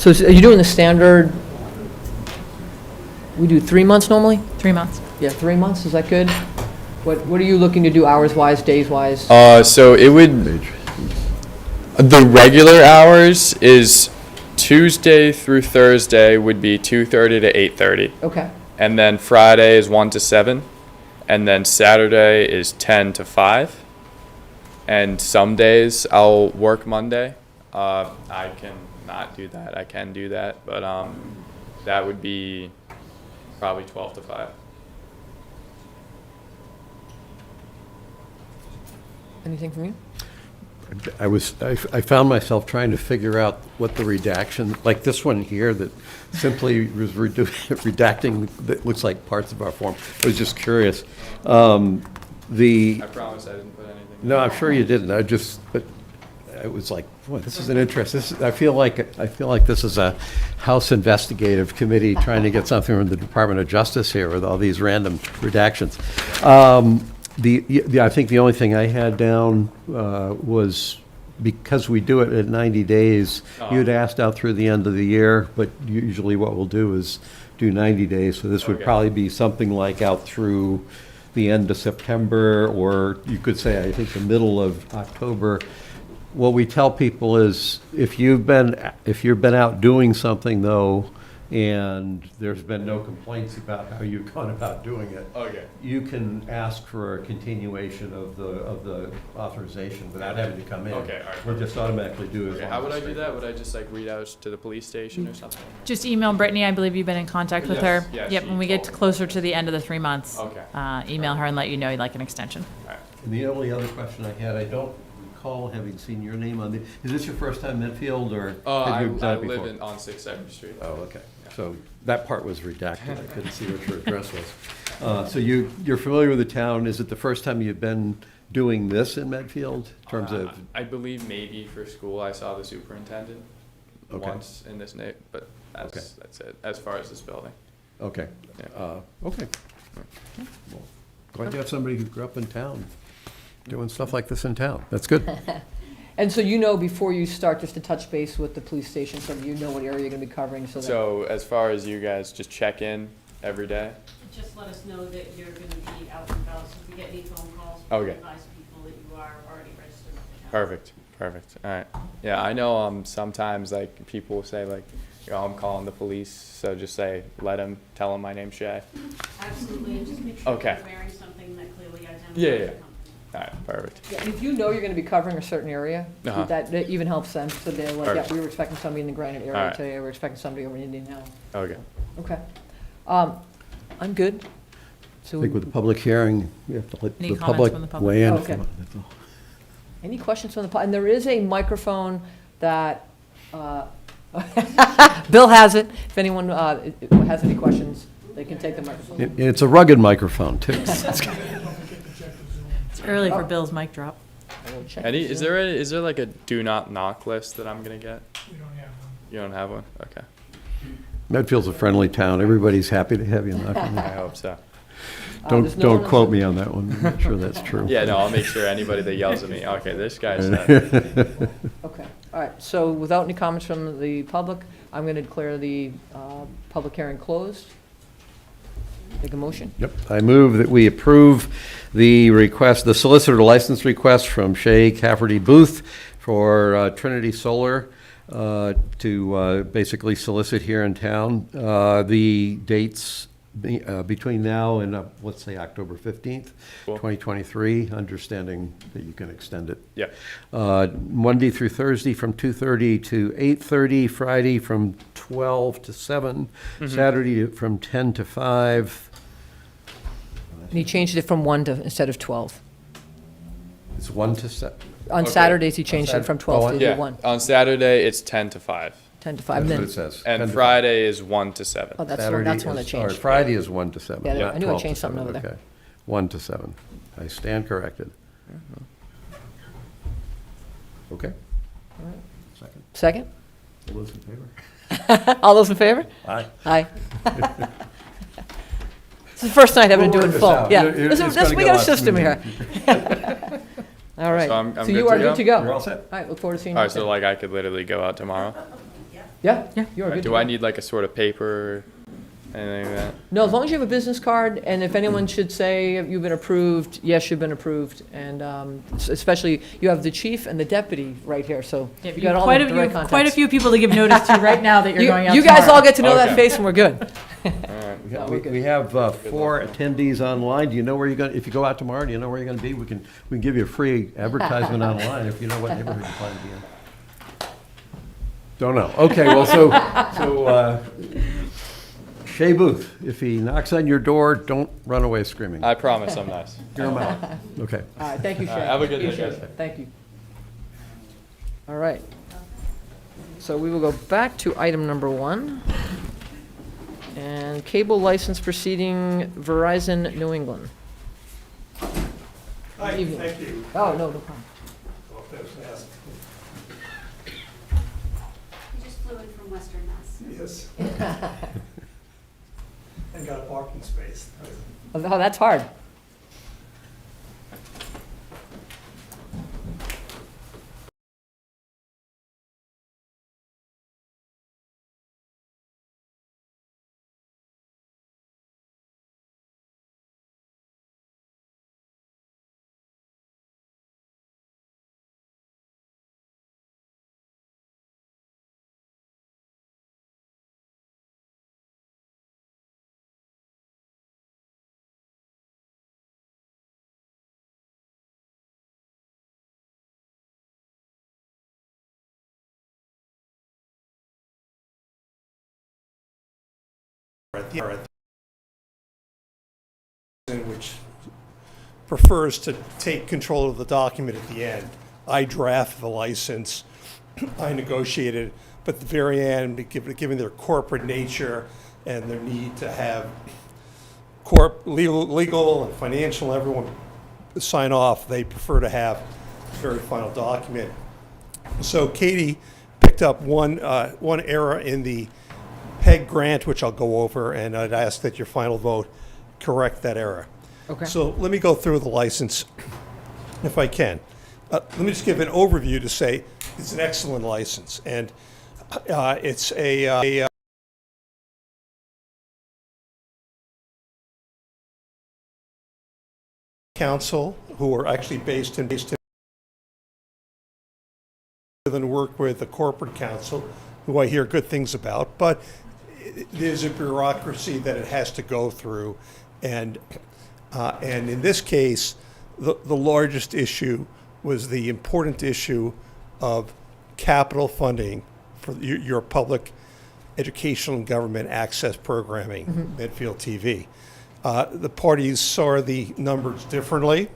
So are you doing the standard, we do 3 months normally? 3 months. Yeah, 3 months, is that good? What are you looking to do hours-wise, days-wise? So it would, the regular hours is Tuesday through Thursday would be 2:30 to 8:30. Okay, And then Friday is 1 to 7. And then Saturday is 10 to 5. And some days I'll work Monday. I can not do that. I can do that. But that would be probably 12 to 5. anything from you? I found myself trying to figure out what the redaction, like this one here that simply was redacting, that looks like parts of our form. I was just curious. I promise I didn't put anything. No, I'm sure you didn't. But I was like, boy, this is an interest. I feel like this is a House investigative committee trying to get something from the Department of Justice here with all these random redactions. I think the only thing I had down was, because we do it at 90 days, you'd asked out through the end of the year, but usually what we'll do is do 90 days. So this would Okay. probably be something like out through the end of September, or you could say, I think, the middle of October. What we tell people is, if you've been out doing something, though, and there's been no complaints about how you've gone about doing it, Okay. you can ask for a continuation of the authorization without having to come in. Okay, all right. We'll just automatically do it. Okay, how would I do that? Would I just like read out to the police station or something? Just email Brittany. I believe you've been in contact with Yes, her. yeah, Yep, she when we get told me. closer to the end of the 3 months. Okay. Email her and let you know you'd like an extension. All right. And the only other question I had, I don't recall having seen your name on the, is this your first time Medfield, or have you I done it live before? on 670 Street. Oh, okay. So that part was redacted. I couldn't see what your address was. So you're familiar with the town. Is it the first time you've been doing this in Medfield in terms of? I believe maybe for school I saw the superintendent Okay. once in this but that's Okay. that's it as far as this building. Okay. Yeah. Okay. Well, glad you have somebody who grew up in town doing stuff like this in town. That's good. And so you know before you start, just to touch base with the police station, so you know what area you're gonna be covering, so that. So as far as you guys just check in every day. Just let us know that you're gonna be out and about, so if we get any phone calls, Okay. we advise people that you are already registered with the town. Perfect. All right. Yeah, I know. Sometimes like people will say like, I'm calling the police, so just say tell them my name's Shay. Absolutely, and just make sure Okay. you're wearing something that clearly identifies Yeah, the yeah. company. All right. Perfect. Yeah, if you know you're gonna be covering a certain area, Uh-huh. that even helps them, so they're like, yeah, Perfect. we were expecting somebody in the Granite area Alright. today, we're expecting somebody over in Indian Hill. Okay. Okay. I'm good. So, I think with the public hearing, you have to let Any the comments public from the public? weigh in. Okay. any questions from the, and there is a microphone that, Bill has it, if anyone has any questions, they can take the microphone. It's a rugged microphone, too. It's early for Bill's mic drop. I will check Is this there like a do not knock list that I'm gonna get? We don't have one. You don't have one? Okay. Medfield's a friendly town. Everybody's happy to have you. I hope so. There's no one Don't else quote in- me on that one. I'm not sure that's true. Yeah, no, I'll make sure anybody that yells at me, okay, this guy's that. Okay, all right, so without any comments from the public, I'm going to declare the public hearing closed. Take a motion. Yep. I move that we approve the request, the solicitor license request from Shea Cafferty Booth for Trinity Solar to basically solicit here in town. The dates between now and, let's say, October 15th, Cool. 2023, understanding that you can extend it. Yeah, Monday through Thursday from 2:30 to 8:30, Friday from 12 to 7, Saturday from 10 to 5. And he changed it from 1 to, instead of 12. It's 1 to 7. On Okay. Saturdays, he changed it from 12 to yeah, 1, on Saturday, it's 10 to 5, 10 to 5. That's what Then, it says. and 10 to Friday is 1 to 7. oh, that's Saturday one that is- or changed. Friday is 1 to 7. Yeah, Yeah. I knew I 12 to changed something 7, over there. okay. 1 to 7. I stand corrected. Okay. Second. Second? All those in favor? All those in favor? Aye. Aye. It's the first night having to We'll do it work in this full. out. Yeah, It's gonna we go got a out system here. smoothly. All right. So I'm So good you to are go? good to go. You're all All set? right, look forward to seeing you. All right, so like I could literally go out tomorrow? Yeah? Yeah. You are good to Do go. I need like a sort of paper, anything like that? No, as long as you have a business card, and if anyone should say you've been approved, yes, you've been approved. And especially, you have the chief and the deputy right here, so Yeah, you got all quite the a, you right have quite a contacts. few people to give notice to right now that you're going out You guys all tomorrow. get to know that Okay. face and we're good. All right. No, we're good. We have 4 attendees online. Do you know where you're going, if you go out tomorrow, do you know where you're going to be? We can give you a free advertisement online if you know what neighborhood you plan to be in. Don't know. Okay, well, so Shea Booth, if he knocks on your door, don't run away screaming. I promise I'm nice. Hear him out. Okay. All right, thank you, All Shane. right, have a good day, Appreciate guys. it. Thank you. All right. So we will go back to item number 1. And cable license proceeding, Verizon New England. Hi, Evening. thank you. Oh, no problem. Oh, that was fast. We just flew in from Western Mass. Yes. And got a parking space. Oh, that's hard. Which prefers to take control of the document at the end. I draft the license, I negotiate it, but at the very end, given their corporate nature and their need to have legal and financial, everyone sign off, they prefer to have the very final document. So Katie picked up one error in the PEG grant, which I'll go over, and I'd ask that your final vote correct that error. Okay. So let me go through the license, if I can. Let me just give an overview to say it's an excellent license, and it's a council who are actually based in and work with the corporate council, who I hear good things about, but there's a bureaucracy that it has to go through, and in this case, the largest issue was the important issue of capital funding for your public educational and government access programming, Medfield TV. The parties saw the numbers differently.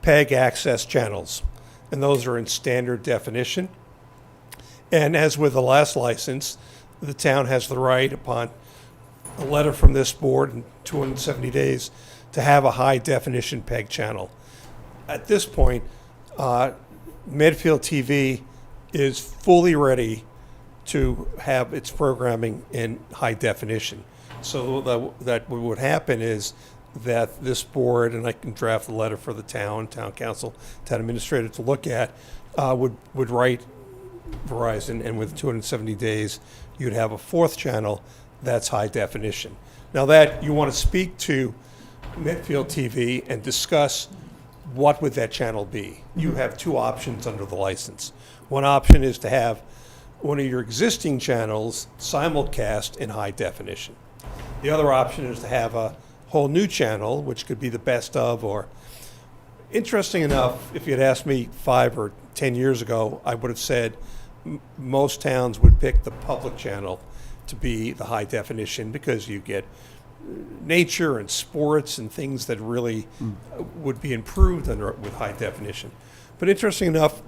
PEG access channels, and those are in standard definition. And as with the last license, the town has the right, upon a letter from this board in 270 days, to have a high-definition PEG channel. At this point, Medfield TV is fully ready to have its programming in high definition. So that what would happen is that this board, and I can draft a letter for the town council, town administrator to look at, would write Verizon, and with 270 days, you'd have a fourth channel that's high definition. Now that you want to speak to Medfield TV and discuss what would that channel be. You have two options under the license. One option is to have one of your existing channels simulcast in high definition. The other option is to have a whole new channel, which could be the best of, or interesting enough, if you had asked me 5 or 10 years ago, I would have said most towns would pick the public channel to be the high definition, because you get nature and sports and things that really would be improved with high definition. But interesting enough,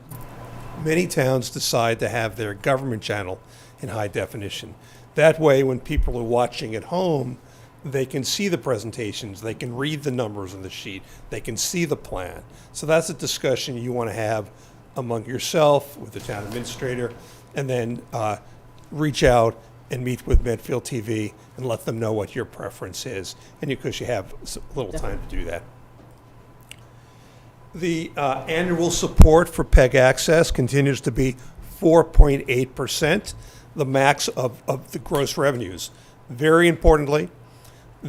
many towns decide to have their government channel in high definition. That way, when people are watching at home, they can see the presentations, they can read the numbers on the sheet, they can see the plan. So that's a discussion you want to have among yourself, with the town administrator, and then reach out and meet with Medfield TV and let them know what your preference is, and because you have a little time to do that. The annual support for PEG access continues to be 4.8%, the max of the gross revenues. Very importantly,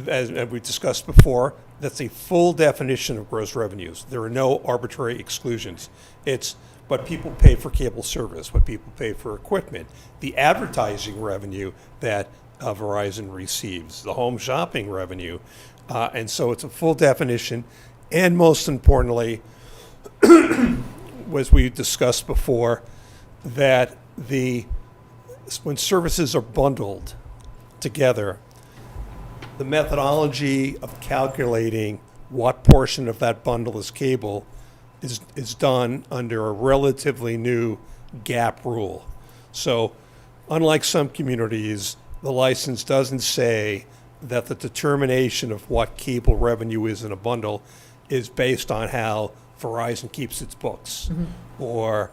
as we discussed before, that's a full definition of gross revenues. There are no arbitrary exclusions. It's what people pay for cable service, what people pay for equipment, the advertising revenue that Verizon receives, the home shopping revenue. And so it's a full definition. And most importantly, as we discussed before, that when services are bundled together, the methodology of calculating what portion of that bundle is cable is done under a relatively new GAAP rule. So unlike some communities, the license doesn't say that the determination of what cable revenue is in a bundle is based on how Verizon keeps its books, or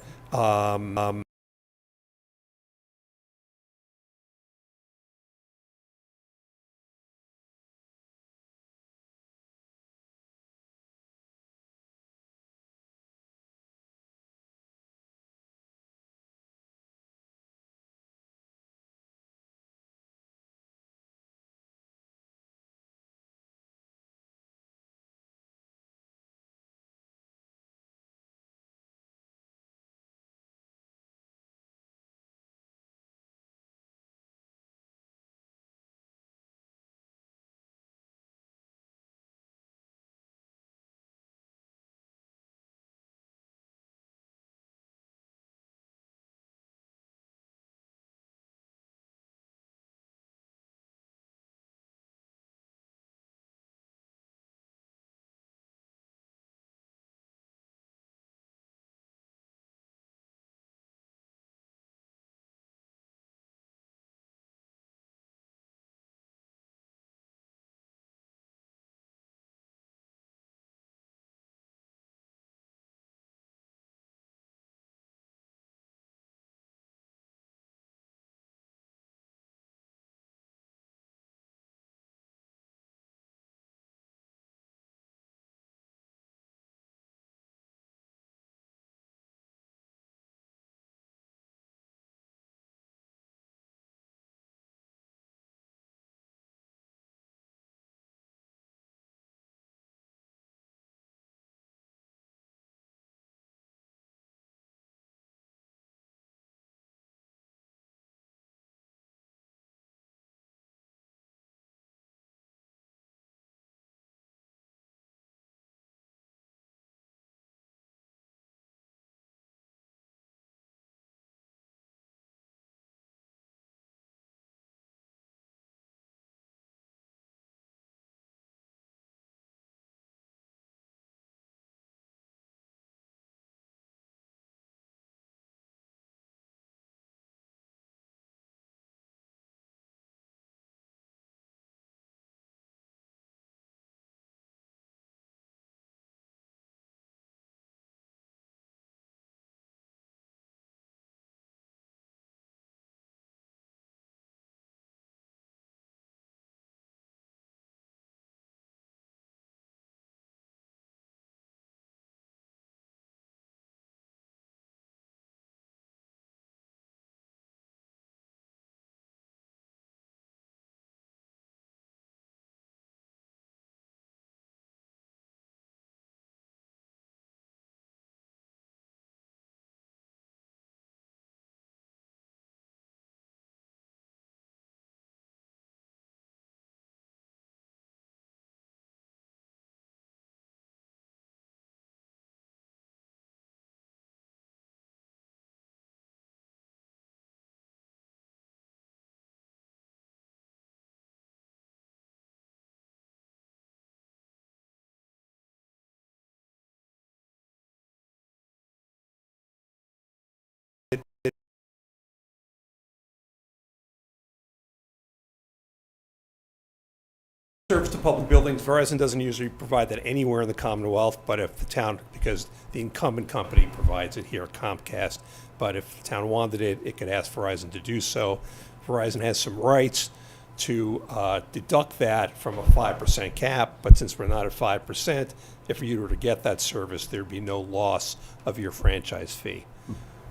Service to public buildings, Verizon doesn't usually provide that anywhere in the Commonwealth, but if the town, because the incumbent company provides it here, Comcast, but if the town wanted it, it could ask Verizon to do so. Verizon has some rights to deduct that from a 5% cap, but since we're not at 5%, if you were to get that service, there'd be no loss of your franchise fee.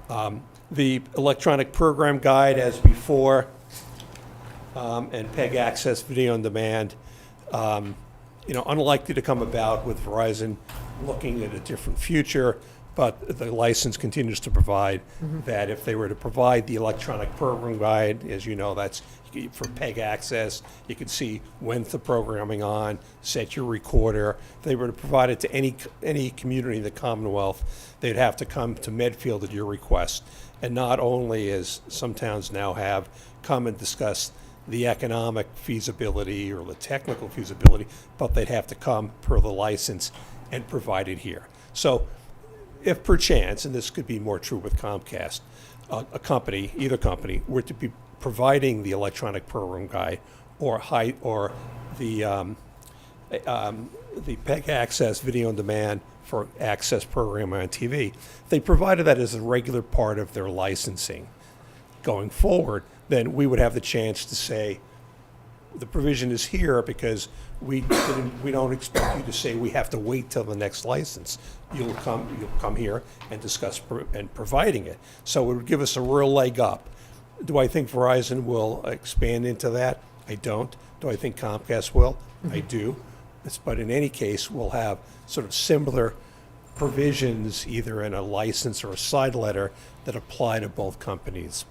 The electronic program guide, as before, and PEG access video on demand, unlikely to come about with Verizon looking at a different future, but the license continues to provide that if they were to provide the electronic program guide, as you know, that's for PEG access, you can see when's the programming on, set your recorder. If they were to provide it to any community in the Commonwealth, they'd have to come to Medfield at your request. And not only, as some towns now have, come and discuss the economic feasibility or the technical feasibility, but they'd have to come per the license and provide it here. So if perchance, and this could be more true with Comcast, a company, either company, were to be providing the electronic program guide or the PEG access video on demand for access programming on TV, they provided that as a regular part of their licensing going forward, then we would have the chance to say, the provision is here because we don't expect you to say we have to wait till the next license. You'll come here and discuss and providing it. So it would give us a real leg up. Do I think Verizon will expand into that? I don't. Do I think Comcast will? I do. But in any case, we'll have sort of similar provisions either in a license or a side letter that apply to both companies.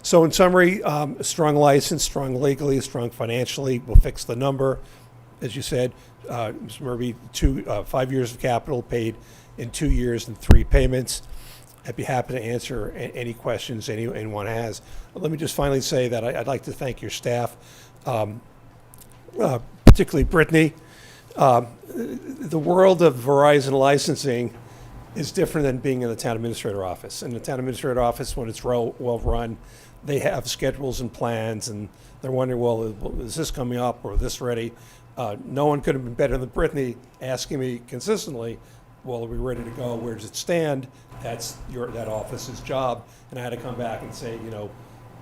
So in summary, a strong license, strong legally, strong financially, will fix the number. As you said, Mr. Murphy, 5 years of capital paid in 2 years and 3 payments. I'd be happy to answer any questions anyone has. Let me just finally say that I'd like to thank your staff, particularly Brittany. The world of Verizon licensing is different than being in the town administrator office. In the town administrator office, when it's well run, they have schedules and plans, and they're wondering, well, is this coming up or this ready? No one could have been better than Brittany asking me consistently, well, are we ready to go? Where does it stand? That's that office's job. And I had to come back and say,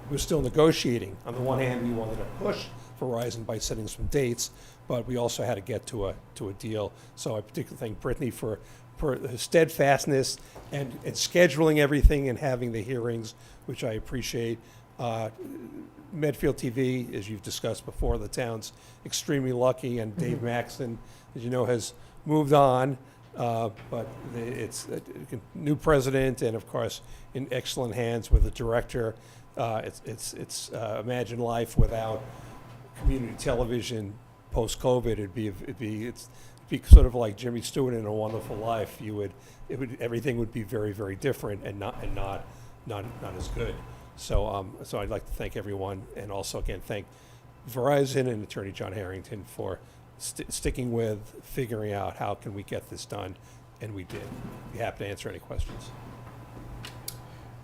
we're still negotiating. On the one hand, we wanted to push Verizon by setting some dates, but we also had to get to a deal. So I particularly thank Brittany for her steadfastness and scheduling everything and having the hearings, which I appreciate. Medfield TV, as you've discussed before, the town's extremely lucky, and Dave Maxton, as you know, has moved on. But it's a new president, and of course, in excellent hands with the director. It's Imagine Life without community television post-COVID. It'd be sort of like Jimmy Stewart in A Wonderful Life. Everything would be very, very different and not as good. So I'd like to thank everyone, and also again thank Verizon and Attorney John Harrington for sticking with figuring out how can we get this done, and we did. Be happy to answer any questions.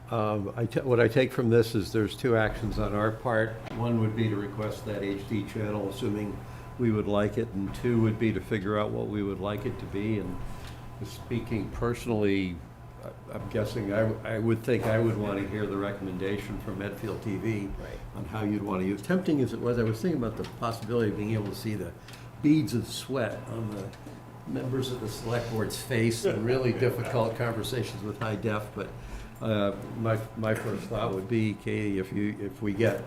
What I take from this is there's 2 actions on our part. One would be to request that HD channel, assuming we would like it, and 2 would be to figure out what we would like it to be. And speaking personally, I'm guessing I would think I would want to hear the recommendation from Medfield TV on how you'd want to use. Tempting as it was, I was thinking about the possibility of being able to see the beads of sweat on the members of the select board's face in really difficult conversations with high def. But my first thought would be, Katie, if we get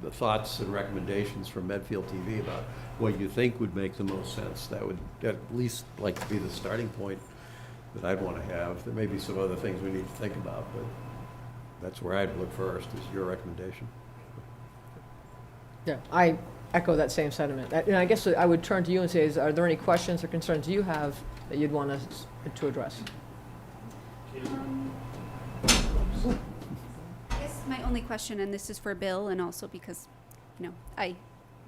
the thoughts and recommendations from Medfield TV about what you think would make the most sense, that would at least like to be the starting point that I'd want to have. There may be some other things we need to think about, but that's where I'd look first, is your recommendation. Yeah, I echo that same sentiment. And I guess I would turn to you and say, are there any questions or concerns you have that you'd want us to address? I guess my only question, and this is for Bill, and also because, I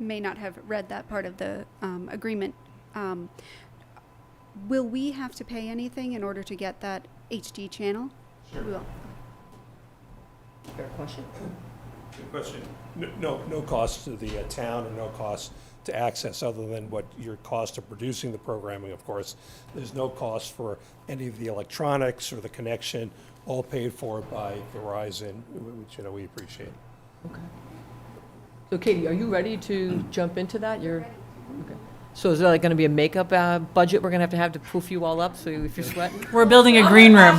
may not have read that part of the agreement. Will we have to pay anything in order to get that HD channel? Sure. We will. Fair question. Good question. No cost to the town or no cost to access other than what your cost of producing the programming, of course. There's no cost for any of the electronics or the connection, all paid for by Verizon, which, we appreciate. Okay. So Katie, are you ready to jump into that? You're, okay. So is there like gonna be a makeup budget we're gonna have to poof you all up so if you're sweating? We're building a green room.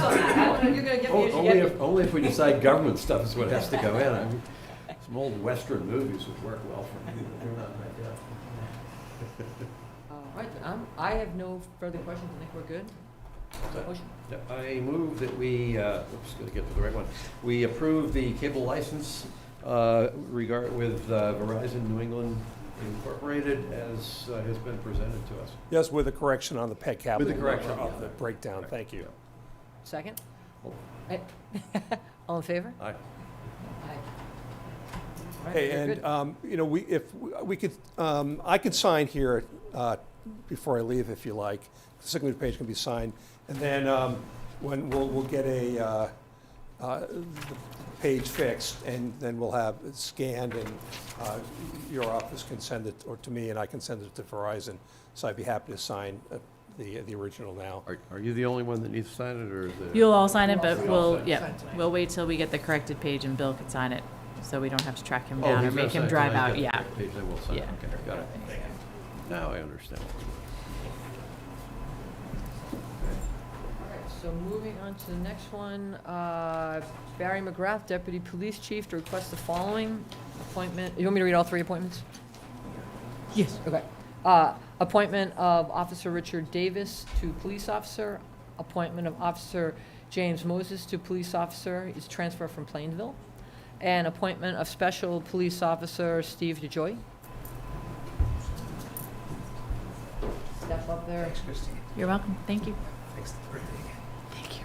Only if we decide government stuff is what has to go in. I mean, some old Western movies would work well for me, but they're not like that. All right, I have no further questions. I think we're good. Motion? I move that we, oops, gotta get to the right one. We approve the cable license with Verizon New England Incorporated as has been presented to us. Yes, with a correction on the pet cabinet. With the correction, of yeah. the breakdown. Thank you. Second? Oh. All in favor? Aye. Aye. All right, Hey, very and, good. if we could, I could sign here before I leave, if you like. The signature page can be signed. And then when we'll get the page fixed, and then we'll have it scanned, and your office can send it or to me, and I can send it to Verizon. So I'd be happy to sign the original now. Are you the only one that needs to sign it, or is it? You'll all sign it, but we'll wait till we get the corrected page and Bill can sign it, so we don't have to track him down or he's make gonna him sign it. drive When I out, get yeah. the page, I will sign it. Yeah. Okay, got it. Now I understand. All right, so moving on to the next one, Barry McGrath, Deputy Police Chief, to request the following appointment. You want me to read all three appointments? Yes. Okay. Appointment of Officer Richard Davis to Police Officer. Appointment of Officer James Moses to Police Officer, is transfer from Plainville. And appointment of Special Police Officer Steve DeJoy. Step up there. You're welcome. Thank you. Thanks. Thank you.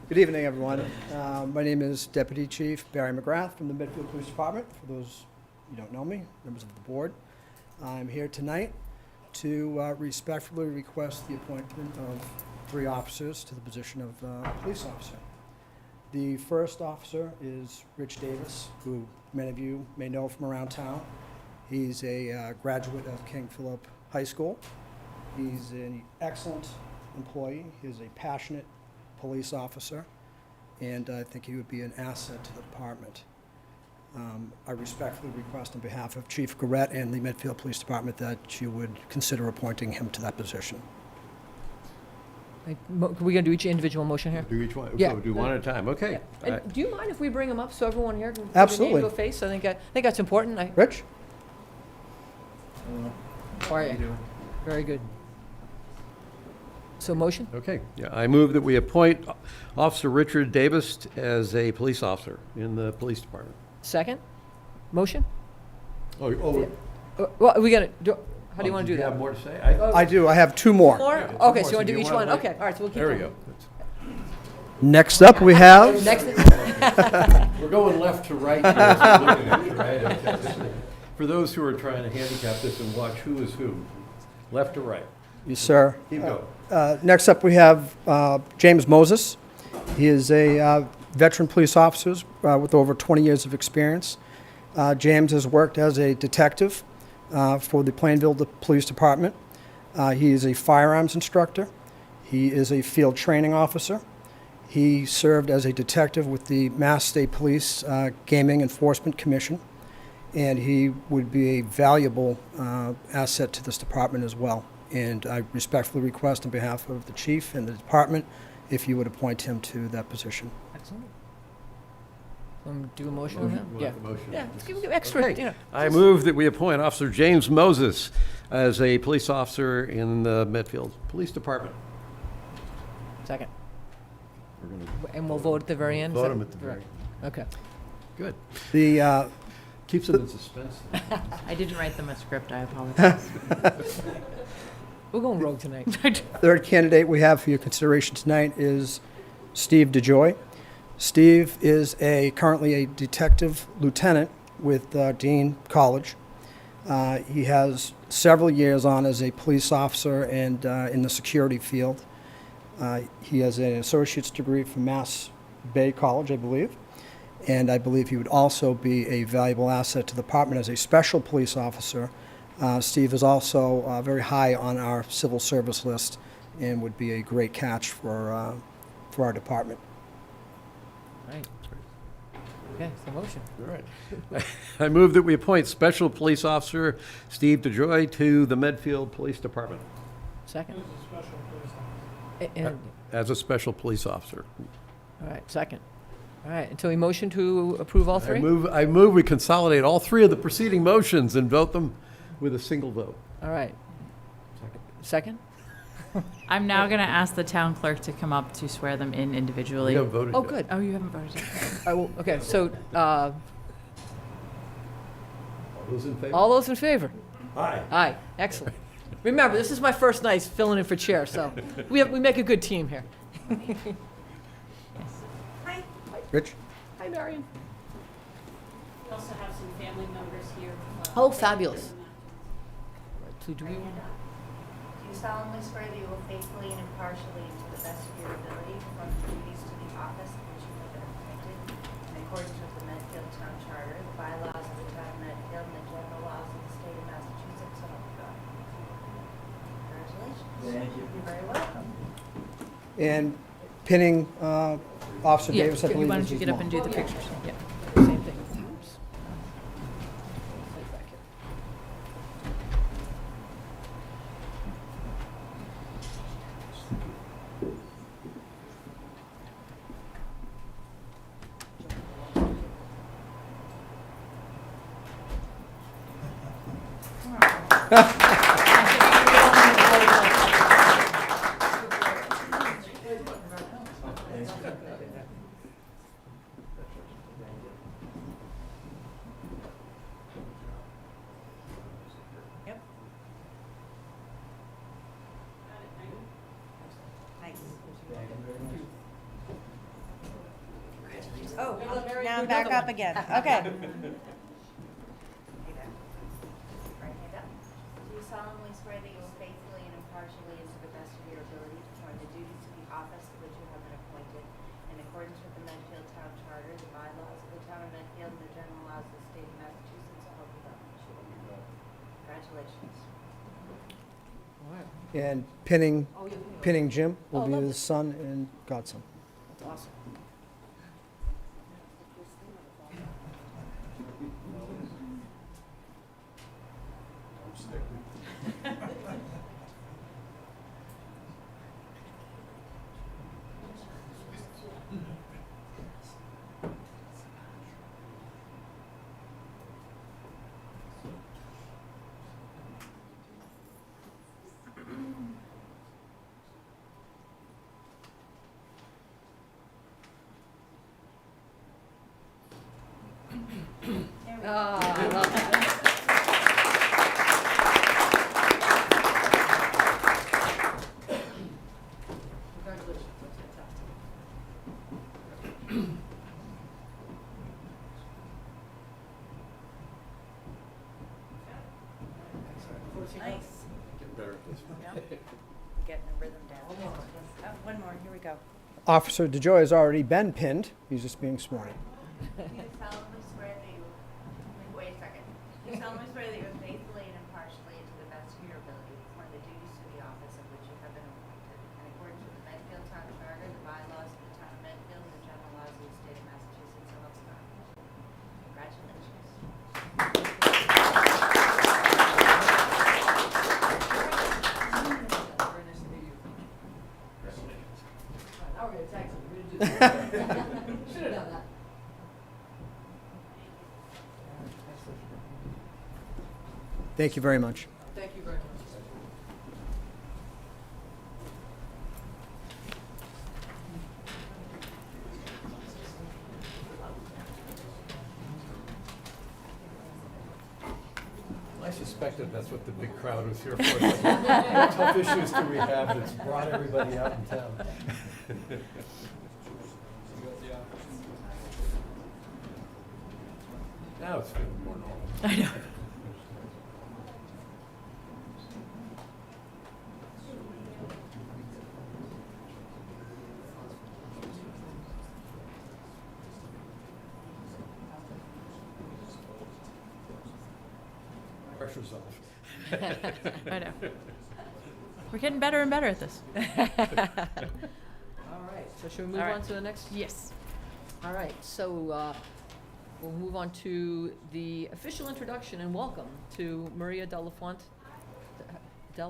Good evening, everyone. My name is Deputy Chief Barry McGrath from the Medfield Police Department. For those who don't know me, members of the board, I'm here tonight to respectfully request the appointment of 3 officers to the position of police officer. The first officer is Rich Davis, who many of you may know from around town. He's a graduate of King Philip High School. He's an excellent employee. He's a passionate police officer, and I think he would be an asset to the department. I respectfully request on behalf of Chief Garrett and the Medfield Police Department that you would consider appointing him to that position. Are we gonna do each individual motion here? Do each one, Yeah. so do one at a time, okay. Yeah. And do you mind if we bring them up so everyone here can put Absolutely. a name to a face? I think that's important. Rich? How are you? Very good. So motion? Okay, yeah, I move that we appoint Officer Richard Davis as a police officer in the police department. Second? Motion? Oh, Well, we gotta, how do you wanna do you have that? more to say? I do. I have 2 more. More? Yeah, two Okay, more, so you wanna so do you each wanna one? wait? Okay, all right, so we'll keep There we going. go. Next up, we have Next, We're going left to right here, so looking at you, right? Okay. For those who are trying to handicap this and watch who is who, left to right. you, sir. Keep going. Next up, we have James Moses. He is a veteran police officer with over 20 years of experience. James has worked as a detective for the Plainville Police Department. He is a firearms instructor. He is a field training officer. He served as a detective with the Mass State Police Gaming Enforcement Commission, and he would be a valuable asset to this department as well. And I respectfully request on behalf of the chief and the department if you would appoint him to that position. excellent. Do a motion on that? You want Yeah. the motion? Yeah, let's give him extra, Okay. you know. I move that we appoint Officer James Moses as a police officer in the Medfield Police Department. Second. We're going to And we'll vote at the very end? Is vote that- him at the very, Okay. good. The Keeps it in suspense. I didn't write them a script, I apologize. We're going rogue tonight. Third candidate we have for your consideration tonight is Steve DeJoy. Steve is currently a detective lieutenant with Dean College. He has several years on as a police officer and in the security field. He has an associate's degree from Mass Bay College, I believe. And I believe he would also be a valuable asset to the department as a special police officer. Steve is also very high on our civil service list and would be a great catch for our department. Right. Okay, so motion. All right. I move that we appoint Special Police Officer Steve DeJoy to the Medfield Police Department Second? And, as a Special Police Officer. all right, second. All right, until we motion to approve all three? I move we consolidate all three of the preceding motions and vote them with a single vote. All right. Second? I'm now going to ask the town clerk to come up to swear them in individually. We haven't voted Oh, yet. good. Oh, you haven't voted yet. Okay, so, All those in favor? all those in favor? Aye. Aye, excellent. Remember, this is my first night filling in for chair, so we make a good team here. Rich? Hi, Marion. We also have some family members here. Oh, fabulous. So do we, Do you solemnly swear that you will faithfully and impartially and to the best of your ability perform the duties to the office to which you have been appointed in accordance with the Medfield Town Charter, the bylaws of the town of Medfield, and the general laws of the state of Massachusetts, so help you God? Congratulations. Thank you. You're very welcome. And pinning Officer Yeah, Davis, I believe, why is don't you his get up mom. and do the pictures? Yeah. same thing. Oops. Right back here. Oh, now I'm back up again. Okay. Right hand up. Do you solemnly swear that you will faithfully and impartially and to the best of your ability perform the duties to the office to which you have been appointed in accordance with the Medfield Town Charter, the bylaws of the town of Medfield, and the general laws of the state of Massachusetts, so help you God? Congratulations. All right, And pinning Jim will Oh, be lovely. his son and godson. that's awesome. Ah, I love that. Congratulations, that's fantastic. Nice. Getting better at this. Getting the rhythm down. One more, here we go. Officer DeJoy has already been pinned. He's just being sworn in. Do you solemnly swear that you, wait a second. Do you solemnly swear that you will faithfully and impartially and to the best of your ability perform the duties to the office of which you have been appointed in accordance with the Medfield Town Charter, the bylaws of the town of Medfield, and the general laws of the state of Massachusetts, so help you God? Congratulations. Very nice to meet you. Now we're gonna tag some, we're gonna do that. Should have done that. Thank you very much. Thank you very much. Nice to expected, that's what the big crowd was here for. What tough issues do we have that's brought everybody out in town? Now it's feeling more normal. I know. Pressure's off. I know. We're getting better and better at this. All right, so should we move All right. on to the next? Yes. All right, so we'll move on to the official introduction and welcome to Maria de la Fuente. Okay,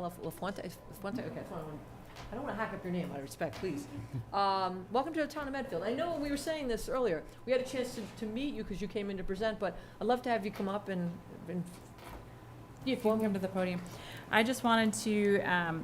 I don't want to hack up your name, out of respect, please. Welcome to the town of Medfield. I know we were saying this earlier. We had a chance to meet you because you came in to present, but I'd love to have you come up and Yeah, if you can come to the podium. I just wanted to,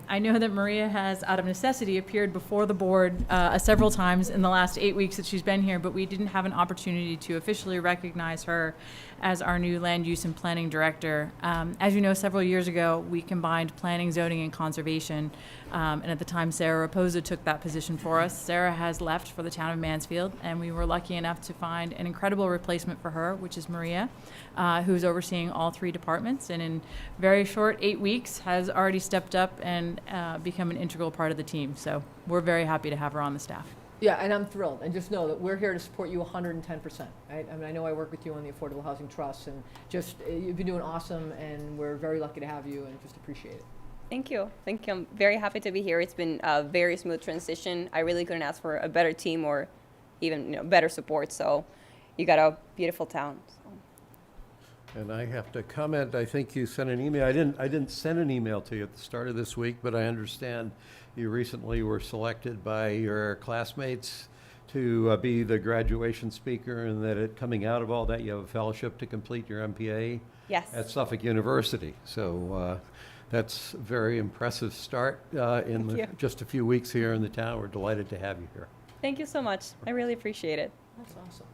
I know that Maria has, out of necessity, appeared before the board several times in the last 8 weeks that she's been here, but we didn't have an opportunity to officially recognize her as our new land use and planning director. As you know, several years ago, we combined planning, zoning, and conservation, and at the time, Sarah Raposa took that position for us. Sarah has left for the town of Mansfield, and we were lucky enough to find an incredible replacement for her, which is Maria, who's overseeing all 3 departments, and in very short 8 weeks has already stepped up and become an integral part of the team. So we're very happy to have her on the staff. Yeah, and I'm thrilled. And just know that we're here to support you 110%. Right? I mean, I know I work with you on the Affordable Housing Trust, and just you've been doing awesome, and we're very lucky to have you, and just appreciate it. Thank you. Thank you. I'm very happy to be here. It's been a very smooth transition. I really couldn't ask for a better team or even better support. So you got a beautiful town. So. And I have to comment, I think you sent an email. I didn't send an email to you at the start of this week, but I understand you recently were selected by your classmates to be the graduation speaker, and that coming out of all that, you have a fellowship to complete your MPA Yes. at Suffolk University. So that's a very impressive start in Thank you. just a few weeks here in the town. We're delighted to have you here. Thank you so much. I really appreciate it. That's awesome.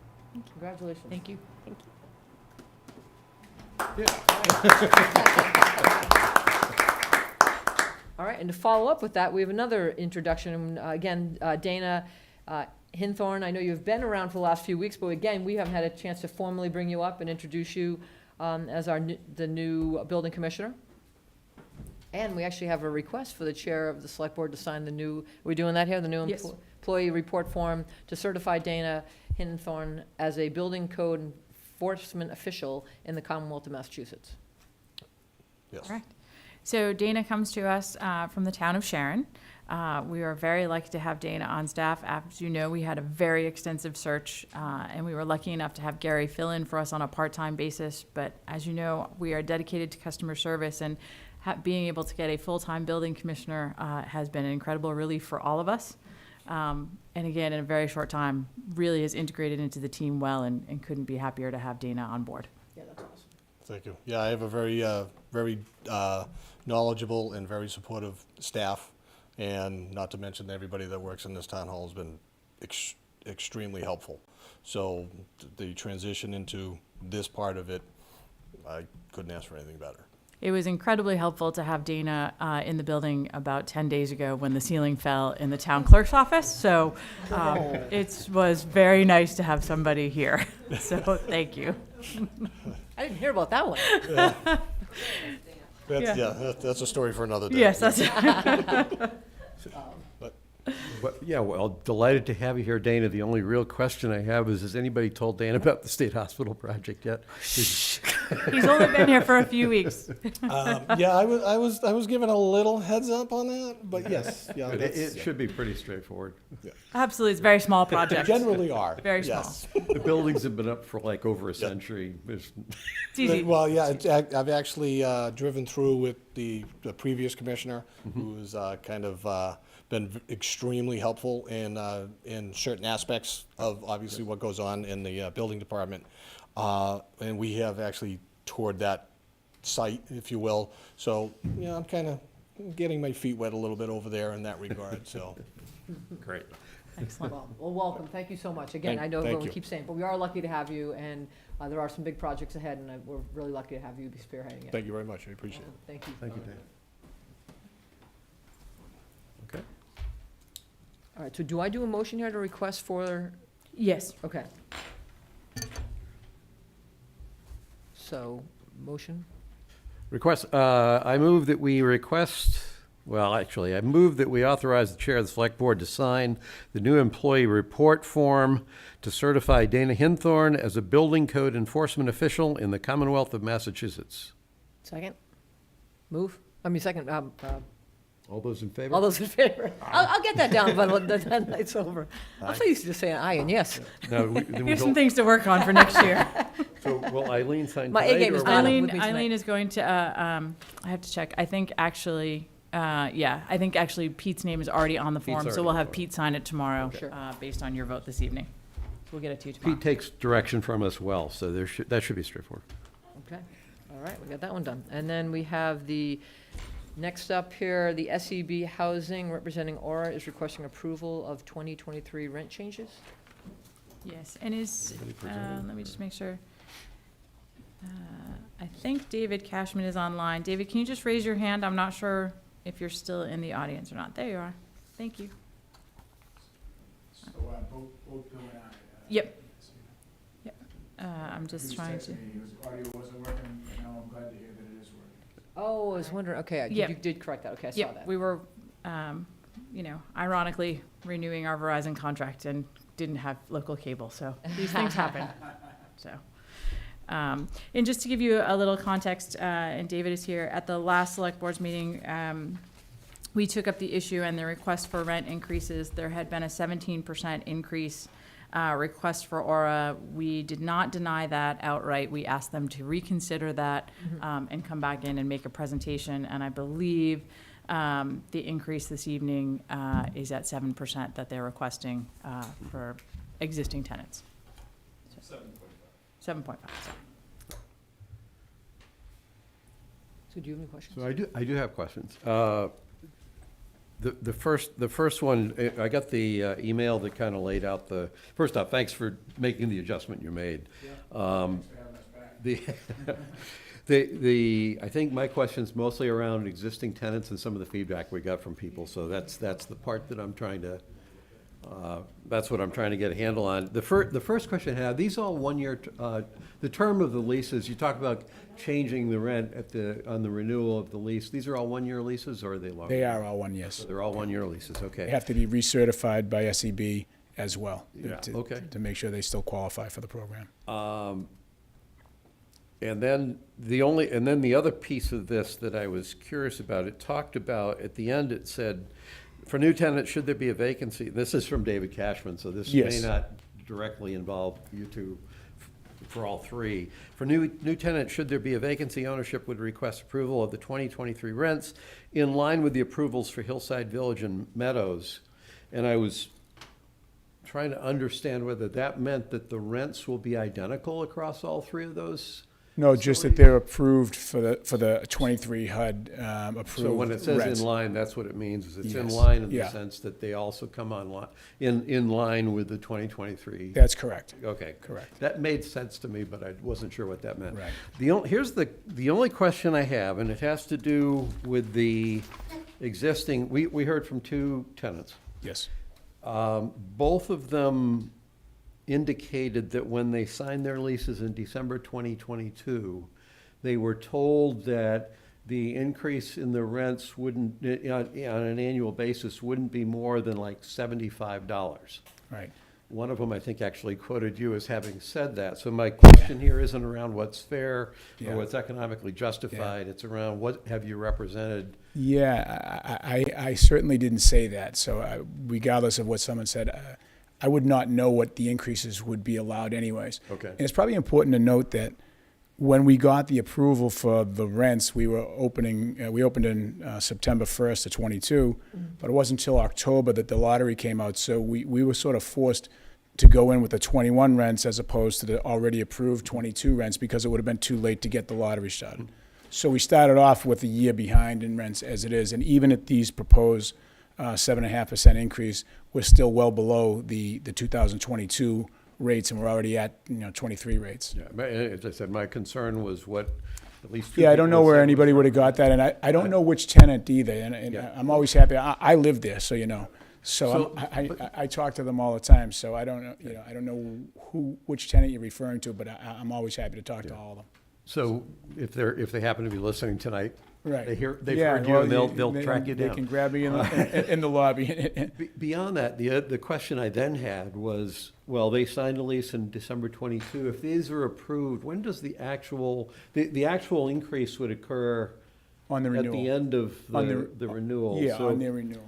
Congratulations. Thank you. Thank you. All right, and to follow up with that, we have another introduction. Again, Dana Hinthorn, I know you've been around for the last few weeks, but again, we haven't had a chance to formally bring you up and introduce you as the new building commissioner. And we actually have a request for the chair of the select board to sign the new, are we doing that here? The new Yes. employee report form to certify Dana Hinthorn as a building code enforcement official in the Commonwealth of Massachusetts. Yes. Correct. So Dana comes to us from the town of Sharon. We are very lucky to have Dana on staff. As you know, we had a very extensive search, and we were lucky enough to have Gary fill in for us on a part-time basis. But as you know, we are dedicated to customer service, and being able to get a full-time building commissioner has been an incredible relief for all of us. And again, in a very short time, really has integrated into the team well, and couldn't be happier to have Dana on board. Yeah, that's awesome. Thank you. Yeah, I have a very knowledgeable and very supportive staff, and not to mention everybody that works in this town hall has been extremely helpful. So the transition into this part of it, I couldn't ask for anything better. It was incredibly helpful to have Dana in the building about 10 days ago when the ceiling fell in the town clerk's office. So it was very nice to have somebody here. So thank you. I didn't hear about that one. That's a story for another day. Yes, that's Well, delighted to have you here, Dana. The only real question I have is, has anybody told Dana about the state hospital project yet? He's only been here for a few weeks. Yeah, I was given a little heads up on that, but yes, yeah, It should be pretty straightforward. Absolutely, it's a very small project. generally are. Very yes. The buildings have been up for like over a century. It's easy. Well, yeah, I've actually driven through with the previous commissioner, who's kind of been extremely helpful in certain aspects of obviously what goes on in the building department. And we have actually toured that site, if you will. So, yeah, I'm kind of getting my feet wet a little bit over there in that regard, so. Great. Excellent. Well, welcome, thank you so much. Again, I know Thank everyone you. keeps saying, but we are lucky to have you, and there are some big projects ahead, and we're really lucky to have you be spearheading it. Thank you very much. I appreciate it. Thank you. Thank you, Dan. Okay. All right, so do I do a motion here to request for, Yes. okay. So, motion? I move that we request, well, actually, I move that we authorize the chair of the select board to sign the new employee report form to certify Dana Hinthorn as a building code enforcement official in the Commonwealth of Massachusetts. Second? Move? Second, All those in favor? all those in favor? I'll get that down by the time it's over. I'm so used to just saying aye and yes. No, then we Here's some don't- things to work on for next year. So will Eileen sign My A tonight? game or is will- not- Eileen, with me tonight. Eileen is going to, I have to check. I think actually, I think actually Pete's name is already on the Pete's form, already so we'll on have the Pete sign it tomorrow, Sure. based on your vote this evening. So we'll get it to you tomorrow. Pete takes direction from us well, so that should be straightforward. Okay, all right, we got that one done. And then we have the, next up here, the SEB Housing representing Aura is requesting approval of 2023 rent changes. Yes, and is, Anybody presenting? let me just make sure. I think David Cashman is online. David, can you just raise your hand? I'm not sure if you're still in the audience or not. There you are. Thank you. So, both Bill and I. Yep. I'm just trying to. His audio wasn't working, and now I'm glad to hear that it is working. Oh, I was wondering, okay, Yep. you did correct that, okay, I saw Yep, that. we were, ironically renewing our Verizon contract and didn't have local cable, so these things happen. So, and just to give you a little context, and David is here, at the last select board's meeting, we took up the issue and the request for rent increases. There had been a 17% increase request for Aura. We did not deny that outright. We asked them to reconsider that and come back in and make a presentation. And I believe the increase this evening is at 7% that they're requesting for existing tenants. 7.5. So do you have any questions? So I do have questions. The first one, I got the email that kind of laid out first off, thanks for making the adjustment you made. I think my question's mostly around existing tenants and some of the feedback we got from people, so that's the part that I'm trying to, that's what I'm trying to get a handle on. The first question I have, these all 1 year, the term of the leases, you talk about changing the rent on the renewal of the lease. These are all 1 year leases, or are they longer? They are all 1 year. So they're all 1 year leases, okay. They have to be recertified by SEB as well. Yeah, to- okay. To make sure they still qualify for the program. And then the other piece of this that I was curious about, it talked about, at the end, it said, for new tenants, should there be a vacancy? This is from David Cashman, so this may Yes. not directly involve you two for all three. For new tenants, should there be a vacancy, ownership would request approval of the 2023 rents in line with the approvals for Hillside Village and Meadows. And I was trying to understand whether that meant that the rents will be identical across all three of those. No, just that they're approved for the 23 HUD approved So when it says rents. in line, that's what it means, is it's in Yes. line in the Yeah. sense that they also come on in line with the 2023. That's correct. Okay. Correct. That made sense to me, but I wasn't sure what that meant. Right. Here's the only question I have, and it has to do with the existing, we heard from two tenants. Yes. Both of them indicated that when they signed their leases in December 2022, they were told that the increase in the rents wouldn't, on an annual basis, wouldn't be more than like $75. Right. One of them, I think, actually quoted you as having said that. So my question here isn't around what's fair Yeah. or what's economically justified. It's around what have you represented. Yeah, I certainly didn't say that. So regardless of what someone said, I would not know what the increases would be allowed anyways. Okay. And it's probably important to note that when we got the approval for the rents, we opened in September 1st of 22, but it wasn't until October that the lottery came out. So we were sort of forced to go in with the 21 rents as opposed to the already approved 22 rents because it would have been too late to get the lottery started. So we started off with a year behind in rents as it is, and even at these proposed 7.5% increase, we're still well below the 2022 rates, and we're already at 23 rates. Yeah, but as I said, my concern was what at least two Yeah, I don't people know where said was anybody would have got that, and I don't know which tenant either, and Yeah. I'm always happy. I live there, so you know. So I talk to them all the time, so I don't know, I don't know which tenant you're referring to, but I'm always happy to talk to all of them. So if they happen to be listening tonight, Right. they've Yeah, heard you, well, and they'll track you down. They can grab me in the lobby. Beyond that, the question I then had was, well, they signed a lease in December 22. If these are approved, when does the actual increase would occur On the at renewal. the end of On the renewal? Yeah, So- on their renewal.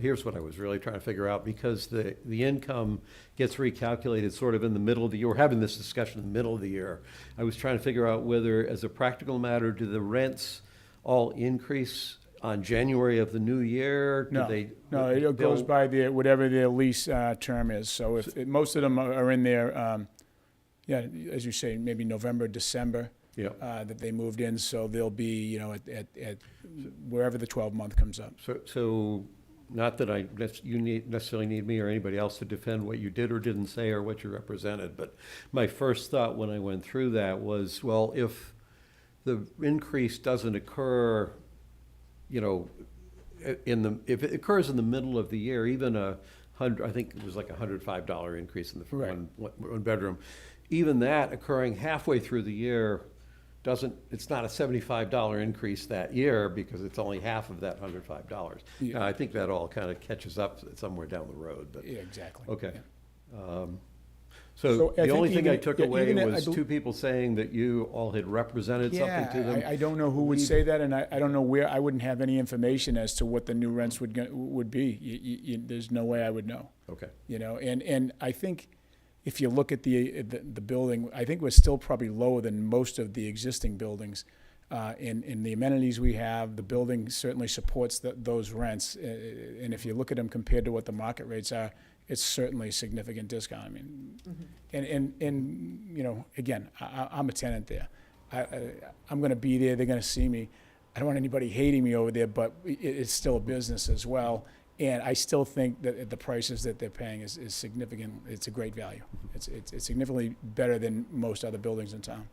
Here's what I was really trying to figure out, because the income gets recalculated sort of in the middle of the year. We're having this discussion in the middle of the year. I was trying to figure out whether, as a practical matter, do the rents all increase on January of the new year? Do No, they- no, it goes they'll- by whatever their lease term is. So if, most of them are in there, as you say, maybe November, December. Yeah. That they moved in, so they'll be, at wherever the 12-month comes up. So not that you necessarily need me or anybody else to defend what you did or didn't say or what you represented, but my first thought when I went through that was, well, if the increase doesn't occur, if it occurs in the middle of the year, even I think it was like $105 increase in the Right. one bedroom, even that occurring halfway through the year it's not a $75 increase that year because it's only half of that $105. Yeah. I think that all kind of catches up somewhere down the road, but. Yeah, exactly. Okay. Yeah. So I the only think thing I even- took yeah, away even was two people saying that you all had represented something to them. I don't know who would say that, and I don't know where. I wouldn't have any information as to what the new rents would be. There's no way I would know. Okay. And I think if you look at the building, I think we're still probably lower than most of the existing buildings. In the amenities we have, the building certainly supports those rents. And if you look at them compared to what the market rates are, it's certainly a significant discount. I mean, and again, I'm a tenant there. I'm going to be there. They're going to see me. I don't want anybody hating me over there, but it's still a business as well. And I still think that the prices that they're paying is significant. It's a great value. It's significantly better than most other buildings in town.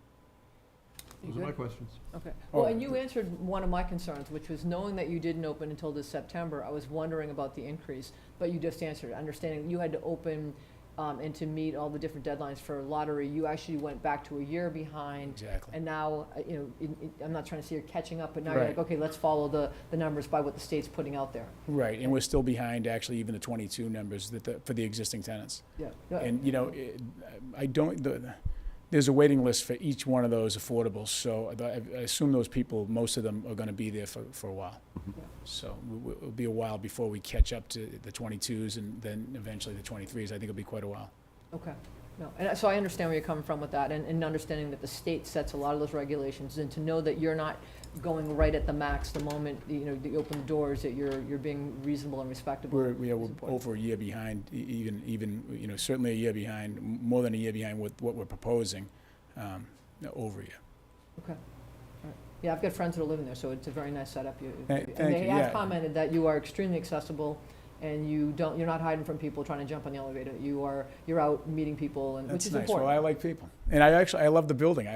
Those are my questions. Okay. Well, and you answered one of my concerns, which was knowing that you didn't open until this September. I was wondering about the increase, but you just answered, understanding you had to open and to meet all the different deadlines for lottery. You actually went back to a year behind. Exactly. And now, I'm not trying to say you're catching up, but now you're Right. like, okay, let's follow the numbers by what the state's putting out there. Right, and we're still behind actually even the 22 numbers for the existing tenants. Yeah. And, there's a waiting list for each one of those affordables, so I assume those people, most of them are gonna be there for a while. So it'll be a while before we catch up to the 22s and then eventually the 23s. I think it'll be quite a while. Okay. No, and so I understand where you're coming from with that, and understanding that the state sets a lot of those regulations, and to know that you're not going right at the max the moment, you open the doors, that you're being reasonable and respectable. We're is important. over a year behind, even certainly a year behind, more than a year behind with what we're proposing, over a year. Okay. All right. Yeah, I've got friends that are living there, so it's a very nice setup. Thank And they you, have yeah. commented that you are extremely accessible, and you're not hiding from people trying to jump on the elevator. You're out meeting people, and which That's is nice. important. Well, I like people, and I love the building.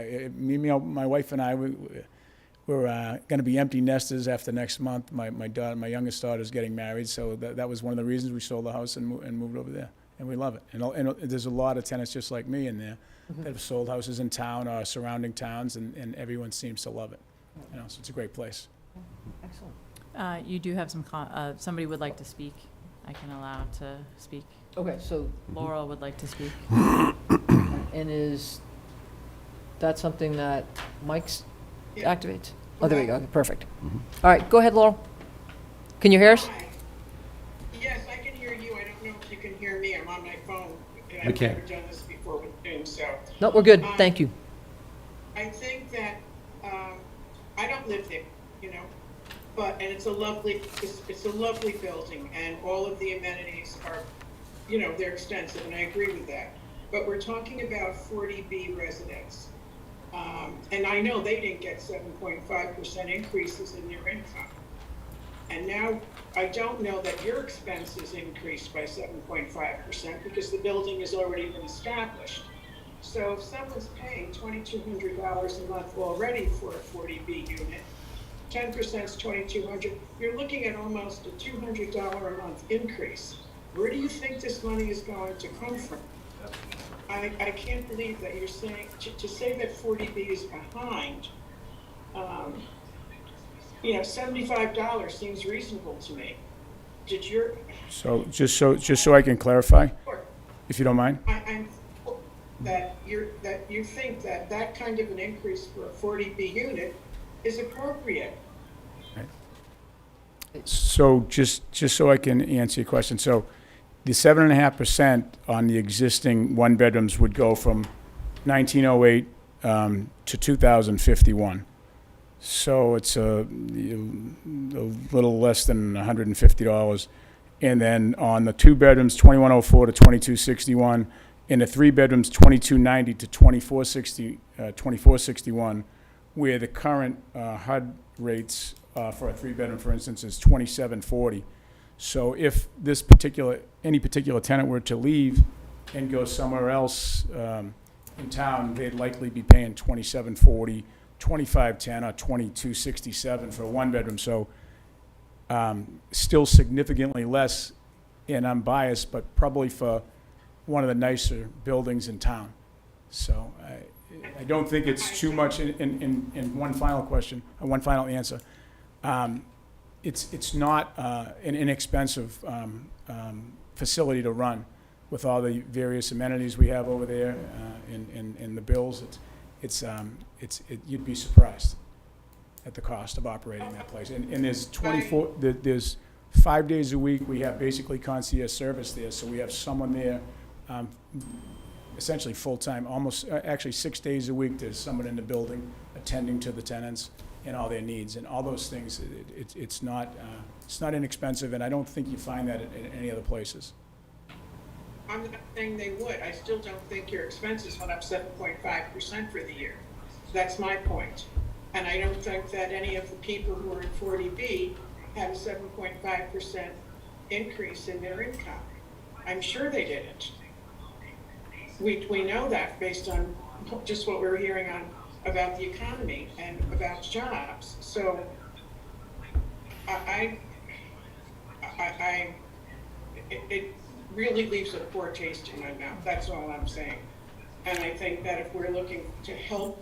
My wife and I, we're going to be empty nesters after next month. My youngest daughter's getting married, so that was one of the reasons we sold the house and moved over there, and we love it. And there's a lot of tenants just like me in there that have sold houses in town or surrounding towns, and everyone seems to love it. So it's a great place. Excellent. You do have somebody would like to speak. I can allow to speak. Okay, so, Laurel would like to speak. and is that something that Mike's activates? Oh, there we go. Okay, perfect. All right, go ahead, Laurel. Can you hear us? Hi. Yes, I can hear you. I don't know if you can hear me. I'm on my phone. And We I've can. never done this before with Zoom, so. No, we're good. Thank you. I think that, I don't live there, and it's a lovely building, and all of the amenities are, they're extensive, and I agree with that. But we're talking about 40B residents And I know they didn't get 7.5% increases in their income. And now, I don't know that your expenses increased by 7.5% because the building has already been established. So if someone's paying $2,200 a month already for a 40B unit, 10% is $2,200, you're looking at almost a $200 a month increase. Where do you think this money is going to come from? I can't believe that you're saying, to say that 40B is behind, $75 seems reasonable to me. Did your, So just so I can clarify, if you don't mind. I'm that you think that kind of an increase for a 40B unit is appropriate. So just so I can answer your question, so the 7.5% on the existing one-bedrooms would go from 1908 to 2051. So it's a little less than $150. And then on the two-bedrooms, 2104 to 2261, and the three-bedrooms, 2290 to 2461, where the current HUD rates for a three-bedroom, for instance, is 2740. So if any particular tenant were to leave and go somewhere else in town, they'd likely be paying 2740, 2510, or 2267 for a one-bedroom. So still significantly less, and I'm biased, but probably for one of the nicer buildings in town. So I don't think it's too much. In one final question, one final answer. It's not an inexpensive facility to run with all the various amenities we have over there and the bills. You'd be surprised at the cost of operating that place. And there's 5 days a week we have basically concierge service there, so we have someone there essentially full-time, actually 6 days a week there's someone in the building attending to the tenants and all their needs and all those things. It's not inexpensive, and I don't think you find that in any other places. I'm not saying they would. I still don't think your expenses went up 7.5% for the year. That's my point. And I don't think that any of the people who are in 40B had a 7.5% increase in their income. I'm sure they didn't. We know that based on just what we were hearing about the economy and about jobs. So it really leaves a poor taste in my mouth. That's all I'm saying. And I think that if we're looking to help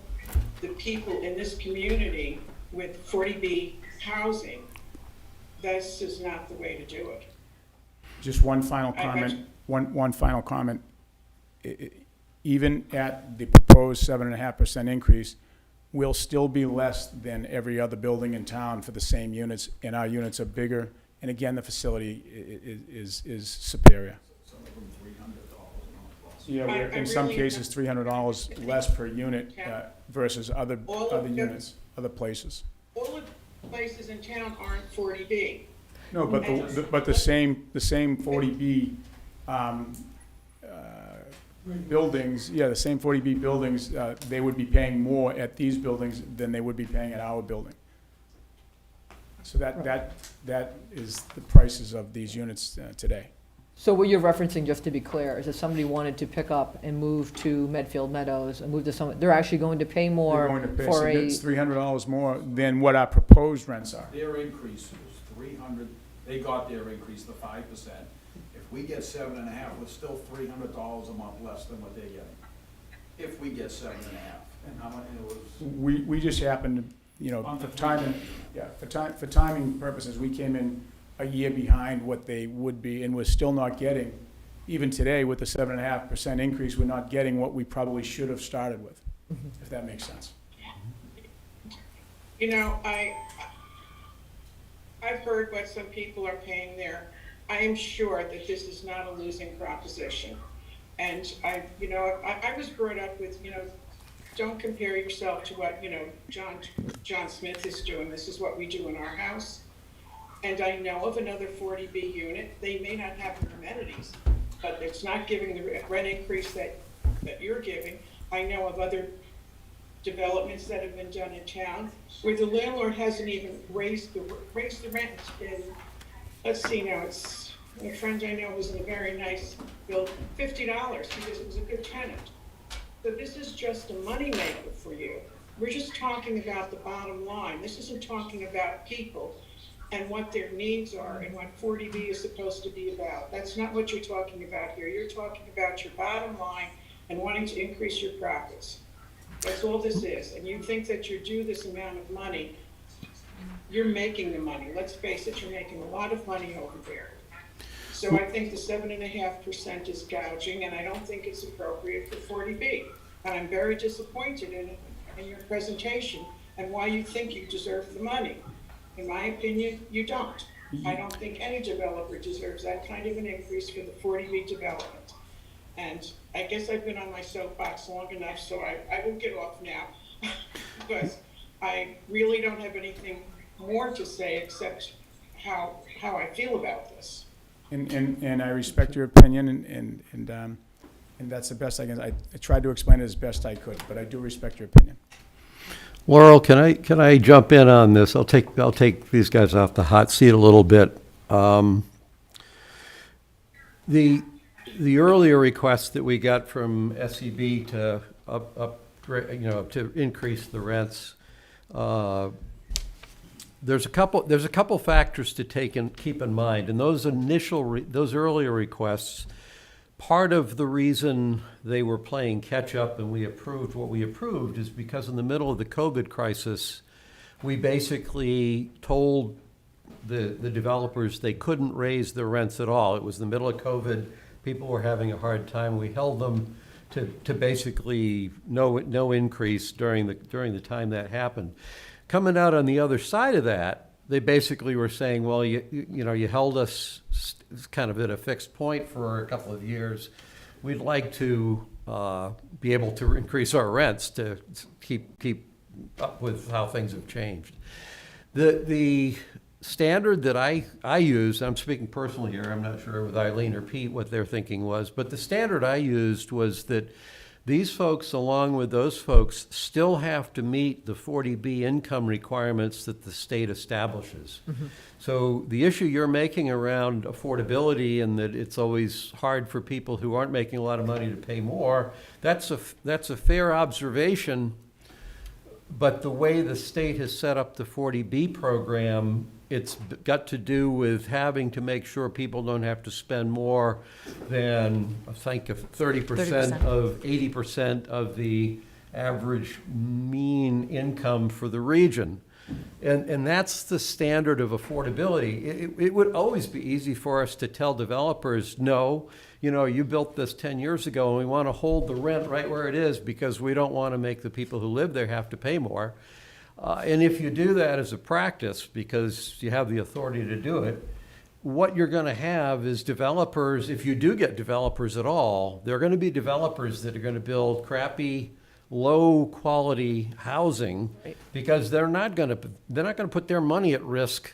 the people in this community with 40B housing, this is not the way to do it. Just one final comment. One final comment. Even at the proposed 7.5% increase, we'll still be less than every other building in town for the same units, and our units are bigger. And again, the facility is superior. Some of them $300. Yeah, we're in some cases $300 less per unit versus other units, other places. All of the places in town aren't 40B. No, but the same 40B buildings, the same 40B buildings, they would be paying more at these buildings than they would be paying at our building. So that is the prices of these units today. So what you're referencing, just to be clear, is if somebody wanted to pick up and move to Medfield Meadows and move to some, they're actually going to pay more They're going to pay for a... It's $300 more than what our proposed rents are. Their increase was $300, they got their increase, the 5%. If we get 7.5, we're still $300 a month less than what they're getting. If we get 7.5, and how much it was? We just happened to, for timing purposes, we came in a year behind what they would be, and we're still not getting, even today with the 7.5% increase, we're not getting what we probably should have started with, if that makes sense. You know, I've heard what some people are paying there. I am sure that this is not a losing proposition. And I was brought up with, don't compare yourself to what, John Smith is doing. This is what we do in our house. And I know of another 40B unit. They may not have the amenities, but it's not giving the rent increase that you're giving. I know of other developments that have been done in town where the landlord hasn't even raised the rent in, let's see now, it's, a friend I know was in a very nice building, $50 because it was a good tenant. So this is just a moneymaker for you. We're just talking about the bottom line. This isn't talking about people and what their needs are and what 40B is supposed to be about. That's not what you're talking about here. You're talking about your bottom line and wanting to increase your profits. That's all this is. And you think that you're due this amount of money. You're making the money. Let's face it, you're making a lot of money over there. So I think the 7.5% is gouging, and I don't think it's appropriate for 40B. And I'm very disappointed in your presentation and why you think you deserve the money. In my opinion, you don't. I don't think any developer deserves that kind of an increase for the 40B development. And I guess I've been on my soapbox long enough, so I will get off now because I really don't have anything more to say except how I feel about this. And I respect your opinion, and that's the best I can. I tried to explain it as best I could, but I do respect your opinion. Laurel, can I jump in on this? I'll take these guys off the hot seat a little bit. The earlier request that we got from SEB to to increase the rents, there's a couple factors to keep in mind, and those earlier requests, part of the reason they were playing catch up and we approved what we approved is because in the middle of the COVID crisis, we basically told the developers they couldn't raise their rents at all. It was the middle of COVID. People were having a hard time. We held them to basically no increase during the time that happened. Coming out on the other side of that, they basically were saying, well, you held us kind of at a fixed point for a couple of years. We'd like to be able to increase our rents to keep up with how things have changed. The standard that I used, I'm speaking personally here, I'm not sure with Eileen or Pete what their thinking was, but the standard I used was that these folks, along with those folks, still have to meet the 40B income requirements that the state establishes. Mm-hmm. So the issue you're making around affordability and that it's always hard for people who aren't making a lot of money to pay more, that's a fair observation. But the way the state has set up the 40B program, it's got to do with having to make sure people don't have to spend more than, I think, 30% of 80% of the average mean income for the region. And that's the standard of affordability. It would always be easy for us to tell developers, no, you built this 10 years ago and we want to hold the rent right where it is because we don't want to make the people who live there have to pay more. And if you do that as a practice, because you have the authority to do it, what you're going to have is developers, if you do get developers at all, they're going to be developers that are going to build crappy, low-quality housing because they're not going to put their money at risk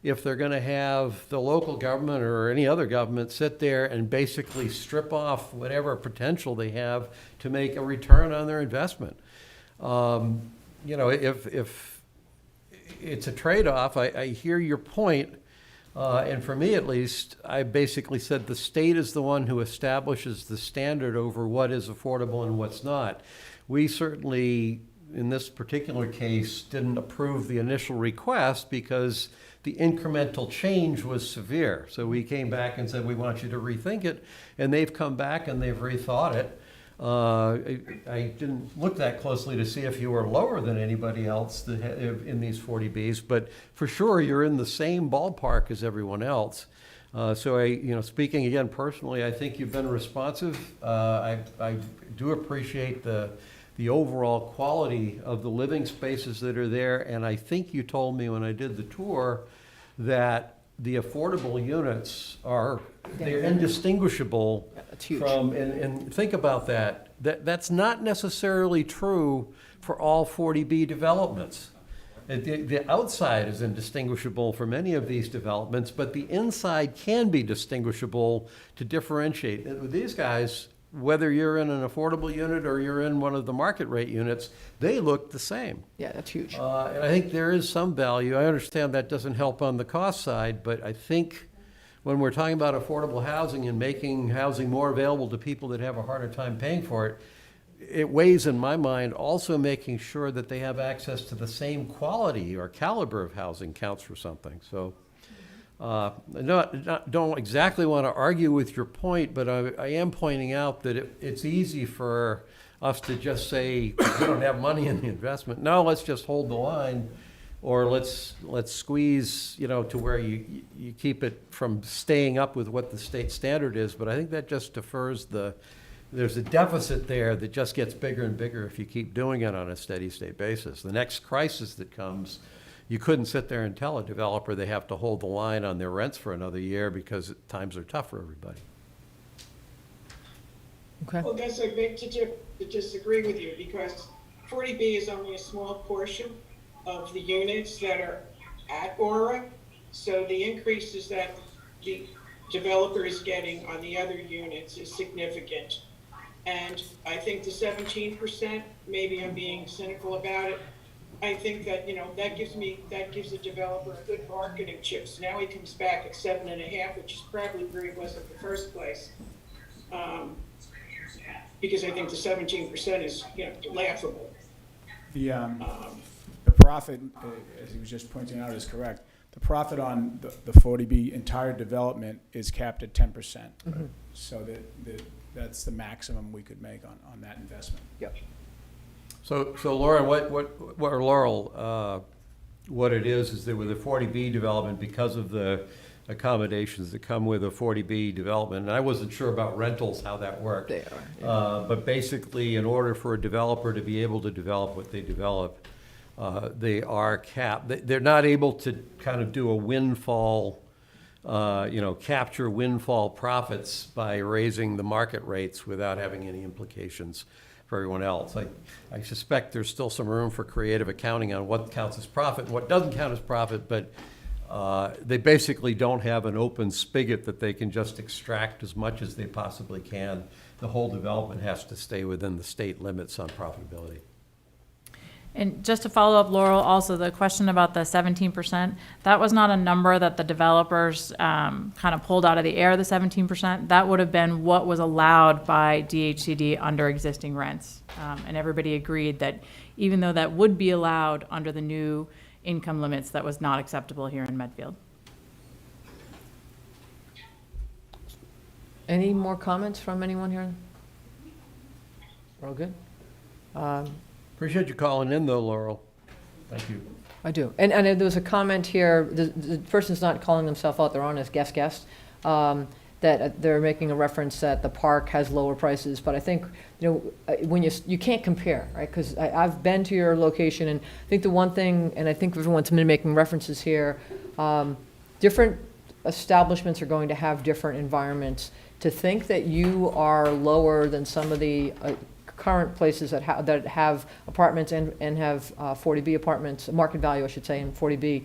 if they're going to have the local government or any other government sit there and basically strip off whatever potential they have to make a return on their investment. If it's a trade-off, I hear your point, and for me at least, I basically said the state is the one who establishes the standard over what is affordable and what's not. We certainly, in this particular case, didn't approve the initial request because the incremental change was severe. So we came back and said, we want you to rethink it, and they've come back and they've rethought it. I didn't look that closely to see if you were lower than anybody else in these 40Bs, but for sure you're in the same ballpark as everyone else. So speaking again personally, I think you've been responsive. I do appreciate the overall quality of the living spaces that are there, and I think you told me when I did the tour that the affordable units they're indistinguishable from, and think about that. That's not necessarily true for all 40B developments. The outside is indistinguishable from any of these developments, but the inside can be distinguishable to differentiate. With these guys, whether you're in an affordable unit or you're in one of the market rate units, they look the same. Yeah, that's huge. And I think there is some value. I understand that doesn't help on the cost side, but I think when we're talking about affordable housing and making housing more available to people that have a harder time paying for it, it weighs in my mind also making sure that they have access to the same quality or caliber of housing counts for something. So don't exactly want to argue with your point, but I am pointing out that it's easy for us to just say, we don't have money in the investment. No, let's just hold the line, or let's squeeze, to where you keep it from staying up with what the state standard is. But I think that just defers there's a deficit there that just gets bigger and bigger if you keep doing it on a steady state basis. The next crisis that comes, you couldn't sit there and tell a developer they have to hold the line on their rents for another year because times are tough for everybody. Okay. Well, that's a big to disagree with you, because 40B is only a small portion of the units that are at Aura. So the increases that the developer is getting on the other units is significant. And I think the 17%, maybe I'm being cynical about it, I think that, that gives the developer a good bargaining chip. So now he comes back at 7.5, which is probably where he was in the first place. Because I think the 17% is, laughable. The profit, as he was just pointing out, is correct. The profit on the 40B entire development is capped at 10%. Mm-hmm. So that's the maximum we could make on that investment. Yep. So Lauren, Laurel, what it is that with a 40B development, because of the accommodations that come with a 40B development, and I wasn't sure about rentals, how that worked. They are. Yeah. But basically, in order for a developer to be able to develop what they develop, they are capped. They're not able to kind of do a windfall, capture windfall profits by raising the market rates without having any implications for everyone else. I suspect there's still some room for creative accounting on what counts as profit and what doesn't count as profit, but they basically don't have an open spigot that they can just extract as much as they possibly can. The whole development has to stay within the state limits on profitability. And just to follow up, Laurel, also the question about the 17%, that was not a number that the developers kind of pulled out of the air, the 17%. That would have been what was allowed by DHCD under existing rents. And everybody agreed that even though that would be allowed under the new income limits, that was not acceptable here in Medfield. Any more comments from anyone here? We're all good? Appreciate you calling in, though, Laurel. Thank you. I do. And there was a comment here, the person's not calling themselves out, they're on as guest, that they're making a reference that the park has lower prices, but I think, when you can't compare, right? Because I've been to your location, and I think the one thing, and I think everyone's been making references here, different establishments are going to have different environments. To think that you are lower than some of the current places that have apartments and have 40B apartments, market value, I should say, in 40B,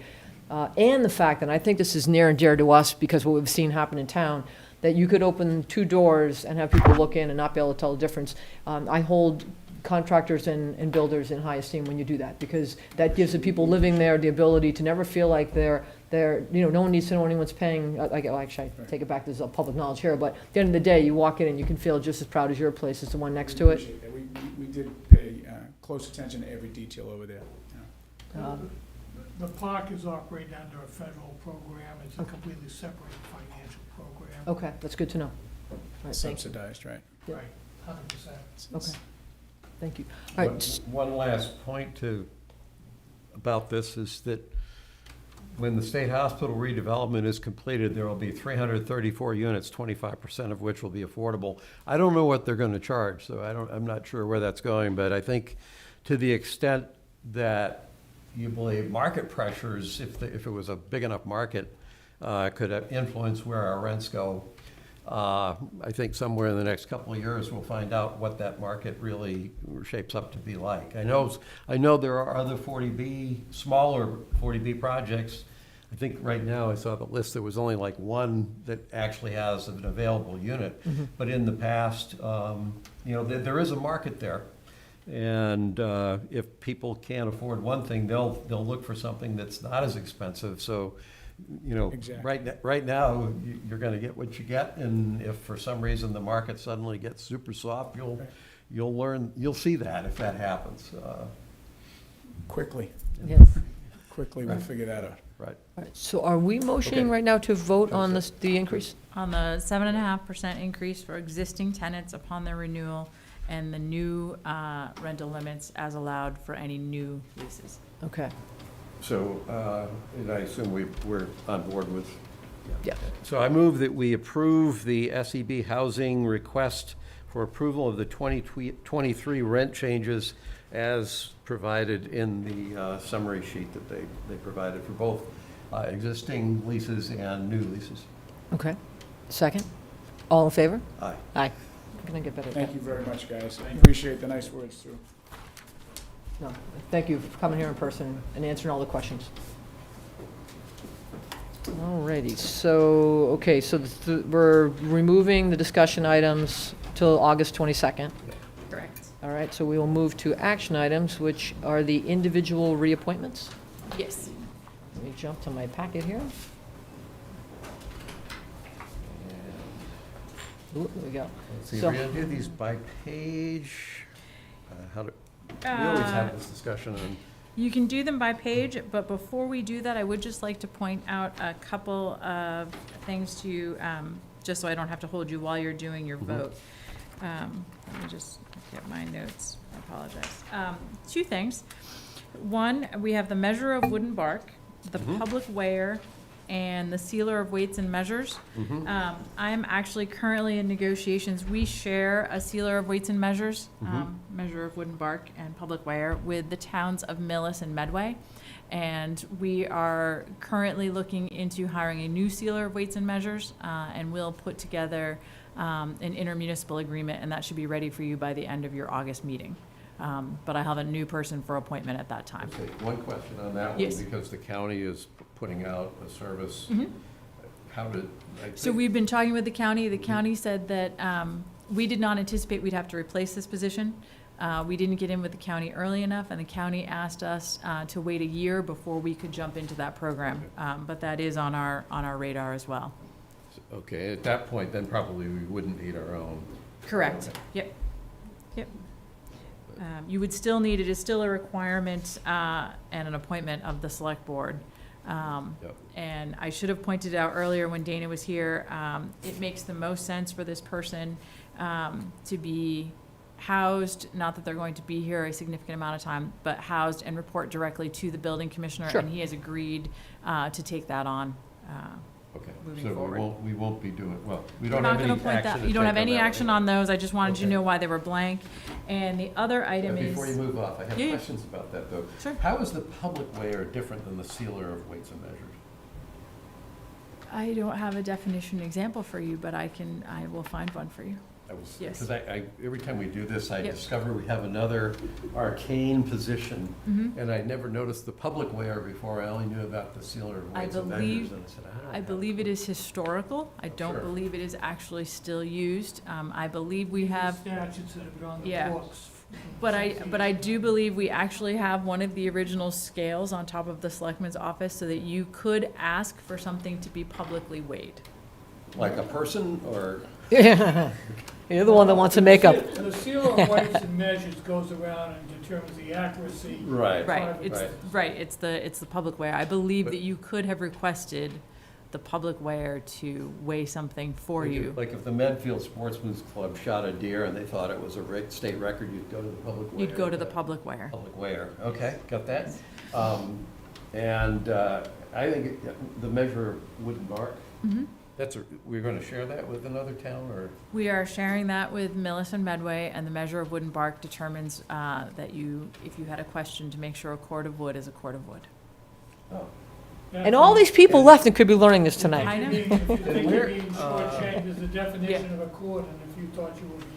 and the fact, and I think this is near and dear to us because what we've seen happen in town, that you could open two doors and have people look in and not be able to tell the difference. I hold contractors and builders in high esteem when you do that, because that gives the people living there the ability to never feel like they're no one needs to know anyone's paying. Actually, I take it back, this is all public knowledge here, but at the end of the day, you walk in and you can feel just as proud as your place as the one next to it. We did pay close attention to every detail over there. The park is operating under a federal program. It's a completely separate financial program. Okay, that's good to know. All right, thank you. Subsidized, right? Yeah. Right, 100%. Okay, thank you. All right. One last point about this is that when the state hospital redevelopment is completed, there will be 334 units, 25% of which will be affordable. I don't know what they're going to charge, so I'm not sure where that's going, but I think to the extent that you believe market pressures, if it was a big enough market, could influence where our rents go, I think somewhere in the next couple of years we'll find out what that market really shapes up to be like. I know there are other 40B, smaller 40B projects I think right now I saw the list, there was only like one that actually has an available unit. But in the past, there is a market there. And if people can't afford one thing, they'll look for something that's not as expensive. So, Exactly. right now, you're gonna get what you get. And if for some reason the market suddenly gets super soft, you'll see that if that happens. Quickly, Yes. quickly, we'll figure that out. Right. All right, so are we motioning Okay. right now to vote on this, the increase? On the 7.5% increase for existing tenants upon their renewal and the new rental limits as allowed for any new leases. Okay, So, and I assume we're on board with. yeah. So I move that we approve the SEB housing request for approval of the 2023 rent changes as provided in the summary sheet that they provided for both existing leases and new leases. Okay. Second? All in favor? Aye. Aye. Can I get better at that? Thank you very much, guys. I appreciate the nice words, too. No, thank you for coming here in person and answering all the questions. Alrighty, so, okay, so we're removing the discussion items till August 22nd. Correct. All right, so we will move to action items, which are the individual reappointments. Yes. Let me jump to my packet here. Ooh, there we go. Let's see, So- we're gonna do these by page. We always have this discussion on. You can do them by page, but before we do that, I would just like to point out a couple of things to, just so I don't have to hold you while you're doing your vote. Let me just get my notes, I apologize. Two things. One, we have the measure of wood and bark, the public wear, and the sealer of weights and measures. I am actually currently in negotiations. We share a sealer of weights and measures, measure of wood and bark and public wear, with the towns of Millis and Medway. And we are currently looking into hiring a new sealer of weights and measures, and we'll put together an intermunicipal agreement, and that should be ready for you by the end of your August meeting. But I have a new person for appointment at that time. Okay, one question on that one, Yes. because the county is putting out a service. How did, I So think, we've been talking with the county. The county said that we did not anticipate we'd have to replace this position. We didn't get in with the county early enough, and the county asked us to wait a year before we could jump into that program. But that is on our radar as well. okay, at that point, then probably we wouldn't need our own. Correct. Okay. Yep. You would still need, it is still a requirement and an appointment of the select board. And I should have pointed out earlier when Dana was here, it makes the most sense for this person to be housed, not that they're going to be here a significant amount of time, but housed and report directly to the building commissioner. Sure. And he has agreed to take that on Okay, moving so forward. we won't be doing, well, we We're don't not have gonna any point action that, to you don't take have any that action one. on those. I just wanted you to Okay. know why they were blank. And the other item But is. before you move off, I have Yeah. questions about that, though. Sure. How is the public wear different than the sealer of weights and measures? I don't have a definition example for you, but I will find one for you. Yes. Because every time we do this, I Yep. discover we have another arcane position, Mhm. and I never noticed the public wear before. I only knew about the sealer of I weights and measures, believe- and I said, I don't I have believe it is historical. I don't Sure. believe it is actually still used. I believe we have, Statutes that have been on the Yeah. books. but I do believe we actually have one of the original scales on top of the selectman's office so that you could ask for something to be publicly weighed. Like a person, or? You're the one that wants to make up. The seal of weights and measures goes around and determines the accuracy. Right. Right, Private. it's, Right. right, it's the public wear. I believe But- that you could have requested the public wear to weigh something for you. Like if the Medfield Sportsman's Club shot a deer and they thought it was a state record, you'd go to the public wear? You'd go to the public wear. Public wear, okay, got that. And I think the measure of wood and bark, Mhm. we're gonna share that with another town, or? We are sharing that with Millis and Medway, and the measure of wood and bark determines that if you had a question, to make sure a cord of wood is a cord of wood. Oh. And all these people left and could be learning this tonight. I know. If you think where- you're being shortchanged, there's a definition of a cord, and if you thought you were being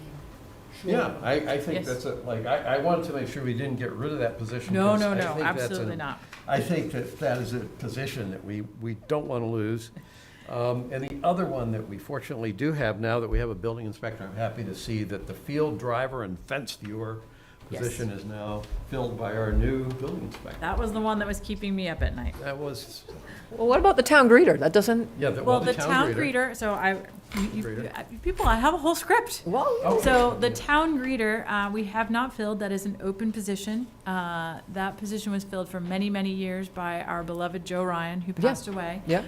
Yeah, I think Yes. that's I wanted to make sure we didn't get rid of that position. No, 'cause no, I no, think that's absolutely not. I think that is a position that we don't want to lose. And the other one that we fortunately do have now that we have a building inspector, I'm happy to see that the field driver and fence viewer Yes. position is now filled by our new building inspector. That was the one that was keeping me up at night. That was, Well, what about the town greeter? That doesn't, yeah, Well, the town greeter, so people, I have a whole script. well, So the town greeter, we have not filled, that is an open position. That position was filled for many, many years by our beloved Joe Ryan, who passed away. yeah.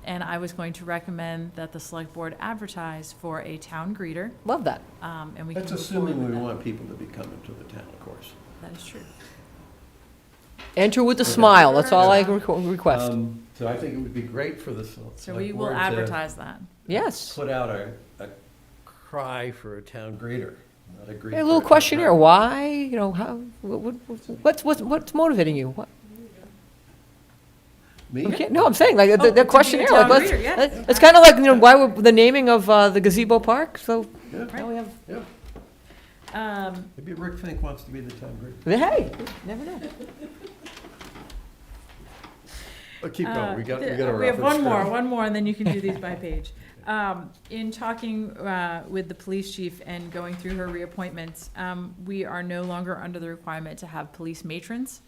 And I was going to recommend that the select board advertise for a town greeter, Love that. and we can That's move forward assuming with we that. want people to be coming to the town, of course. That is true. Enter with a smile, that's all I request. So I think it would be great for the select So we will board to advertise that. Yes. put out a cry for a town greeter, not a greet. A for little town questionnaire, driver. why, you know, how, what's motivating you? What? Me? Okay, no, I'm saying, like, Oh, to be the a questionnaire, town like, greeter, yeah. it's kind of like, you know, why would, the naming of the gazebo park, so Yeah, now we have, yeah. Maybe Rick Fink wants to be the town greeter. hey, never know. But keep going, we got We a have reference. one more, and then you can do these by page. In talking with the police chief and going through her reappointments, we are no longer under the requirement to have police matrons.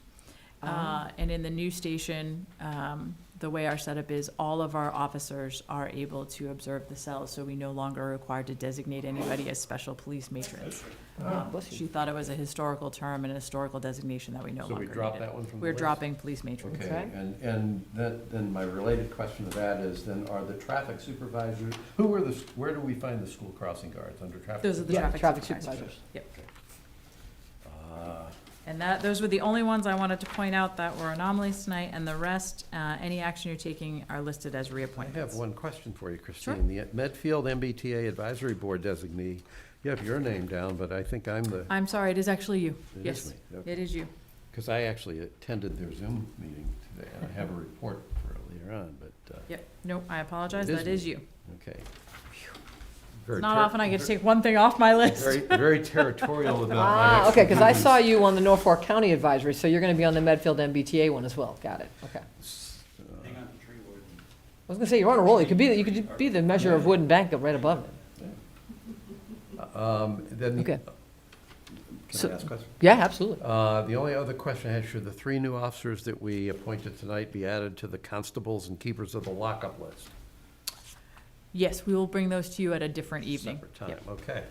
And in the new station, the way our setup is, all of our officers are able to observe the cells, so we no longer are required to designate anybody as special police matrons. She thought it was a historical term and a historical designation that we no So longer we needed. drop that one from the We're list? dropping police matrons. Okay, and then my related question to that is, then are the traffic supervisors, where do we find the school crossing guards under traffic? Those are the Yeah, traffic traffic supervisors. supervisors. Yep. Ah, And those were the only ones I wanted to point out that were anomalies tonight, and the rest, any action you're taking are listed as I reappointments. have one question for you, Christine. Sure. The Medfield MBTA Advisory Board designee, you have your name down, but I think I'm the, I'm sorry, it is actually you. It is Yes, me, okay. it is you. because I actually attended their Zoom meeting today, and I have a report for later on, but, Yep, nope, I apologize, It is that is me. you. okay. It's not often I get to take one thing off my list. Very territorial about my Ah, okay, because I expertise. saw you on the Norfolk County Advisory, so you're gonna be on the Medfield MBTA one as well, got it, okay. Hang on, the tree warden. I was gonna say, you're on a roll, you could be the measure of wood and bank right above it. Then, Okay. can So- I ask a question? Yeah, absolutely. The only other question I had, should the 3 new officers that we appointed tonight be added to the constables and keepers of the lockup list? Yes, we will bring those to you at a different evening. Separate time, Yep. okay.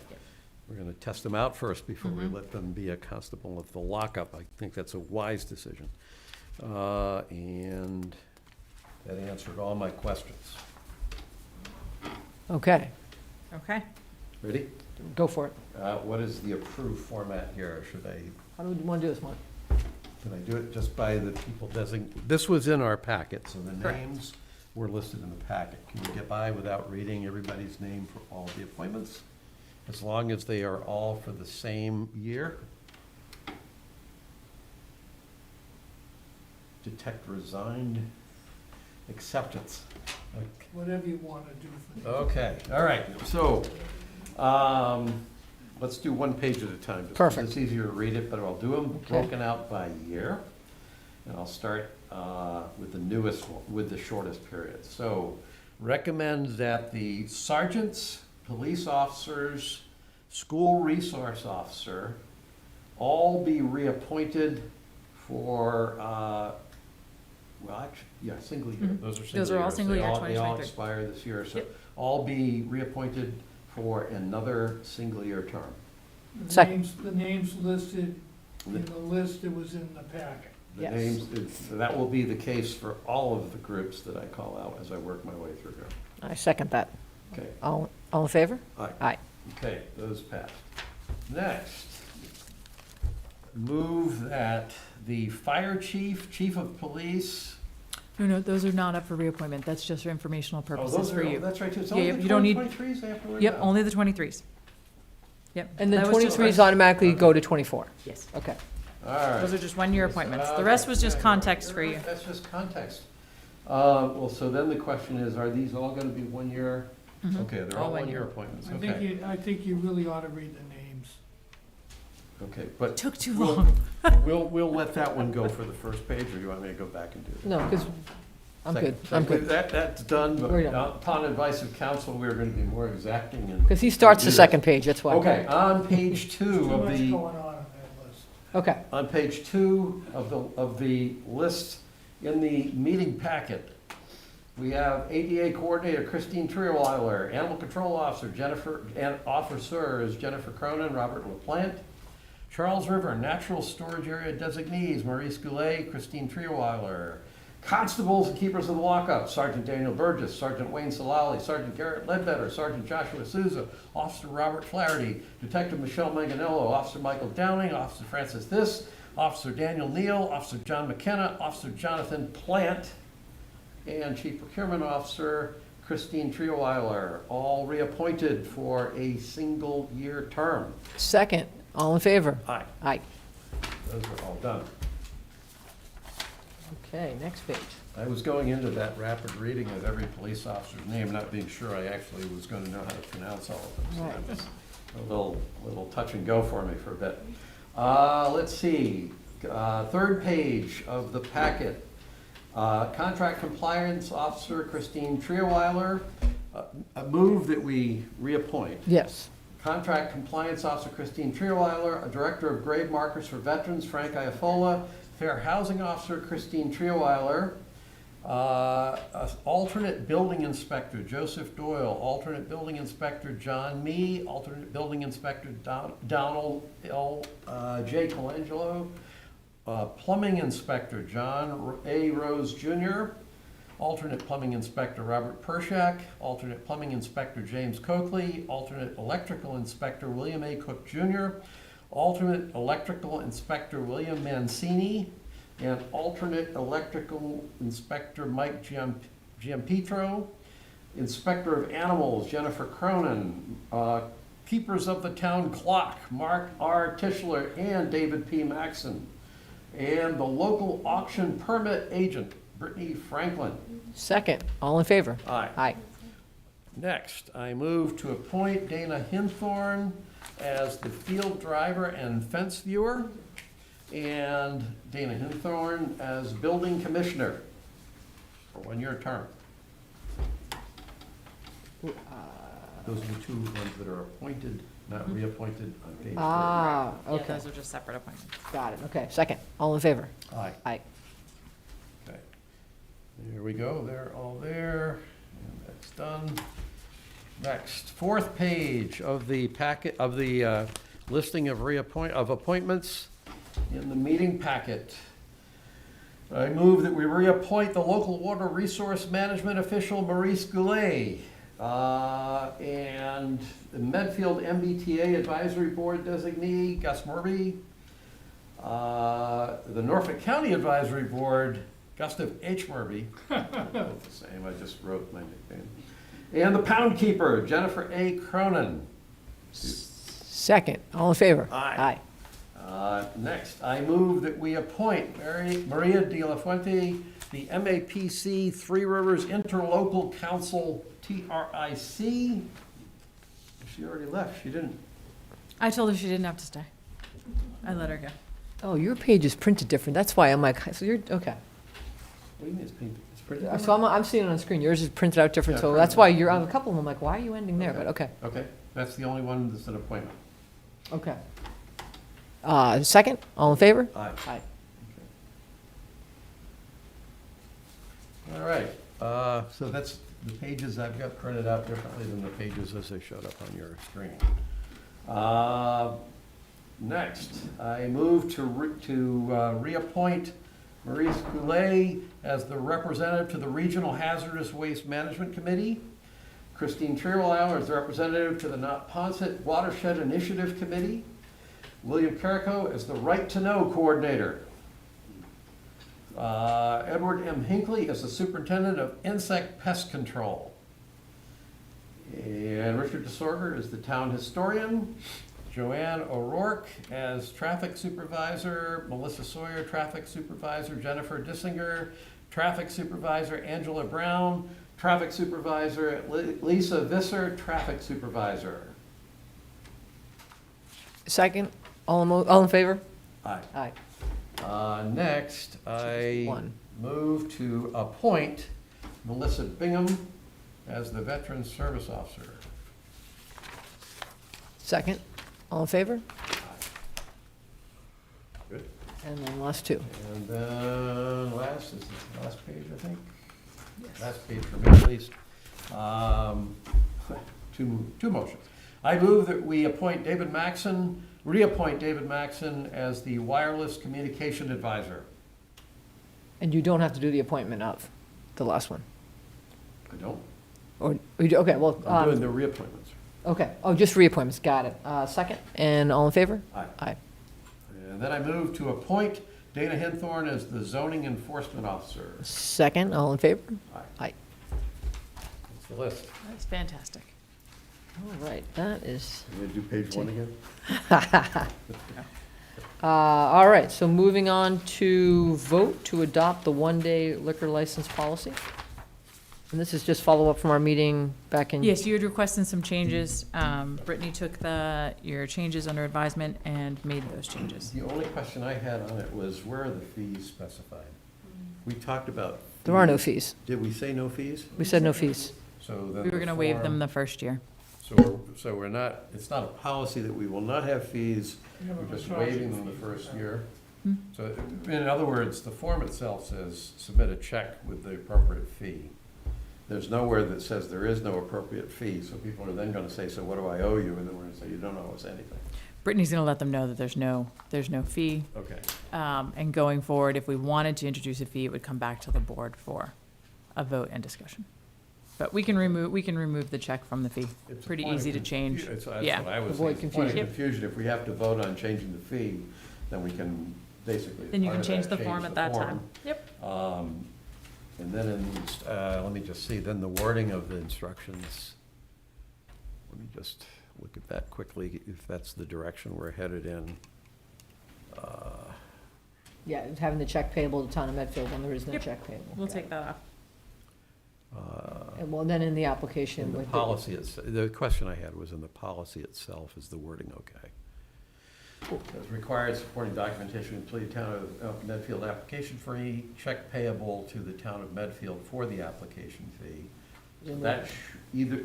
We're gonna test them out first before we Mhm. let them be a constable of the lockup. I think that's a wise decision. And that answered all my questions. Okay, Okay. Ready? go for it. What is the approved format here? Should I, How do we wanna do this, Mike? can I do it just by the people this was in our packet, so the Correct. names were listed in the packet. Can you get by without reading everybody's name for all the appointments? As long as they are all for the same year? Detect resigned acceptance. Whatever you want to do for the. Okay, all right, so, let's do one page at a time. just 'cause Perfect. It's easier to read it, but I'll do them Okay. broken out by year. And I'll start with the newest one, with the shortest period. So, recommend that the sergeants, police officers, school resource officer, all be reappointed for, well, actually, yeah, single year, Mhm. those are single years. Those are all single They year, all- They all 2023. expire this year, so Yep. all be reappointed for another single year term. Second. The names listed in the list that was in the packet. The Yes. names, that will be the case for all of the groups that I call out as I work my way through here. I second that. Okay, All in favor? Aye. Aye. okay, those passed. Next, move that the fire chief, chief of police. No, those are not up for reappointment. That's just for informational Oh, purposes those for are, you. that's right, too. It's Yeah, only yeah, the you don't need- 23s I have to worry Yep, about? only the 23s. Yep. And then that was just 23s for- automatically go to 24? Yes. Okay. All right. Those are just one-year appointments. The rest was just context for you. That's just context. Well, so then the question is, are these all gonna be 1 year? Mhm. Okay, they're All all 1 1 year year. appointments, I think okay. I think you really ought to read the names. Okay, but. Took too we'll- long. We'll let that one go for the first page, or do you want me to go back and do it? No, because I'm good, Second. I'm good. That's done, but We're done. upon advice of council, we're going to be more exacting and. Because he starts do the this. second page, that's why. Okay, on page two Too of much the, going on that list. Okay, on page two of the list in the meeting packet, we have ADA Coordinator Christine Trioweiler, Animal Control Officer Officers Jennifer Cronin, Robert LaPlante, Charles River Natural Storage Area Designees Maurice Goulet, Christine Trioweiler, Constables and Keepers of the Lockup, Sergeant Daniel Burgess, Sergeant Wayne Solali, Sergeant Garrett Ledbetter, Sergeant Joshua Souza, Officer Robert Flaherty, Detective Michelle Manganello, Officer Michael Downing, Officer Francis This, Officer Daniel Neal, Officer John McKenna, Officer Jonathan Plant, and Chief Procurement Officer Christine Trioweiler, all reappointed for a single-year term. second, all in favor? Aye. Aye. Those are all done. Okay, next page. I was going into that rapid reading of every police officer's name, not being sure I actually was going to know how to pronounce all of them. So Right. that was a little touch and go for me for a bit. Let's see, third page of the packet. Contract Compliance Officer Christine Trioweiler, a move that we reappoint. Yes. Contract Compliance Officer Christine Trioweiler, a Director of Grave Markers for Veterans Frank Iafola, Fair Housing Officer Christine Trioweiler, Alternate Building Inspector Joseph Doyle, Alternate Building Inspector John Mee, Alternate Building Inspector Donald L. J. Colangelo, Plumbing Inspector John A. Rose Jr., Alternate Plumbing Inspector Robert Pershak, Alternate Plumbing Inspector James Coakley, Alternate Electrical Inspector William A. Cook Jr., Alternate Electrical Inspector William Mancini, and Alternate Electrical Inspector Mike Giampetro, Inspector of Animals Jennifer Cronin, Keepers of the Town Clock Mark R. Tischler and David P. Maxon, and the Local Auction Permit Agent Brittany Franklin. Second, all in favor? Aye. Aye. Next, I move to appoint Dana Hinthorn as the field driver and fence viewer, and Dana Hinthorn as building commissioner for one-year term. Those are the two ones that are appointed, not reappointed on page 3. Ah, Yeah, okay, those are just separate appointments. got it, okay, second, all in favor? Aye. Aye. Okay. There we go, they're all there, and that's done. Next, fourth page of the packet, of the listing of appointments in the meeting packet. I move that we reappoint the local water resource management official Maurice Goulet, and the Medfield MBTA Advisory Board designee Gus Murby, the Norfolk County Advisory Board Gustav H. Murby, both the same, I just wrote my nickname, and the Pound Keeper Jennifer A. Cronin. Second, all in favor? Aye. Next, I move that we appoint Maria De La Fuente, the MAPC Three Rivers Interlocal Council, TRIC. She already left, she didn't. I told her she didn't have to stay. I let her go. Oh, your page is printed different, that's why I'm like, so you're, okay. What do you mean it's printed? So I'm seeing it on screen, yours is printed out different, Yeah, so printed that's out. why you're on a couple of them, I'm like, why are you ending there, but okay, Okay, that's the only one that's an appointment. okay. Second, all in favor? Aye. Aye. All right, so that's the pages I've got printed out differently than the pages as they showed up on your screen. Next, I move to reappoint Maurice Goulet as the representative to the Regional Hazardous Waste Management Committee, Christine Trioweiler as the representative to the Ponset Watershed Initiative Committee, William Carrico as the Right to Know Coordinator, Edward M. Hinckley as the Superintendent of Insect Pest Control, and Richard DeSorger as the Town Historian, Joanne O'Rourke as Traffic Supervisor, Melissa Sawyer, Traffic Supervisor, Jennifer Dissinger, Traffic Supervisor, Angela Brown, Traffic Supervisor, Lisa Visser, Traffic Supervisor. Second, All in favor? Aye. Aye. Next, I one. move to appoint Melissa Bingham as the Veteran Service Officer. Second, all in favor? Good. And then last two. And then last, is the last page, I think? Last page for me at least. Two motions. I move that we reappoint David Maxon as the Wireless Communication Advisor. And you don't have to do the appointment of the last one. I don't. Or, you do- okay, well, I'm doing the reappointments. okay. Oh, just reappointments, got it. Second, and all in favor? Aye. Aye. And then I move to appoint Dana Hinthorn as the Zoning Enforcement Officer. Second, all in favor? Aye. Aye. That's the list. That's fantastic. All right, that is, You gonna do page one again? all right, so moving on to vote to adopt the one-day liquor license policy. And this is just follow-up from our meeting back in. Yes, you had requested some changes. Brittany took your changes under advisement and made those changes. The only question I had on it was, where are the fees specified? We talked about. There are no fees. Did we say no fees? We said no fees. So then We were the gonna waive them form- the first year. So we're not, it's not a policy that we will not have fees, Never we're just been charged waiving a them the fee. first year. Hmm. So in other words, the form itself says, submit a check with the appropriate fee. There's nowhere that says there is no appropriate fee, so people are then gonna say, so what do I owe you? And then we're gonna say, you don't owe us anything. Brittany's gonna let them know that there's no fee. Okay. And going forward, if we wanted to introduce a fee, it would come back to the board for a vote and discussion. But we can remove the check from the fee. It's a Pretty point of easy to confu- change. That's Yeah. what I was Avoid saying. It's a point of confusion. confusion. If we have to vote on changing the fee, then we can basically. Then you part can of change that, the form at that time. Yep. And then let me just see, then the wording of the instructions. Let me just look at that quickly, if that's the direction we're headed in. Yeah, having the check payable to the town of Medfield when there is no Yep. check payable. We'll take that off. And well, then in the application In the with. policy, the question I had was in the policy itself, is the wording okay? As required, supporting documentation including town of Medfield application fee, check payable to the town of Medfield for the application fee. So that either.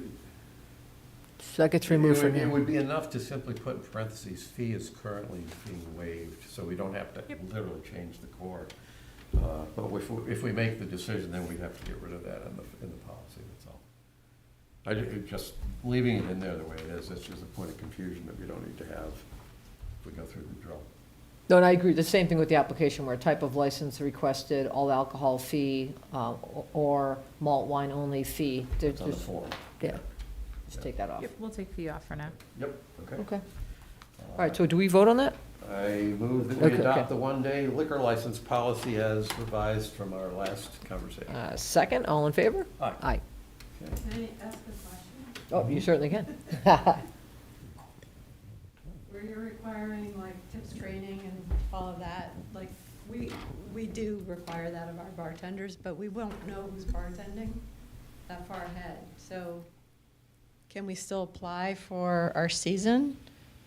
So that gets removed from It here. would be enough to simply put in parentheses, fee is currently being waived, so we don't have to literally change the core. But if we make the decision, then we'd have to get rid of that in the policy, that's all. Just leaving it in there the way it is, it's just a point of confusion that we don't need to have if we go through the drill. No, and I agree, the same thing with the application where type of license requested, all alcohol fee, or malt wine only fee. It's on the form. Yeah, just take that off. Yep, we'll take fee off for now. Yep, okay. Okay. All right, so do we vote on that? I move that Okay, we adopt okay. the one-day liquor license policy as revised from our last conversation. Second, all in favor? Aye. Aye. Okay. Can I ask a question? Oh, you certainly can. Where you're requiring like tips training and all of that, like, we do require that of our bartenders, but we won't know who's bartending that far ahead. So can we still apply for our season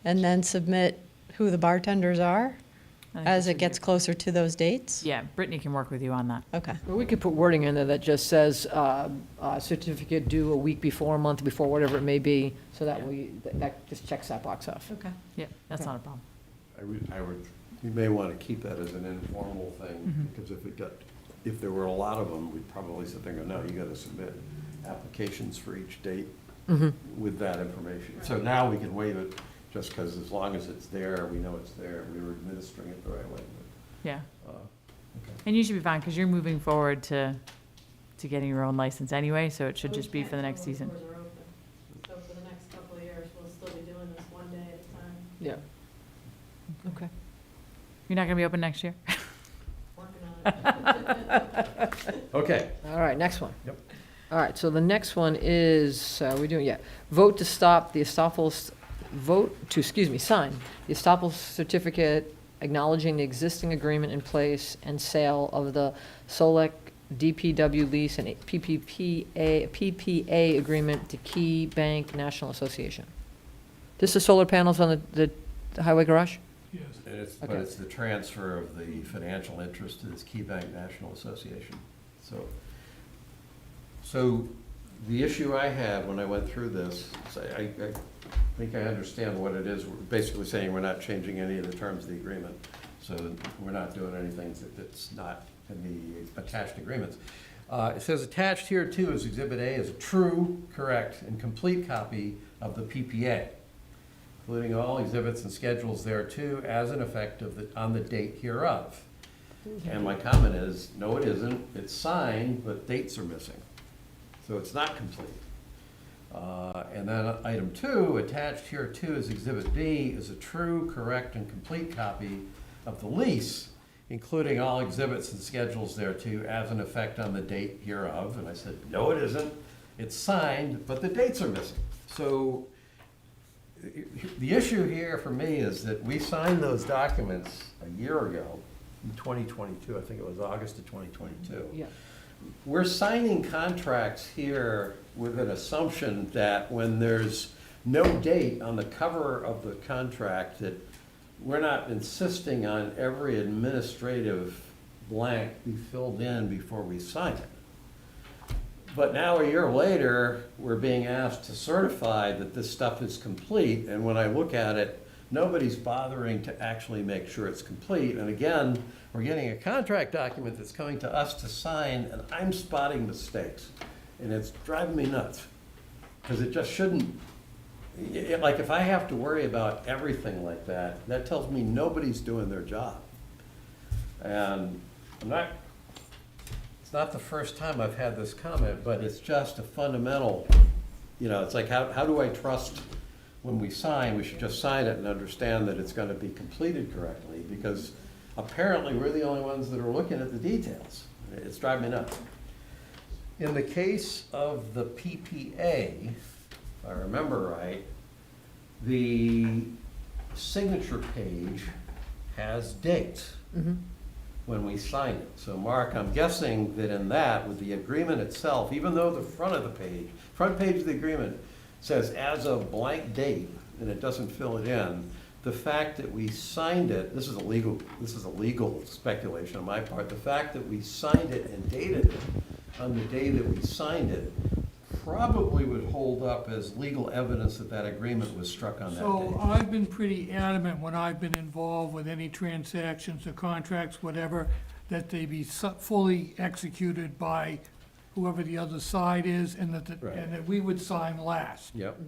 and then submit who the bartenders are I think as we it should gets closer to those dates? Yeah, Brittany can work with you on that. Okay. Well, we could put wording in there that just says, certificate due a week before, a month before, whatever it may be, so that that just checks that box off. Okay. Yep, that's Okay. not a problem. You may want to keep that as an informal thing, Mhm. because if there were a lot of them, we'd probably sit there and go, no, you gotta submit applications for each date Mhm. with that information. So now we can waive it, just because as long as it's there, we know it's there, we were administering it the right way. Yeah. Okay. And you should be fine, because you're moving forward to getting your own license anyway, so it should just be for the next season. So for the next couple of years, we'll still be doing this one day at a time. Yeah. Okay. You're not gonna be open next year? Working on it. Okay. All right, next one. Yep. All right, so the next one is, vote to stop the sign the estoppel certificate acknowledging the existing agreement in place and sale of the Solek DPW lease and PPA agreement to Key Bank National Association. This is solar panels on the highway garage? Yes. And it's, but Okay. it's the transfer of the financial interest to this Key Bank National Association. So the issue I had when I went through this, is I think I understand what it is. We're basically saying we're not changing any of the terms of the agreement. So we're not doing anything that's not in the attached agreements. It says attached here too is Exhibit A is a true, correct, and complete copy of the PPA, including all exhibits and schedules thereto as an effect on the date hereof. And my comment is, no, it isn't. It's signed, but dates are missing. So it's not complete. And then item 2, attached here too is Exhibit B, is a true, correct, and complete copy of the lease, including all exhibits and schedules thereto as an effect on the date hereof. And I said, no, it isn't. It's signed, but the dates are missing. So the issue here for me is that we signed those documents a year ago, in 2022, I think it was August of 2022. Yeah. We're signing contracts here with an assumption that when there's no date on the cover of the contract, that we're not insisting on every administrative blank be filled in before we sign it. But now a year later, we're being asked to certify that this stuff is complete, and when I look at it, nobody's bothering to actually make sure it's complete. And again, we're getting a contract document that's coming to us to sign, and I'm spotting mistakes. And it's driving me nuts, because it just shouldn't, like if I have to worry about everything like that, that tells me nobody's doing their job. And it's not the first time I've had this comment, but it's just a fundamental, it's like, how do I trust when we sign? We should just sign it and understand that it's going to be completed correctly, because apparently we're the only ones that are looking at the details. It's driving me nuts. In the case of the PPA, if I remember right, the signature page has dates when we sign it. So Mark, I'm guessing that in that, with the agreement itself, even though the front page of the agreement says as of blank date, and it doesn't fill it in, the fact that we signed it, this is a legal speculation on my part, the fact that we signed it and dated it on the day that we signed it probably would hold up as legal evidence that that agreement was struck on that So date. I've been pretty adamant when I've been involved with any transactions or contracts, whatever, that they be fully executed by whoever the other side is, and that we would sign last. Yep.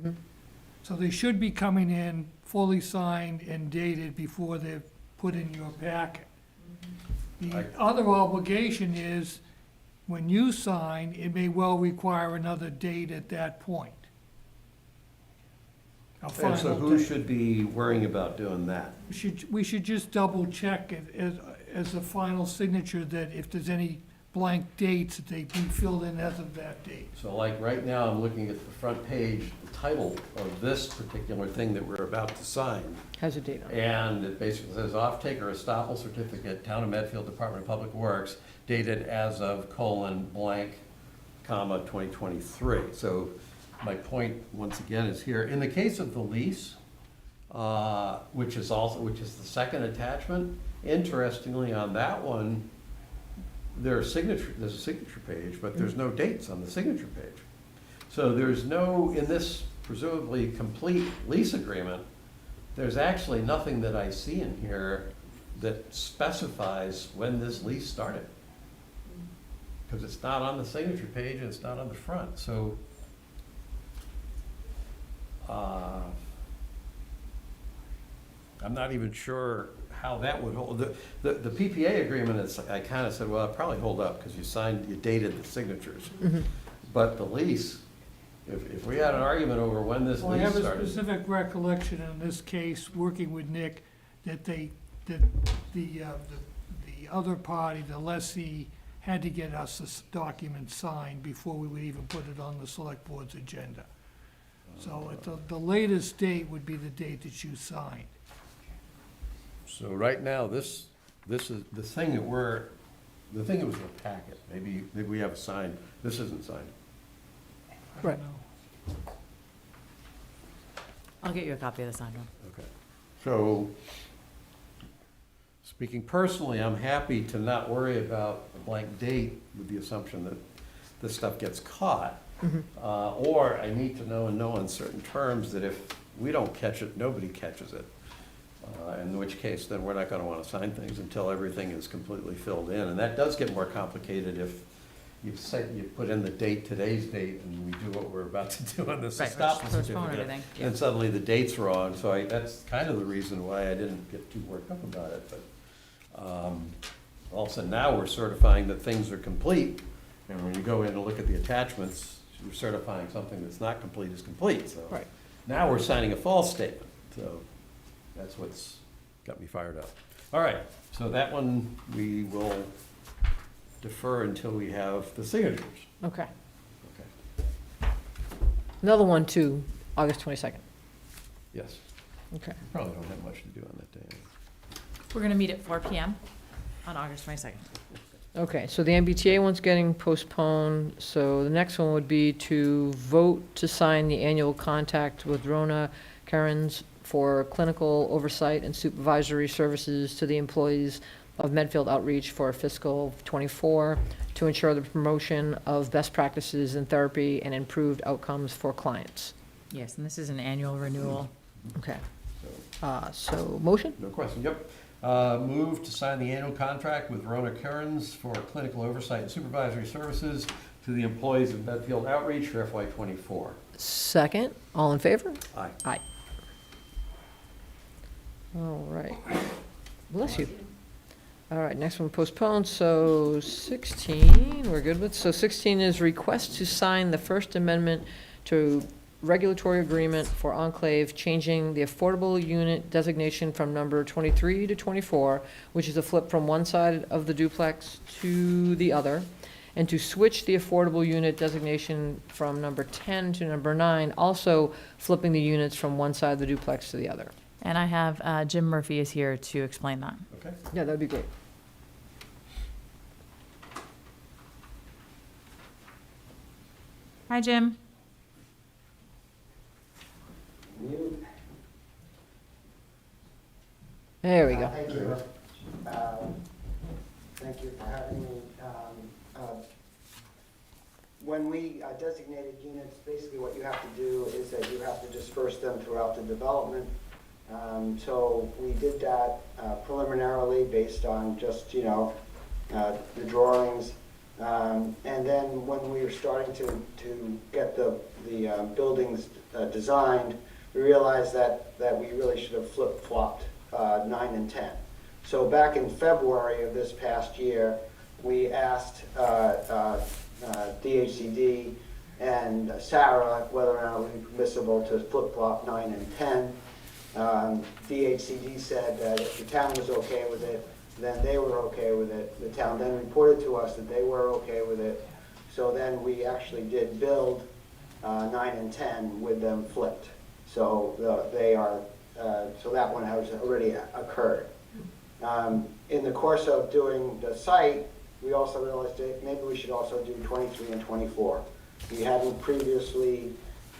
So they should be coming in fully signed and dated before they're put in your packet. The other obligation is, when you sign, it may well require another date at that point. A And so final who date. should be worrying about doing that? We should just double check it as a final signature, that if there's any blank dates, that they be filled in as of that date. So like right now, I'm looking at the front page, the title of this particular thing that we're about to sign. Has a date on it. And it basically says off-taker estoppel certificate, Town of Medfield Department of Public Works, dated as of blank, 2023. So my point, once again, is here. In the case of the lease, which is the second attachment, interestingly, on that one, there's a signature page, but there's no dates on the signature page. So there's no, in this presumably complete lease agreement, there's actually nothing that I see in here that specifies when this lease started. Because it's not on the signature page and it's not on the front. So I'm not even sure how that would hold. The PPA agreement is, I kind of said, well, it'd probably hold up because you dated the signatures. But the lease, if we had an argument over when this Well, I lease have a started. specific recollection in this case, working with Nick, that the other party, the lessee, had to get us this document signed before we would even put it on the select board's agenda. So at the latest date would be the date that you signed. So right now, this is the thing that was in the packet. Maybe we have a sign. This isn't signed. I don't Right. know. I'll get you a copy of the signed one. Okay. So speaking personally, I'm happy to not worry about a blank date with the assumption that this stuff gets caught. Or I need to know in no uncertain terms that if we don't catch it, nobody catches it. In which case, then we're not gonna wanna sign things until everything is completely filled in. And that does get more complicated if you put in the date, today's date, and we do what we're about to do on this Right, stop postpone certificate. everything, yeah. And suddenly the date's wrong, so that's kind of the reason why I didn't get too worked up about it, but, all of a sudden now we're certifying that things are complete. And when you go in and look at the attachments, you're certifying something that's not complete is complete, so. Right. Now we're signing a false statement, so that's what's got me fired up. All right, so that one we will defer until we have the signatures. Okay. Okay. Another one to August 22nd. Yes. Okay. We probably don't have much to do on that day. We're going to meet at 4 p.m. on August 22nd. Okay, so the MBTA one's getting postponed, so the next one would be to vote to sign the annual contract with Rona Cairns for clinical oversight and supervisory services to the employees of Medfield Outreach for fiscal '24 to ensure the promotion of best practices in therapy and improved outcomes for clients. Yes, and this is an annual renewal. Okay. So motion? No question, yep. Move to sign the annual contract with Rona Cairns for clinical oversight and supervisory services to the employees of Medfield Outreach for FY '24. Second, all in favor? Aye. Aye. All right. Bless you. All right, next one postponed, so 16, we're good with. So 16 is request to sign the First Amendment to regulatory agreement for Enclave, changing the affordable unit designation from number 23 to 24, which is a flip from one side of the duplex to the other, and to switch the affordable unit designation from number 10 to number 9, also flipping the units from one side of the duplex to the other. And I have Jim Murphy is here to explain that. Okay. Yeah, that'd be great. Hi, Jim. There we go. Thank you. Thank you for having me. When we designated units, basically what you have to do is that you have to disperse them throughout the development. So we did that preliminarily based on just, the drawings. And then when we were starting to get the buildings designed, we realized that we really should have flip-flopped 9 and 10. So back in February of this past year, we asked DHCD and Sarah whether or not it would be permissible to flip-flop 9 and 10. DHCD said that if the town was okay with it, then they were okay with it. The town then reported to us that they were okay with it. So then we actually did build 9 and 10 with them flipped. So so that one has already occurred. In the course of doing the site, we also realized that maybe we should also do 23 and 24. We hadn't previously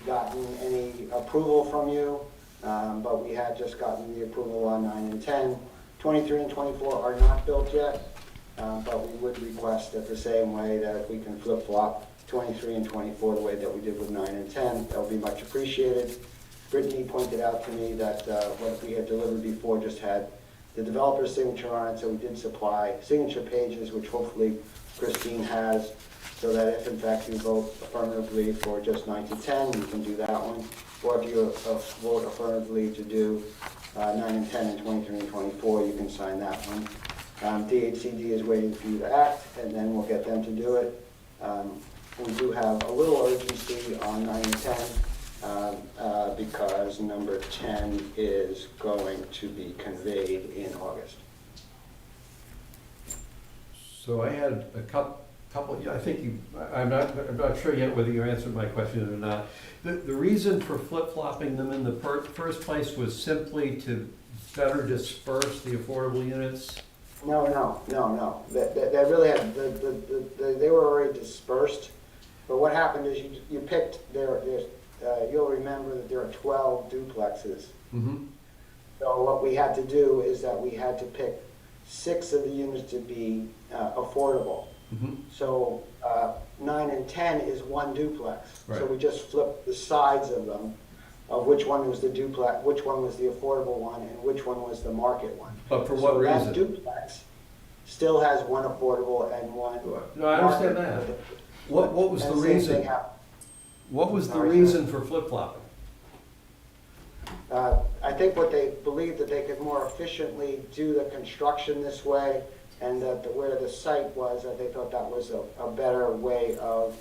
gotten any approval from you, but we had just gotten the approval on 9 and 10. 23 and 24 are not built yet, but we would request that the same way that we can flip-flop 23 and 24 the way that we did with 9 and 10. That would be much appreciated. Brittany pointed out to me that what we had delivered before just had the developer's signature on it, so we did supply signature pages, which hopefully Christine has, so that if in fact you vote affirmatively for just 9 to 10, you can do that one. Or if you vote affirmatively to do 9 and 10 and 23 and 24, you can sign that one. DHCD is waiting for you to act, and then we'll get them to do it. We do have a little urgency on 9 and 10 because number 10 is going to be conveyed in August. So I had a couple, I think I'm not sure yet whether you answered my question or not. The reason for flip-flopping them in the first place was simply to better disperse the affordable units? No. They really had, they were already dispersed, but what happened is you picked, you'll remember that there are 12 duplexes. Mm-hmm. So what we had to do is that we had to pick 6 of the units to be affordable. Mhm. So 9 and 10 is one duplex. So Right. we just flipped the sides of them, of which one was the duplex, which one was the affordable one, and which one was the market one. But for what So reason? that duplex still has one affordable and one. No, I understand market. that. What was the And same reason? thing hap- What was the Sorry, reason for flip-flopping? I think what they believed that they could more efficiently do the construction this way, and that where the site was, that they thought that was a better way of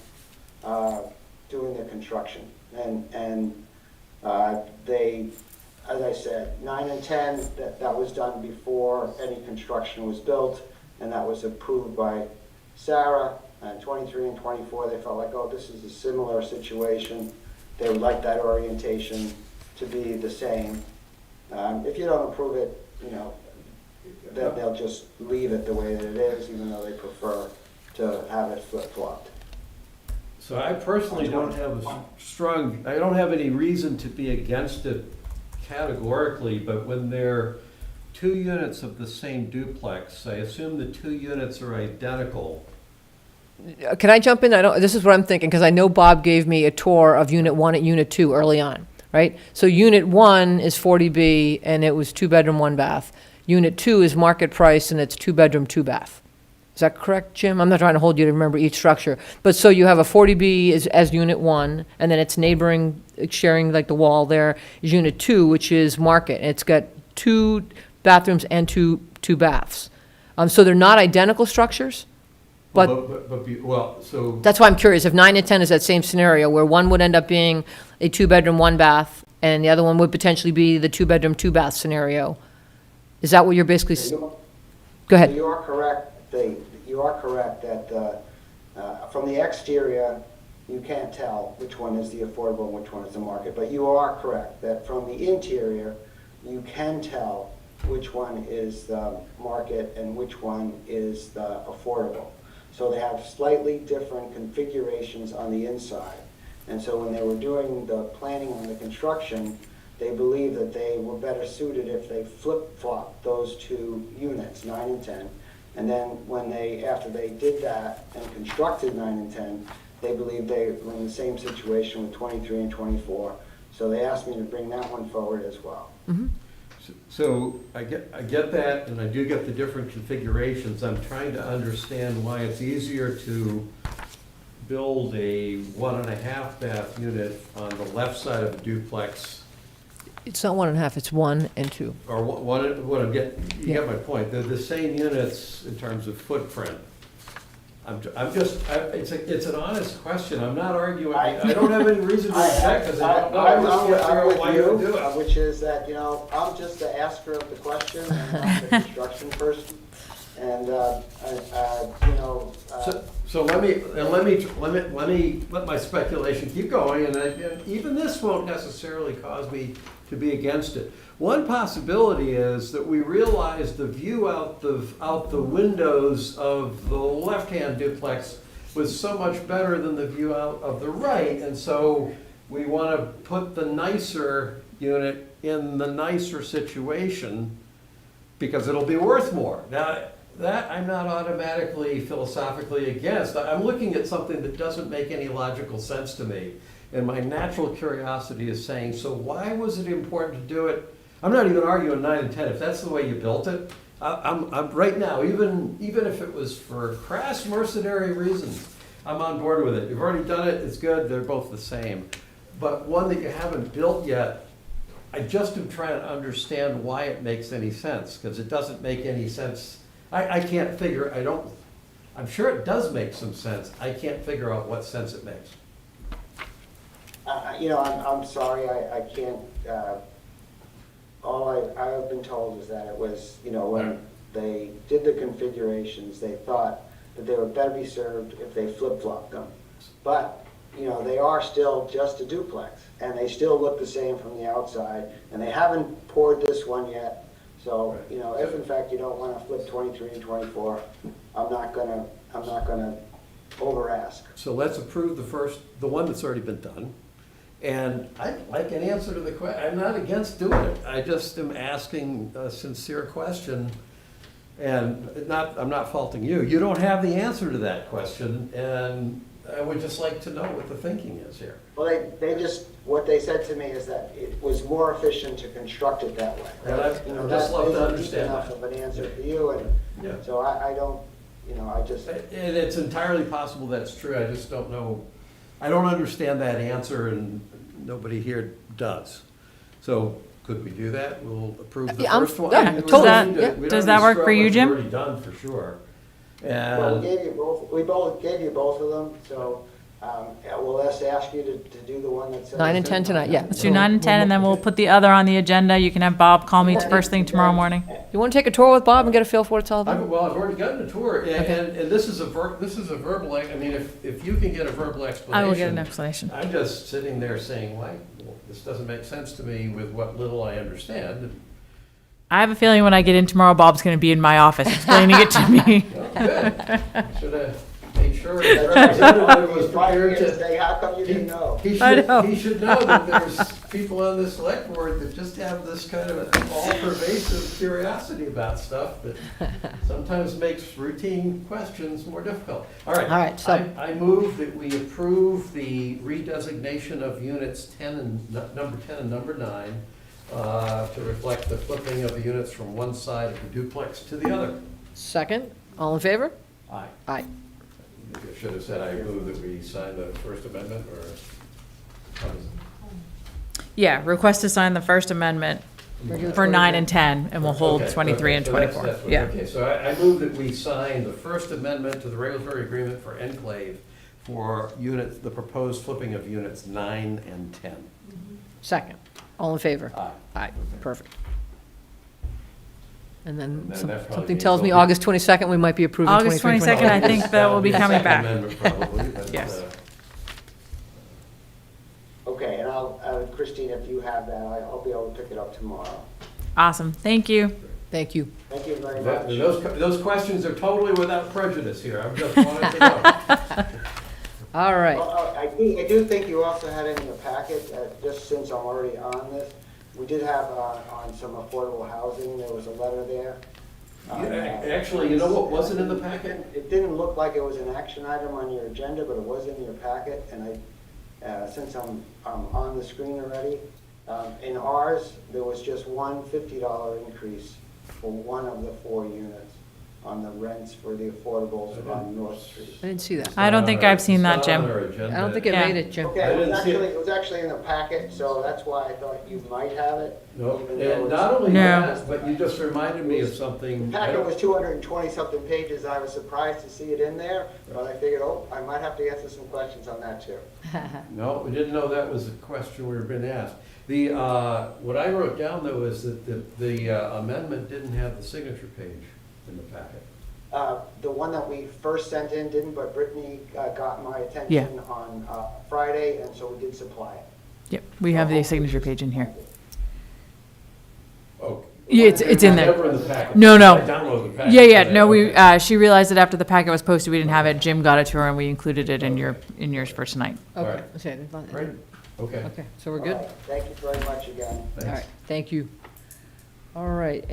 doing the construction. And they, as I said, 9 and 10, that was done before any construction was built, and that was approved by Sarah. And 23 and 24, they felt like, oh, this is a similar situation. They would like that orientation to be the same. If you don't approve it, then they'll just leave it the way that it is, even though they prefer to have it flip-flopped. So I personally don't have I don't have any reason to be against it categorically, but when they're 2 units of the same duplex, I assume the 2 units are identical. Can I jump in? This is what I'm thinking, because I know Bob gave me a tour of Unit 1 at Unit 2 early on, right? So Unit 1 is 40B, and it was 2-bedroom, 1-bath. Unit 2 is market price, and it's 2-bedroom, 2-bath. Is that correct, Jim? I'm not trying to hold you to remember each structure. But so you have a 40B as Unit 1, and then it's neighboring, sharing like the wall there, is Unit 2, which is market. And it's got 2 bathrooms and two baths. So they're not identical structures? But so that's why I'm curious, if 9 and 10 is that same scenario, where one would end up being a 2-bedroom, 1-bath, and the other one would potentially be the 2-bedroom, 2-bath scenario. Is that what you're basically, go ahead. You are correct, you are correct that from the exterior, you can't tell which one is the affordable and which one is the market. But you are correct that from the interior, you can tell which one is the market and which one is the affordable. So they have slightly different configurations on the inside. And so when they were doing the planning on the construction, they believed that they were better suited if they flip-flopped those 2 units, 9 and 10. And then after they did that and constructed 9 and 10, they believed they were in the same situation with 23 and 24. So they asked me to bring that one forward as well. Mm-hmm. So I get that, and I do get the different configurations. I'm trying to understand why it's easier to build a 1.5-bath unit on the left side of a duplex. It's not 1.5, it's 1 and 2. Or what I'm getting, you get my point. They're the same units in terms of footprint. It's an honest question. I'm not arguing. I don't have any reason to object, because I don't know. I just can't figure out why you would do it. Which is that, I'm just the asker of the question, and I'm the construction person. And, So let my speculation keep going, and even this won't necessarily cause me to be against it. One possibility is that we realize the view out the windows of the left-hand duplex was so much better than the view out of the right, and so we want to put the nicer unit in the nicer situation because it'll be worth more. Now, that I'm not automatically philosophically against. I'm looking at something that doesn't make any logical sense to me. And my natural curiosity is saying, so why was it important to do it? I'm not even arguing 9 and 10. If that's the way you built it, I'm right now, even if it was for crass mercenary reasons, I'm on board with it. You've already done it, it's good, they're both the same. But one that you haven't built yet, I just am trying to understand why it makes any sense, because it doesn't make any sense. I can't figure, I'm sure it does make some sense. I can't figure out what sense it makes. I'm sorry, I can't, all I've been told is that it was, when they did the configurations, they thought that they would better be served if they flip-flopped them. But, they are still just a duplex, and they still look the same from the outside, and they haven't poured this one yet. So, if in fact you don't want to flip 23 and 24, I'm not gonna over ask. So let's approve the one that's already been done. And I'd like an answer to the question. I'm not against doing it. I just am asking a sincere question. And I'm not faulting you. You don't have the answer to that question, and I would just like to know what the thinking is here. Well, they just, what they said to me is that it was more efficient to construct it that way. And I'd just love to understand enough that. of an answer for you, and Yeah. so I don't, I just. And it's entirely possible that's true, I just don't know. I don't understand that answer, and nobody here does. So could we do that? We'll approve the Yeah, first one. yeah, I mean, we totally. don't need to- Yeah. we don't Does need that to work scrub for you, what you've Jim? already done, for sure. Well, And we gave you both, we both gave you both of them, so we'll ask you to do the one that says. 9 and 10 tonight, yeah. Let's do 9 and 10, and then we'll put the other on the agenda. You can have Bob call me first thing tomorrow morning. You want to take a tour with Bob and get a feel for what it's all about? Well, I've already gotten a tour, and this is a verbal, I mean, if you can get a verbal explanation. I will get an explanation. I'm just sitting there saying, this doesn't make sense to me with what little I understand. I have a feeling when I get in tomorrow, Bob's going to be in my office explaining it to me. Well, good. Should have made sure the representative was prepared to. Say, how come you didn't know? He should know that there's people on this select board that just have this kind of all-pervasive curiosity about stuff that sometimes makes routine questions more difficult. All right, so- I move that we approve the redesignation of units 10 and, number 10 and number 9, to reflect the flipping of the units from one side of the duplex to the other. Second, all in favor? Aye. Aye. I should have said I move that we sign the First Amendment, or how does it? Yeah, request to sign the First Amendment for 9 and 10, and we'll hold Okay, 23 and so that's 24. what- Yeah. Okay, so I move that we sign the First Amendment to the regulatory agreement for Enclave for units, the proposed flipping of units 9 and 10. Second, all in favor? Aye. Aye, perfect. And then And then some- that probably something means tells me we'll be- August 22nd, we might be approving 23 August and 22nd, 24. I think that will be That'll coming the back. Second Amendment probably, but, Yes. Okay, and Christine, if you have that, I'll be able to pick it up tomorrow. Awesome. Thank you. Thank you. Thank you very much. Those questions are totally without prejudice here, I just wanted to know. All right. Well, I do think you also had in your packet, just since I'm already on this, we did have on some affordable housing, there was a letter there. Actually, you know what wasn't in the packet? It didn't look like it was an action item on your agenda, but it was in your packet, and since I'm on the screen already, in ours, there was just one $50 increase for one of the 4 units on the rents for the affordables on North Street. I didn't see that. I don't think I've seen that, It's not on Jim. our agenda. I don't think it Yeah. made it, Jim. Okay, I didn't see it. it was actually in the packet, so that's why I thought you might have it. No, even though and it's- not only No. that, but you just reminded me of something. The packet was 220-something pages. I was surprised to see it in there, but I figured, I might have to answer some questions on that too. No, we didn't know that was a question we were being asked. What I wrote down though is that the amendment didn't have the signature page in the packet. The one that we first sent in didn't, but Brittany got my Yeah. attention on Friday, and so we did supply it. Yep, we have the signature page in here. Oh. Yeah, it's in there. Never in the packet. No. I downloaded the packet. Yeah, today. no, we, Okay. she realized that after the packet was posted, we didn't have it. Jim got it to her, and we included it in yours for tonight. All Okay. right. Okay, Great, okay. Okay, so we're good? All right, thank you very much again. All Thanks. right, thank you. All right,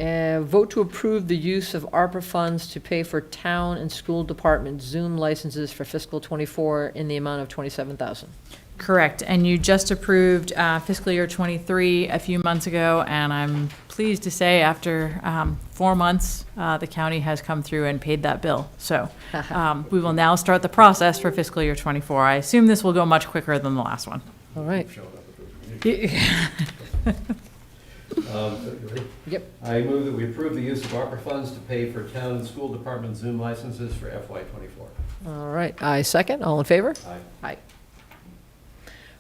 vote to approve the use of ARPA funds to pay for town and school department Zoom licenses for fiscal '24 in the amount of $27,000. Correct, and you just approved fiscal year '23 a few months ago, and I'm pleased to say after 4 months, the county has come through and paid that bill. So we will now start the process for fiscal year '24. I assume this will go much quicker than the last one. All right. Showed up at those meetings. Yep. I move that we approve the use of ARPA funds to pay for town and school department Zoom licenses for FY '24. All right, I second. All in favor? Aye. Aye.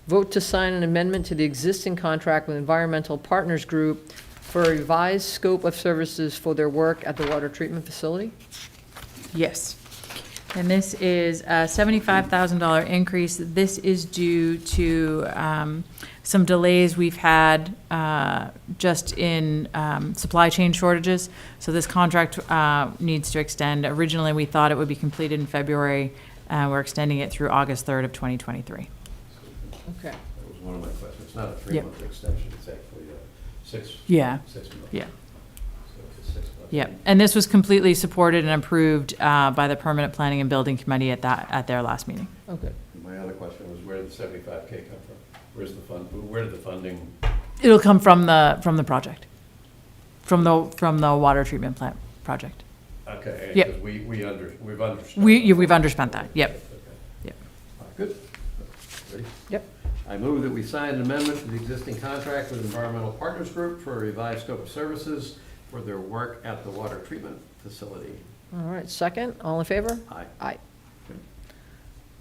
Vote to sign an amendment to the existing contract with Environmental Partners Group for a revised scope of services for their work at the water treatment facility. Yes. And this is a $75,000 increase. This is due to some delays we've had just in supply chain shortages. So this contract needs to extend. Originally, we thought it would be completed in February. We're extending it through August 3rd of 2023. Okay. That was one of my questions. It's not a 3-month extension, it's actually a 6 Yeah. 6 month. Yeah. So it's a 6-month Yep, and this was completely supported and approved by the Permanent Planning and Building Committee at their last meeting. Okay. My other question was, where did the 75K come from? Where's the fund, where did the funding? It'll come from the project, from the water treatment plant project. Okay, Yep. because we've underspent. We've underspent that, yep. Okay. Yep. All right, good. Ready? Yep. I move that we sign an amendment to the existing contract with Environmental Partners Group for a revised scope of services for their work at the water treatment facility. All right, second, all in favor? Aye. Aye.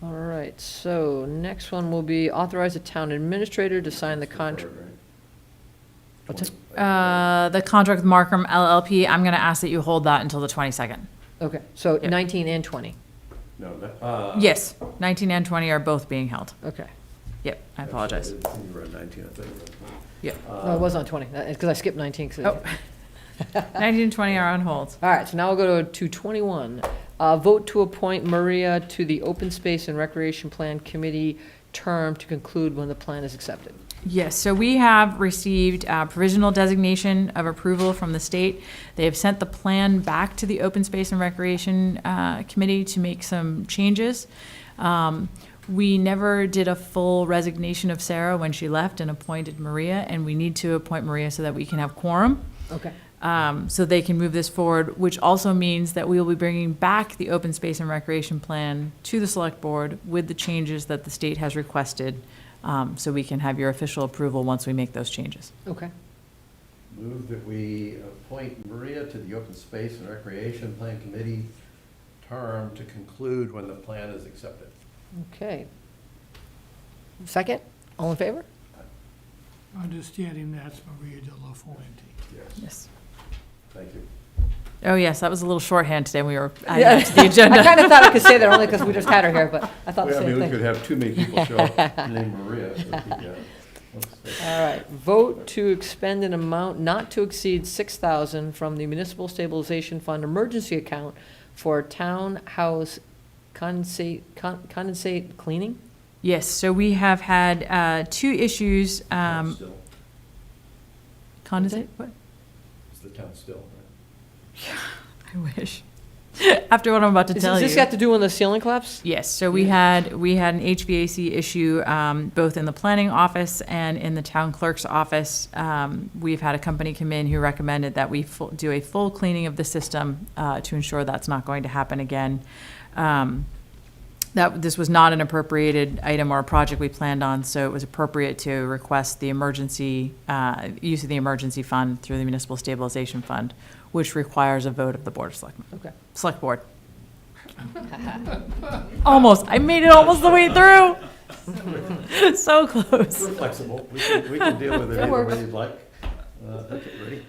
All right, so next one will be authorize the town administrator to sign the contract. What's it? The contract with Markham LLP, I'm gonna ask that you hold that until the 22nd. Okay, so Yep. 19 and 20. No, Yes, 19 and 20 are both being held. Okay. Yep, I apologize. You were at 19, I thought you were at 20. Yep. No, it was on 20, because I skipped 19. 'Cause Oh. 19 and 20 are on hold. All right, so now we'll go to 21. Vote to appoint Maria to the Open Space and Recreation Plan Committee term to conclude when the plan is accepted. Yes, so we have received provisional designation of approval from the state. They have sent the plan back to the Open Space and Recreation Committee to make some changes. We never did a full resignation of Sarah when she left and appointed Maria, and we need to appoint Maria so that we can have quorum. Okay. So they can move this forward, which also means that we will be bringing back the Open Space and Recreation Plan to the Select Board with the changes that the state has requested, so we can have your official approval once we make those changes. Okay. Move that we appoint Maria to the Open Space and Recreation Plan Committee term to conclude when the plan is accepted. Okay. Second, all in favor? Understanding that's Maria de la Fuente. Yes. Thank you. Oh, yes, that was a little shorthand today. We were adding that to the agenda. I kind of thought I could say that only because we just had her here, but I thought the Well, I same mean, we thing. could have too many people show up named Maria. So yeah. All right, vote to expend an amount not to exceed $6,000 from the Municipal Stabilization Fund emergency account for townhouse condensate cleaning? Yes, so we have had two issues. Still. Condensate, what? It's the town still, right? I wish. After what I'm about to tell you. Does this got to do with the ceiling collapse? Yes, so we had an HVAC issue, both in the planning office and in the town clerk's office. We've had a company come in who recommended that we do a full cleaning of the system to ensure that's not going to happen again. That this was not an appropriated item or a project we planned on, so it was appropriate to request the emergency, use of the emergency fund through the Municipal Stabilization Fund, which requires a vote of the Board of Selectmen. Okay. Select Board. Almost. I made it almost the way through. So close. We're flexible. We can deal with it either way you'd like. Okay, ready?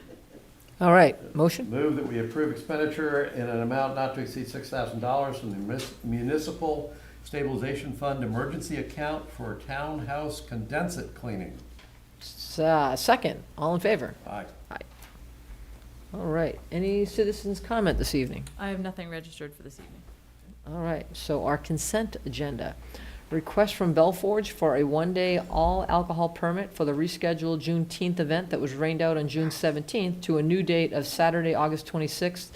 All right, motion? Move that we approve expenditure in an amount not to exceed $6,000 from the Municipal Stabilization Fund emergency account for townhouse condensate cleaning. Second, all in favor? Aye. Aye. All right, any citizens' comment this evening? I have nothing registered for this evening. All right, so our consent agenda. Request from Belforge for a one-day all-alcohol permit for the rescheduled Juneteenth event that was rained out on June 17th to a new date of Saturday, August 26th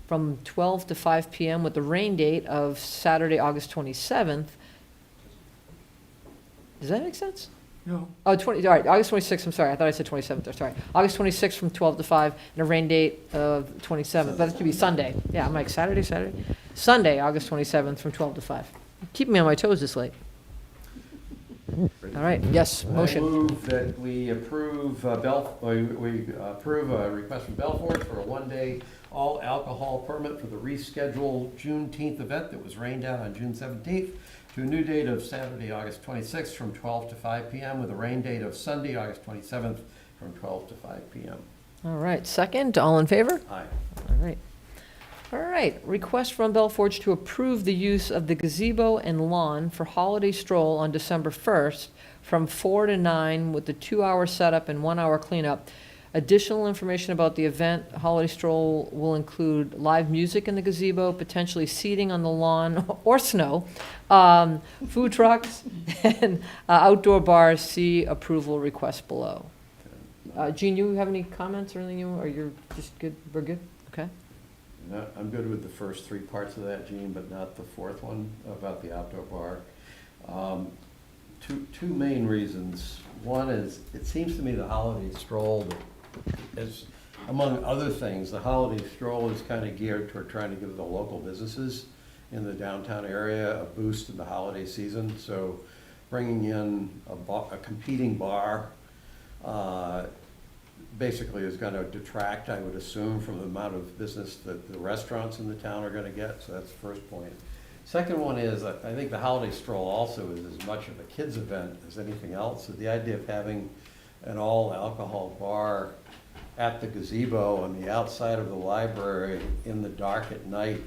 from 12 to 5 p.m. with the rain date of Saturday, August 27th. Does that make sense? No. Oh, all right, August 26th, I'm sorry, I thought I said 27th, I'm sorry. August 26th from 12 to 5, and a rain date of 27th, but it could be Sunday. Yeah, I'm like, Saturday? Sunday, August 27th from 12 to 5. Keeping me on my toes this late. All right, yes, motion. I move that we approve we approve a request from Belfort for a one-day all-alcohol permit for the rescheduled Juneteenth event that was rained out on June 17th to a new date of Saturday, August 26th from 12 to 5 p.m. with a rain date of Sunday, August 27th from 12 to 5 p.m. All right, second, all in favor? Aye. All right. All right, request from Belforge to approve the use of the gazebo and lawn for holiday stroll on December 1st from 4 to 9 with the 2-hour setup and 1-hour cleanup. Additional information about the event, holiday stroll will include live music in the gazebo, potentially seating on the lawn or snow, food trucks, and outdoor bars. See approval request below. Gene, you have any comments or anything, or you're just good, we're good? Okay? I'm good with the first three parts of that, Gene, but not the fourth one about the outdoor bar. Two main reasons. One is, it seems to me the holiday stroll, is, among other things, the holiday stroll is kind of geared toward trying to give the local businesses in the downtown area a boost in the holiday season. So bringing in a competing bar basically is going to detract, I would assume, from the amount of business that the restaurants in the town are going to get. So that's the first point. Second one is, I think the holiday stroll also is as much of a kids event as anything else. So the idea of having an all alcohol bar at the gazebo on the outside of the library in the dark at night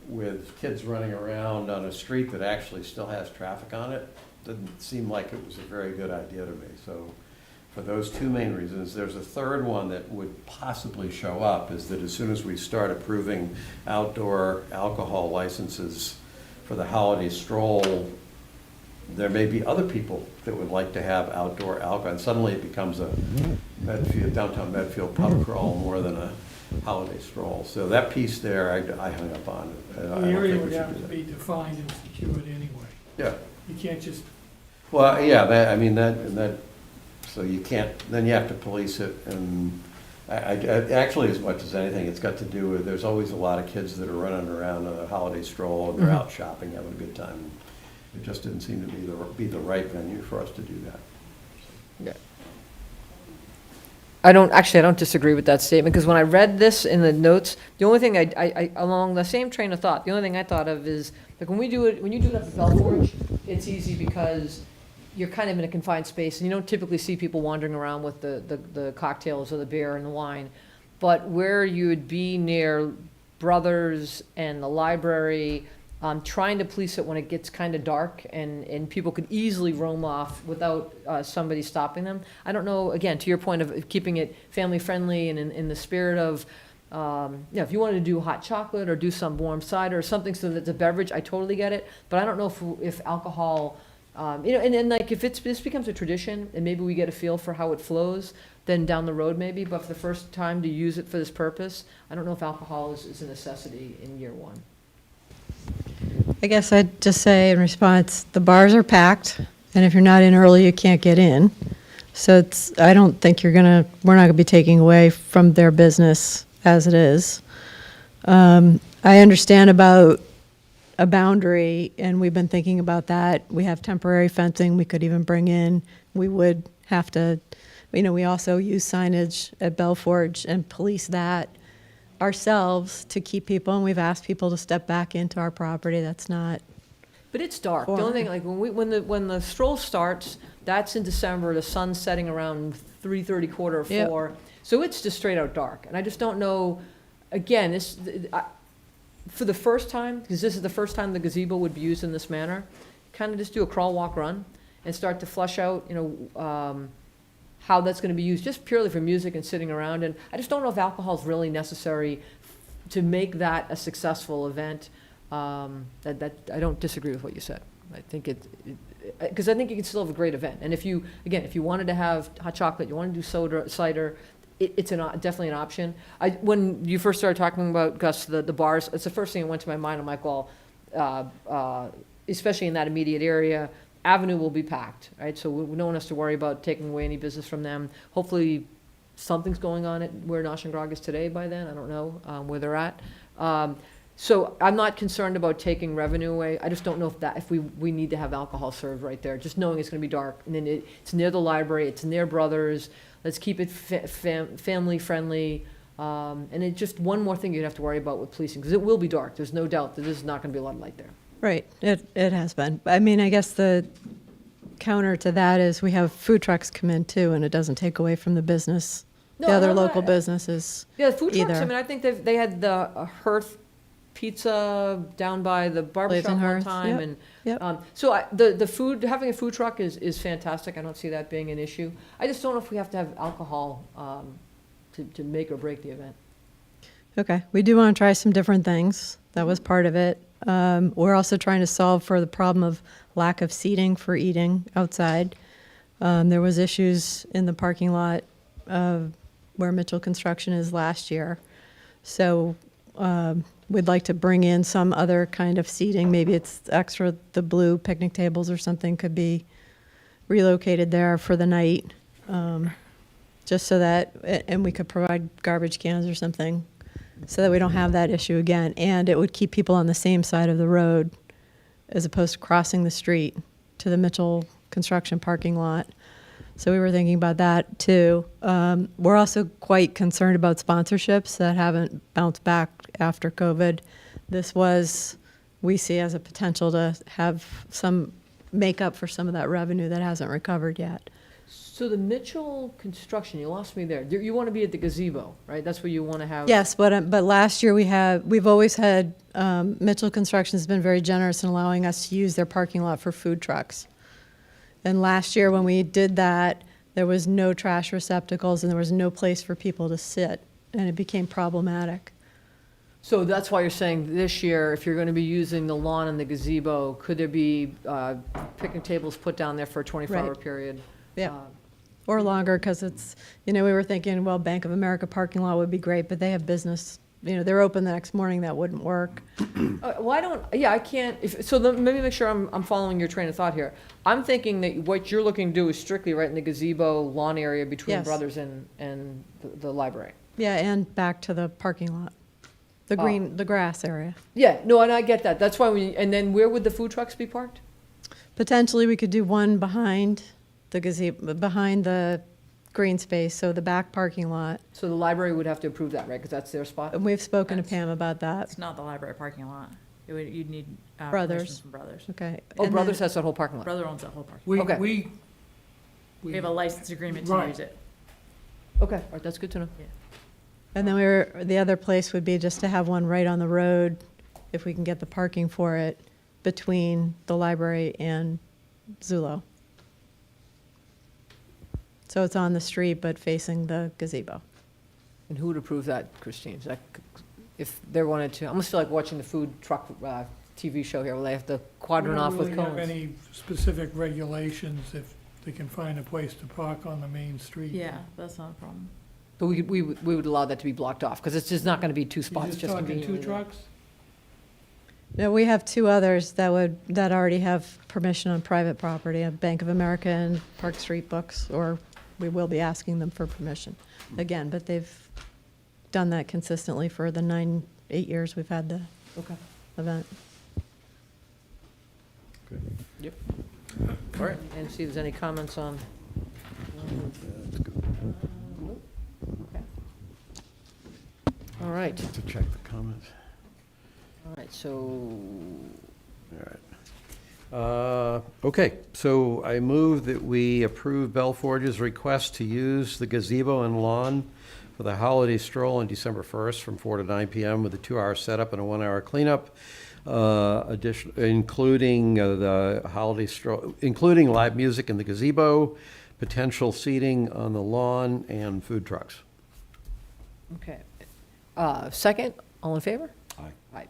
with kids running around on a street that actually still has traffic on it didn't seem like it was a very good idea to me. So for those two main reasons, there's a third one that would possibly show up, is that as soon as we start approving outdoor alcohol licenses for the holiday stroll, there may be other people that would like to have outdoor alcohol, and suddenly it becomes a downtown Medfield pub crawl more than a holiday stroll. So that piece there, I hung up on. The area would have to be defined and secured anyway. Yeah. You can't just, Well, yeah, that, so you can't, then you have to police it, and actually, as much as anything, it's got to do with, there's always a lot of kids that are running around on a holiday stroll, and they're out shopping, having a good time. It just didn't seem to be the right venue for us to do that. Yeah. I don't disagree with that statement, because when I read this in the notes, the only thing I along the same train of thought, the only thing I thought of is, like, when you do it up at Belforge, it's easy because you're kind of in a confined space, and you don't typically see people wandering around with the cocktails or the beer and the wine. But where you would be near Brothers and the library, trying to police it when it gets kind of dark and people could easily roam off without somebody stopping them. I don't know, again, to your point of keeping it family friendly and in the spirit of, if you wanted to do hot chocolate or do some warm cider or something so that it's a beverage, I totally get it. But I don't know if alcohol, and like if this becomes a tradition and maybe we get a feel for how it flows, then down the road maybe, but for the first time to use it for this purpose, I don't know if alcohol is a necessity in year one. I guess I'd just say in response, the bars are packed, and if you're not in early, you can't get in. So I don't think we're not gonna be taking away from their business as it is. I understand about a boundary, and we've been thinking about that. We have temporary fencing we could even bring in. We would have to, we also use signage at Belforge and police that ourselves to keep people, and we've asked people to step back into our property. That's not. But it's dark. The only thing, like when the stroll starts, that's in December. The sun's setting around 3:30, quarter of 4. Yep. So it's just straight out dark. And I just don't know. Again, for the first time, because this is the first time the gazebo would be used in this manner, kind of just do a crawl, walk, run, and start to flesh out, how that's going to be used, just purely for music and sitting around. And I just don't know if alcohol is really necessary to make that a successful event. That I don't disagree with what you said. I think because I think you can still have a great event. And if you wanted to have hot chocolate, you want to do cider, it's definitely an option. When you first started talking about, Gus, the bars, it's the first thing that went to my mind. I'm like, well, especially in that immediate area, Avenue will be packed, right? So no one has to worry about taking away any business from them. Hopefully something's going on at where Nosh and Grog is today by then. I don't know where they're at. So I'm not concerned about taking revenue away. I just don't know if we need to have alcohol served right there, just knowing it's going to be dark. And then it's near the library, it's near Brothers. Let's keep it family friendly. And it's just one more thing you'd have to worry about with policing, because it will be dark. There's no doubt that there's not going to be a lot of light there. Right, it has been. I mean, I guess the counter to that is we have food trucks come in too, and it doesn't take away from the business, the other local businesses. Yeah, food trucks, either. I mean, I think they had the Hearth Pizza down by the barbershop one time. Yep. And Yep. so the food, having a food truck is fantastic. I don't see that being an issue. I just don't know if we have to have alcohol to make or break the event. Okay, we do want to try some different things. That was part of it. We're also trying to solve for the problem of lack of seating for eating outside. There was issues in the parking lot where Mitchell Construction is last year. So we'd like to bring in some other kind of seating. Maybe it's extra, the blue picnic tables or something could be relocated there for the night. Just so that, and we could provide garbage cans or something so that we don't have that issue again. And it would keep people on the same side of the road as opposed to crossing the street to the Mitchell construction parking lot. So we were thinking about that too. We're also quite concerned about sponsorships that haven't bounced back after COVID. This was, we see as a potential to have some make up for some of that revenue that hasn't recovered yet. So the Mitchell construction, you lost me there. You want to be at the gazebo, right? That's where you want to have. Yes, but last year we've always had, Mitchell Construction has been very generous in allowing us to use their parking lot for food trucks. And last year when we did that, there was no trash receptacles and there was no place for people to sit, and it became problematic. So that's why you're saying this year, if you're going to be using the lawn and the gazebo, could there be picnic tables put down there for a 24-hour Right. period? Yeah. Or longer, because it's, we were thinking, well, Bank of America parking lot would be great, but they have business, they're open the next morning, that wouldn't work. I can't, maybe make sure I'm following your train of thought here. I'm thinking that what you're looking to do is strictly right in the gazebo lawn area between Yes. Brothers and the library. Yeah, and back to the parking lot, the grass area. Yeah, no, and I get that. That's why and then where would the food trucks be parked? Potentially, we could do one behind the gazebo, behind the green space, so the back parking lot. So the library would have to approve that, right? Because that's their spot? And we've spoken to Pam about that. It's not the library parking lot. You'd need Brothers. permission from Brothers. Okay. Oh, And Brothers then- has that whole parking lot. Brother owns that whole parking. We, Okay. We have a license agreement to Right. use it. Okay, all right, that's good to know. And then the other place would be just to have one right on the road, if we can get the parking for it, between the library and Zulo. So it's on the street, but facing the gazebo. And who would approve that, Christine? If they wanted to, I almost feel like watching the food truck TV show here, where they have to quadrant off with We don't cones. really have any specific regulations if they can find a place to park on the main street. Yeah, that's not a problem. But we would allow that to be blocked off, because it's just not going to be two You're spots, just just talking conveniently two there. trucks? No, we have two others that already have permission on private property, Bank of America and Park Street Books, or we will be asking them for permission again, but they've done that consistently for the 8 years we've had the event. Yep. All right, and see if there's any comments on. Okay. All right, To check the comments. all right, so, All right. Okay, so I move that we approve Bell Forge's request to use the gazebo and lawn for the holiday stroll on December 1st from 4 to 9 p.m. with a 2-hour setup and a 1-hour cleanup, including the holiday stroll, including live music in the gazebo, potential seating on the lawn, and food trucks. okay. Second, all in favor? Aye. Aye.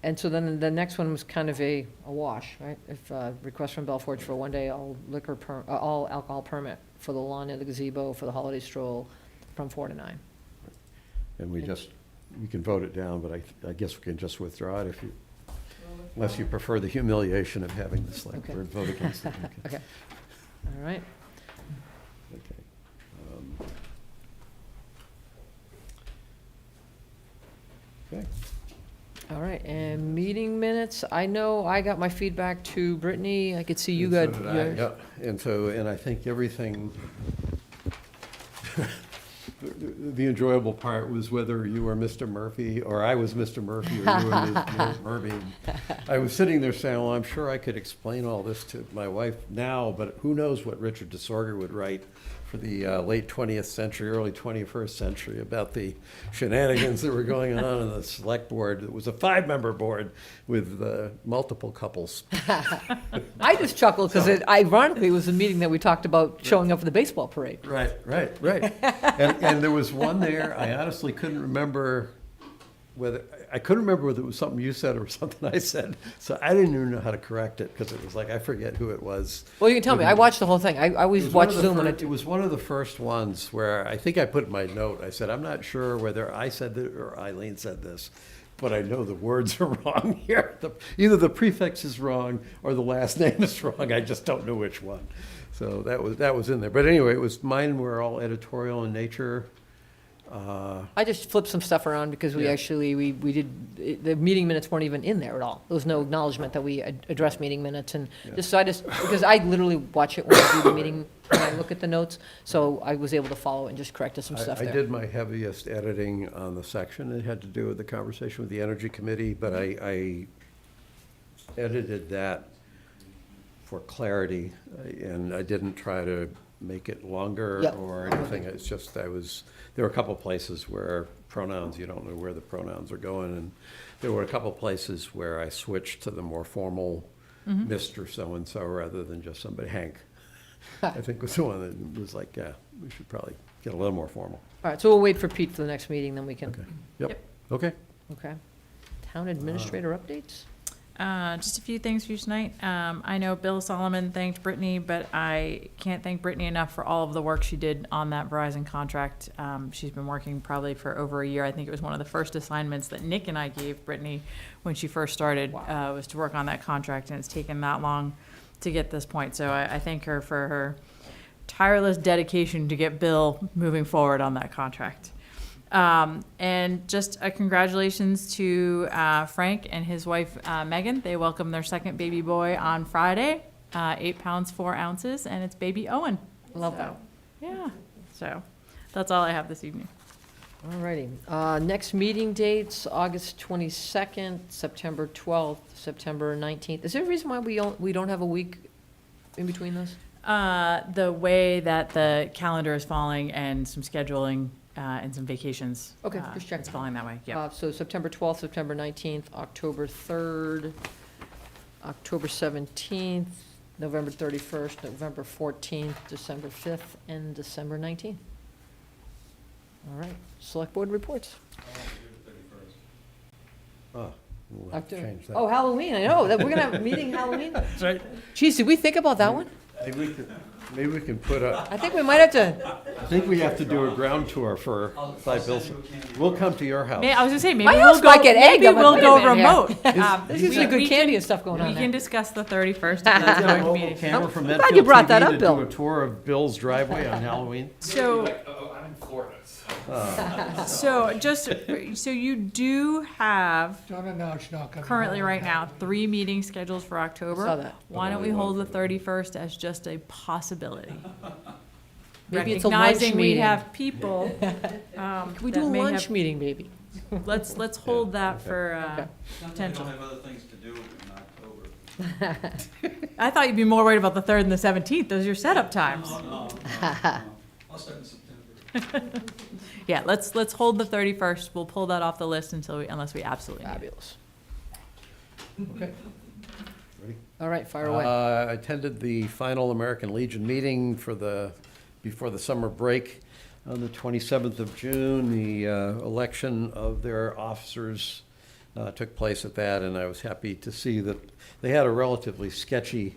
And so then the next one was kind of a wash, right? If, request from Bell Forge for a one-day all alcohol permit for the lawn and the gazebo for the holiday stroll from 4 to 9. And we can vote it down, but I guess we can just withdraw it unless you prefer the humiliation of having the select board vote against it. Okay. All right. Okay. Okay. All right, and meeting minutes, I know I got my feedback to Brittany, I could see you got And so did I, yours. yep. And I think everything, the enjoyable part was whether you were Mr. Murphy, or I was Mr. Murphy, or you were Ms. Murphy. I was sitting there saying, well, I'm sure I could explain all this to my wife now, but who knows what Richard DeSorger would write for the late 20th century, early 21st century about the shenanigans that were going on in the select board. It was a 5-member board with multiple couples. I just chuckled because it ironically was the meeting that we talked about showing up for the baseball parade. Right. And there was one there, I honestly couldn't remember whether, I couldn't remember whether it was something you said or something I said, so I didn't even know how to correct it, because it was like, I forget who it was. Well, you can tell me. I watched the whole thing. I always watch Zoom when It was one of the first ones where I think I put in my note, I said, I'm not sure whether I said it or Eileen said this, but I know the words are wrong here. Either the prefix is wrong or the last name is wrong. I just don't know which one. So that was in there. But anyway, mine were all editorial in nature. I just flipped some stuff around because we Yeah. actually, we did, the meeting minutes weren't even in there at all. There was no acknowledgement that we addressed meeting minutes, and because I literally watch it when I do the meeting, when I look at the notes, so I was able to follow and just corrected some stuff I there. did my heaviest editing on the section. It had to do with the conversation with the Energy Committee, but I edited that for clarity, and I didn't try to make it longer Yep. or anything. It's just, there were a couple places where pronouns, you don't know where the pronouns are going, and there were a couple places where I switched to the more formal Mr. So-and-so rather than just somebody, Hank. I think was the one that was like, yeah, we should probably get a little more formal. All right, so we'll wait for Pete for the next meeting, then we can. Okay. Yep. Okay. Okay. Town administrator updates? Just a few things for you tonight. I know Bill Solomon thanked Brittany, but I can't thank Brittany enough for all of the work she did on that Verizon contract. She's been working probably for over a year. I think it was one of the first assignments that Nick and I gave Brittany when she first started, was to work on that contract, and it's taken that long to get this point. So I thank her for her tireless dedication to get Bill moving forward on that contract. And just a congratulations to Frank and his wife Megan. They welcomed their second baby boy on Friday, 8 pounds 4 ounces, and it's baby Owen. Love that. Yeah, so that's all I have this evening. All righty. Next meeting dates, August 22nd, September 12th, September 19th. Is there a reason why we don't have a week in between those? The way that the calendar is falling and some scheduling and some vacations. Okay, just checking. It's falling that way, yeah. So September 12th, September 19th, October 3rd, October 17th, November 31st, November 14th, December 5th, and December 19th. All right, select board reports. Oh, we'll have to change that. Oh, Halloween, I know, that we're gonna have a meeting Halloween. That's right. Geez, did we think about that one? Maybe we can put a, I think we might have to, I think we have to do a ground tour for 5 Bills. We'll come to your house. I was gonna say, maybe My we'll house go, might get egged. maybe I'm like, we'll wait a go minute here. remote. there's usually good candy and stuff going on We there. can discuss the 31st if that's going to Mobile be. camera from glad Medfield you brought that TV up, to Bill. do a tour of Bill's driveway on Halloween. So, I'm in Florida. so you do have Don't announce not coming. currently home. right now 3 meetings scheduled for October. Saw that. Why don't we hold the 31st as just a possibility? Maybe it's a lunch Recognizing we meeting. have people. Can we do a lunch meeting, maybe? Let's hold that for Okay. potential. have other things to do in October. I thought you'd be more worried about the 3rd and the 17th. Those are your setup times. No. I'll start in September. Yeah, let's hold the 31st. We'll pull that off the list unless we absolutely need it. Fabulous. Okay. All right, fire away. I attended the final American Legion meeting before the summer break on the 27th of June. The election of their officers took place at that, and I was happy to see that they had a relatively sketchy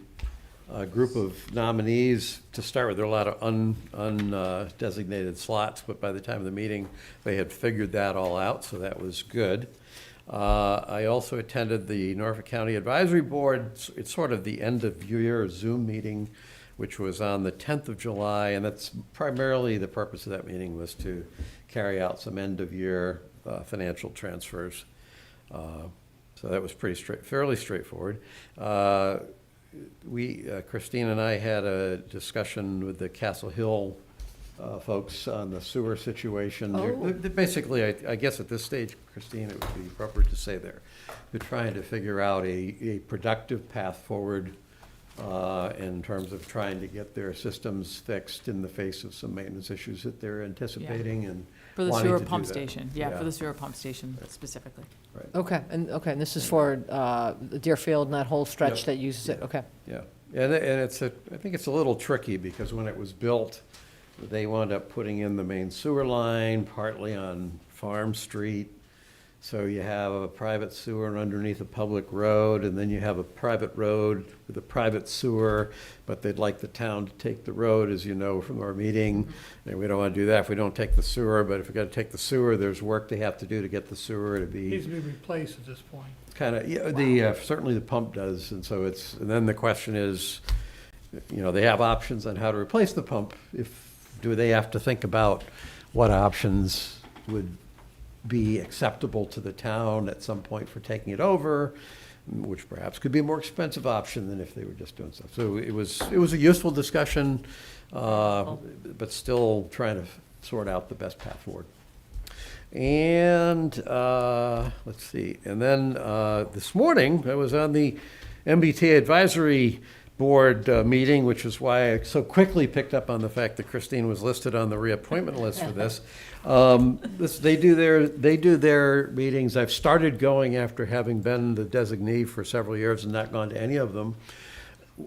group of nominees to start with. There were a lot of undesignated slots, but by the time of the meeting, they had figured that all out, so that was good. I also attended the Norfolk County Advisory Board. It's sort of the end of year Zoom meeting, which was on the 10th of July, and that's primarily the purpose of that meeting was to carry out some end of year financial transfers. So that was fairly straightforward. Christine and I had a discussion with the Castle Hill folks on the sewer situation. Basically, I guess at this stage, Christine, it would be appropriate to say they're trying to figure out a productive path forward in terms of trying to get their systems fixed in the face of some maintenance issues that they're anticipating and For the wanting sewer to do pump that. station, yeah, for the sewer pump station specifically. Right. Okay, and this is for Deerfield and that whole stretch Yep. that uses it, okay. Yeah, and I think it's a little tricky because when it was built, they wound up putting in the main sewer line partly on Farm Street, So you have a private sewer underneath a public road, and then you have a private road with a private sewer, but they'd like the town to take the road, as you know from our meeting. And we don't want to do that if we don't take the sewer, but if we got to take the sewer, there's work they have to do to get the sewer to Needs be to be replaced at this point. kind of, certainly the pump does, and so and then the question is, they have options on how to replace the pump. Do they have to think about what options would be acceptable to the town at some point for taking it over, which perhaps could be a more expensive option than if they were just doing stuff. So it was a useful discussion, but still trying to sort out the best path forward. And let's see. And then this morning, I was on the MBTA Advisory Board meeting, which is why I so quickly picked up on the fact that Christine was listed on the reappointment list for this. They do their meetings. I've started going after having been the designee for several years and not gone to any of them.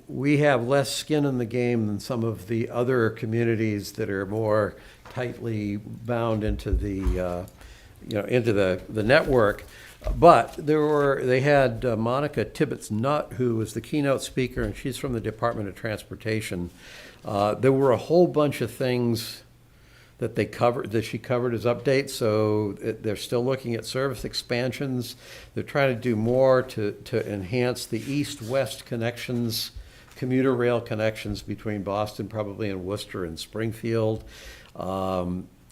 We have less skin in the game than some of the other communities that are more tightly bound into the network. But they had Monica Tibbetts-Nutt, who was the keynote speaker, and she's from the Department of Transportation. There were a whole bunch of things that she covered as updates. So they're still looking at service expansions. They're trying to do more to enhance the east-west connections, commuter rail connections between Boston, probably, and Worcester and Springfield.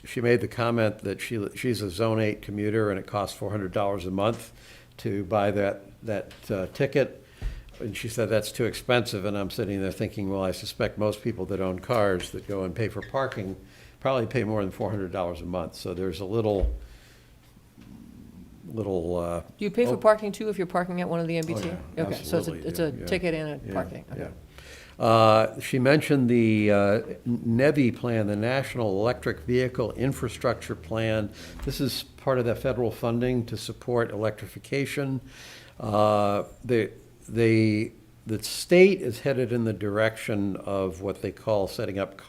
She made the comment that she's a Zone 8 commuter and it costs $400 a month to buy that ticket. And she said that's too expensive. And I'm sitting there thinking, well, I suspect most people that own cars that go and pay for parking probably pay more than $400 a month. So there's a little. Do you pay for parking too if you're parking at one of the MBT? Oh, yeah, okay, so it's a ticket and a parking. Okay. She mentioned the NEVI plan, the National Electric Vehicle Infrastructure Plan. This is part of the federal funding to support electrification. The state is headed in the direction of what they call setting up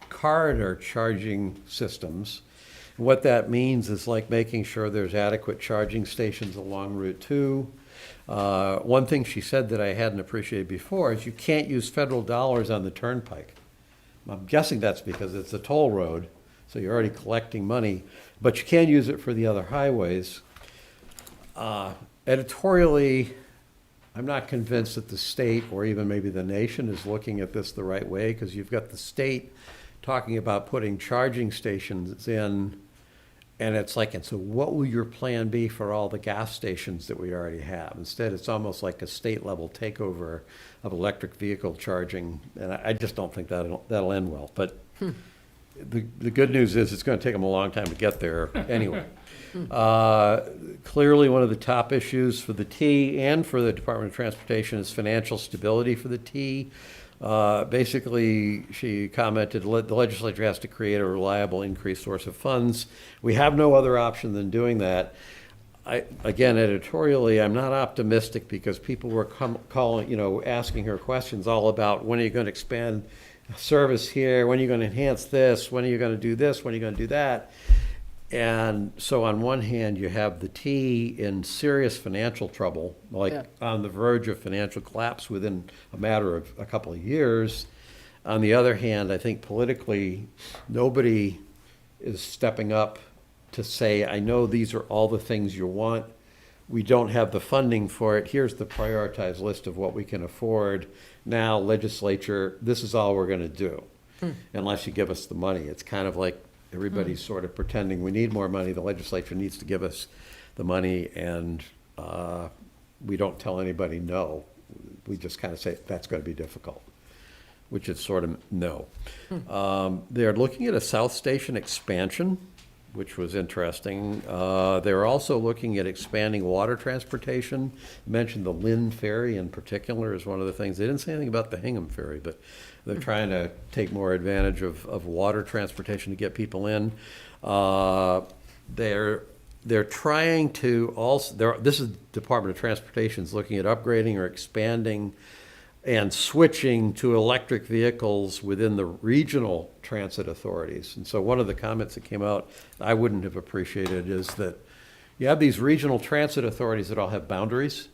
corridor charging systems. What that means is like making sure there's adequate charging stations along Route 2. One thing she said that I hadn't appreciated before is you can't use federal dollars on the turnpike. I'm guessing that's because it's a toll road, so you're already collecting money, but you can use it for the other highways. Editorially, I'm not convinced that the state or even maybe the nation is looking at this the right way, because you've got the state talking about putting charging stations in. And it's like, and so what will your plan be for all the gas stations that we already have? Instead, it's almost like a state-level takeover of electric vehicle charging, and I just don't think that'll end well. But the good news is it's going to take them a long time to get there anyway. Clearly, one of the top issues for the T and for the Department of Transportation is financial stability for the T. Basically, she commented, the legislature has to create a reliable increased source of funds. We have no other option than doing that. Again, editorially, I'm not optimistic because people were asking her questions all about when are you going to expand service here, when are you going to enhance this, when are you going to do this, when are you going to do that. And so on one hand, you have the T in serious financial trouble, on the verge of financial collapse within a matter of a couple of years. On the other hand, I think politically, nobody is stepping up to say, I know these are all the things you want. We don't have the funding for it. Here's the prioritized list of what we can afford. Now, legislature, this is all we're going to do, unless you give us the money. It's kind of like everybody's sort of pretending we need more money. The legislature needs to give us the money, and we don't tell anybody no. We just kind of say that's going to be difficult, which is sort of no. They're looking at a South Station expansion, which was interesting. They're also looking at expanding water transportation. You mentioned the Lynn Ferry in particular is one of the things. They didn't say anything about the Hingham Ferry, but they're trying to take more advantage of water transportation to get people in. They're trying to also, this is Department of Transportation is looking at upgrading or expanding and switching to electric vehicles within the regional transit authorities. And so one of the comments that came out I wouldn't have appreciated is that you have these regional transit authorities that all have boundaries.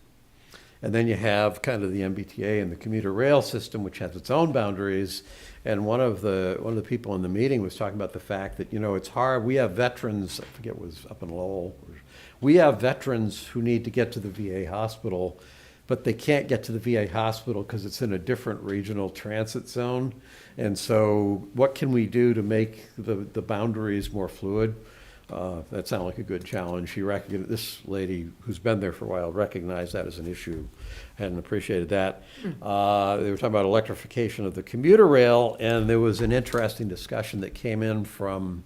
And then you have kind of the MBTA and the commuter rail system, which has its own boundaries. And one of the people in the meeting was talking about the fact that, it's hard. We have veterans, I forget, it was up in Lowell. We have veterans who need to get to the VA hospital, but they can't get to the VA hospital because it's in a different regional transit zone. And so what can we do to make the boundaries more fluid? That sounded like a good challenge. This lady who's been there for a while recognized that as an issue. Hadn't appreciated that. They were talking about electrification of the commuter rail, and there was an interesting discussion that came in from,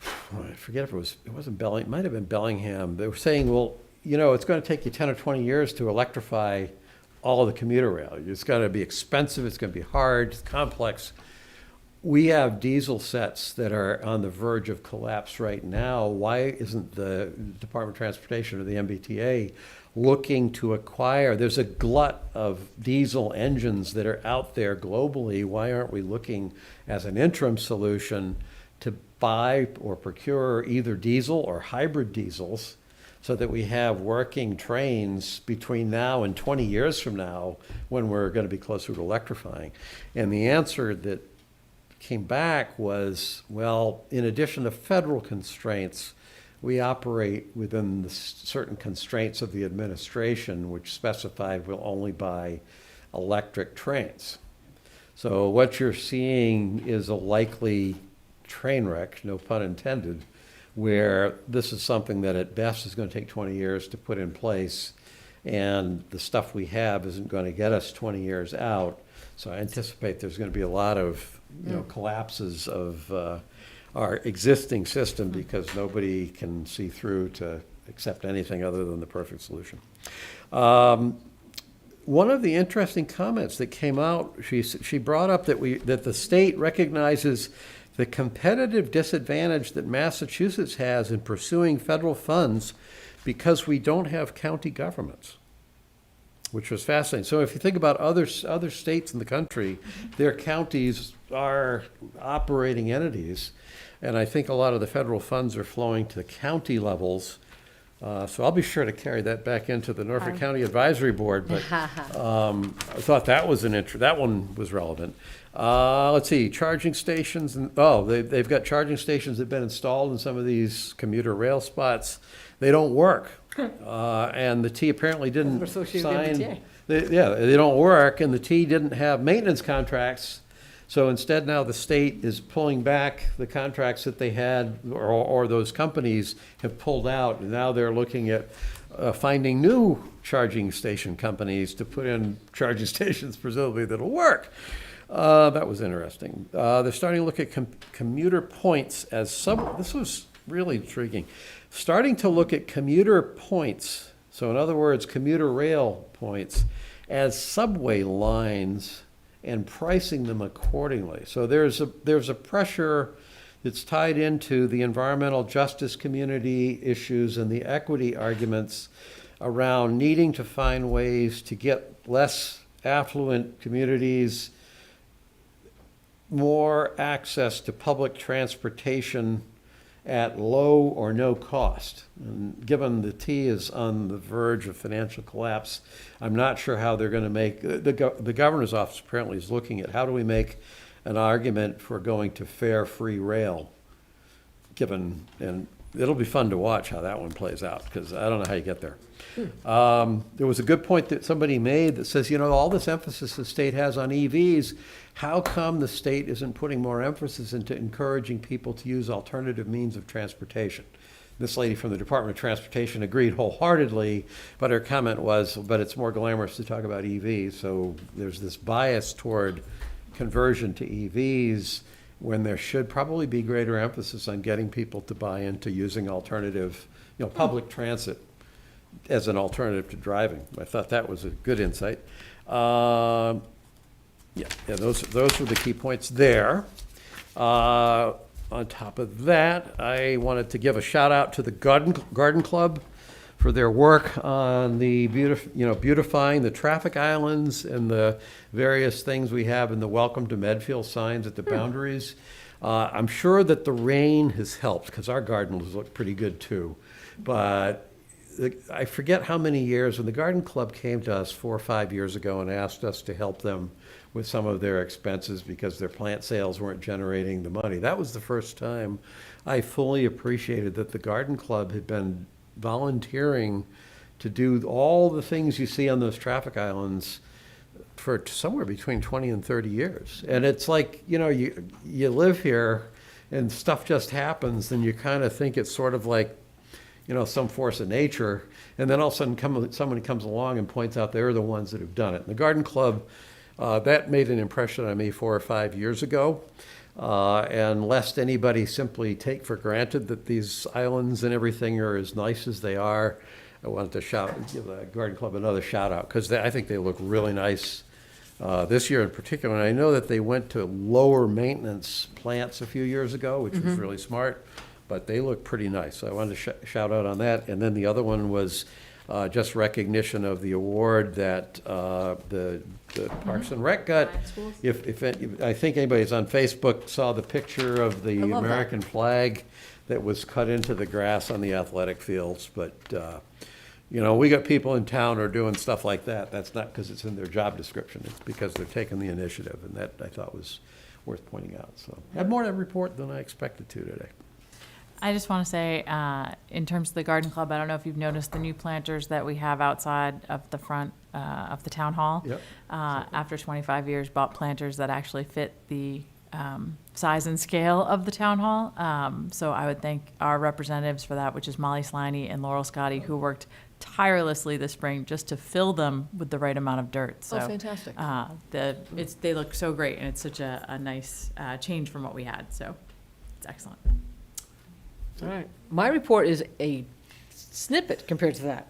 I forget if it wasn't Bellingham, it might have been Bellingham. They were saying, well, it's going to take you 10 or 20 years to electrify all of the commuter rail. It's going to be expensive, it's going to be hard, it's complex. We have diesel sets that are on the verge of collapse right now. Why isn't the Department of Transportation or the MBTA looking to acquire? There's a glut of diesel engines that are out there globally. Why aren't we looking as an interim solution to buy or procure either diesel or hybrid diesels so that we have working trains between now and 20 years from now when we're going to be closer to electrifying? And the answer that came back was, well, in addition to federal constraints, we operate within the certain constraints of the administration, which specified we'll only buy electric trains. So what you're seeing is a likely train wreck, no pun intended, where this is something that at best is going to take 20 years to put in place, and the stuff we have isn't going to get us 20 years out. So I anticipate there's going to be a lot of collapses of our existing system because nobody can see through to accept anything other than the perfect solution. One of the interesting comments that came out, she brought up that the state recognizes the competitive disadvantage that Massachusetts has in pursuing federal funds because we don't have county governments, which was fascinating. So if you think about other states in the country, their counties are operating entities, and I think a lot of the federal funds are flowing to county levels. So I'll be sure to carry that back into the Norfolk County Advisory Board, but I thought that was that one was relevant. Let's see, charging stations, they've got charging stations that have been installed in some of these commuter rail spots. They don't work. And the T apparently didn't sign. They don't work, and the T didn't have maintenance contracts. So instead, now the state is pulling back the contracts that they had, or those companies have pulled out, and now they're looking at finding new charging station companies to put in charging stations, presumably that'll work. That was interesting. They're starting to look at commuter points as this was really intriguing. Starting to look at commuter points, so in other words, commuter rail points, as subway lines and pricing them accordingly. So there's a pressure that's tied into the environmental justice community issues and the equity arguments around needing to find ways to get less affluent communities more access to public transportation at low or no cost. And given the T is on the verge of financial collapse, I'm not sure how they're going to make, the governor's office apparently is looking at how do we make an argument for going to fare free rail, and it'll be fun to watch how that one plays out, because I don't know how you get there. There was a good point that somebody made that says, all this emphasis the state has on EVs, how come the state isn't putting more emphasis into encouraging people to use alternative means of transportation? This lady from the Department of Transportation agreed wholeheartedly, but her comment was, but it's more glamorous to talk about EVs, so there's this bias toward conversion to EVs when there should probably be greater emphasis on getting people to buy into using alternative, public transit as an alternative to driving. I thought that was a good insight. Those were the key points there. On top of that, I wanted to give a shout out to the Garden Club for their work on the beautifying the traffic islands and the various things we have in the Welcome to Medfield signs at the boundaries. I'm sure that the rain has helped, because our gardens look pretty good too. But I forget how many years, when the Garden Club came to us 4 or 5 years ago and asked us to help them with some of their expenses because their plant sales weren't generating the money. That was the first time I fully appreciated that the Garden Club had been volunteering to do all the things you see on those traffic islands for somewhere between 20 and 30 years. And it's like, you live here and stuff just happens, and you kind of think it's sort of like, some force of nature. And then all of a sudden somebody comes along and points out they're the ones that have done it. And the Garden Club, that made an impression on me 4 or 5 years ago. And lest anybody simply take for granted that these islands and everything are as nice as they are, I wanted to give the Garden Club another shout out, because I think they look really nice this year in particular. And I know that they went to lower maintenance plants a few years ago, which was really smart, but they look pretty nice. So I wanted to shout out on that. And then the other one was just recognition of the award that the Parks and Rec got. I think anybody's on Facebook saw the picture of the American flag that was cut into the grass on the athletic fields. But, we got people in town who are doing stuff like that. That's not because it's in their job description. It's because they're taking the initiative, and that I thought was worth pointing out. So I had more to report than I expected to today. I just want to say, in terms of the garden club, I don't know if you've noticed the new planters that we have outside of the front of the town hall. Yep. After 25 years, bought planters that actually fit the size and scale of the town hall. So I would thank our representatives for that, which is Molly Sliney and Laurel Scotty, who worked tirelessly this spring just to fill them with the right amount of dirt. So, fantastic. They look so great, and it's such a nice change from what we had. So it's excellent. All right. My report is a snippet compared to that.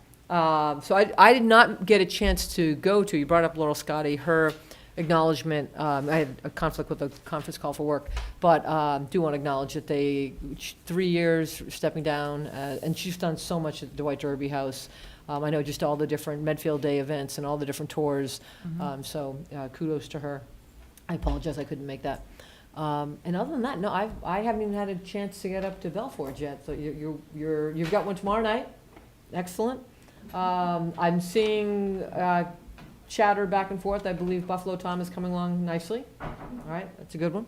So I did not get a chance to go to, you brought up Laurel Scotty, her acknowledgement. I had a conflict with a conference call for work, but do want to acknowledge that 3 years stepping down, and she's done so much at the Dwight Derby House. I know just all the different Medfield Day events and all the different tours. So kudos to her. I apologize I couldn't make that. And other than that, no, I haven't even had a chance to get up to Belfort yet. So you've got one tomorrow night. Excellent. I'm seeing chatter back and forth. I believe Buffalo Tom is coming along nicely. All right, that's a good one.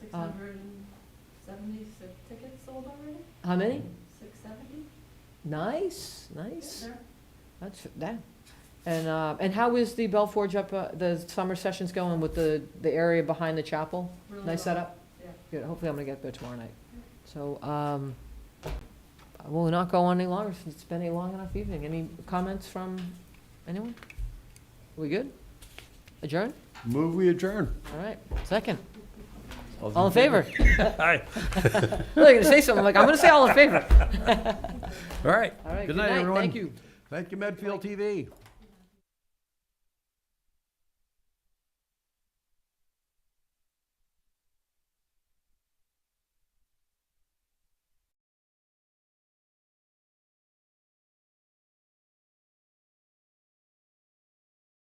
676 tickets sold already? How many? 670. Nice. That's that. And how is the Belle Forge up, the summer sessions going with the area behind the chapel? Really Nice well. setup? Yeah. Good, hopefully I'm gonna get there tomorrow night. So, we'll not go on any longer since it's been a long enough evening. Any comments from anyone? We good? Adjourn? Move we adjourn. All right, second. All in favor? Aye. Really gonna say something, like, I'm gonna say all in favor. All right. All right, Good night, everyone. Thank you. Thank you, Medfield TV.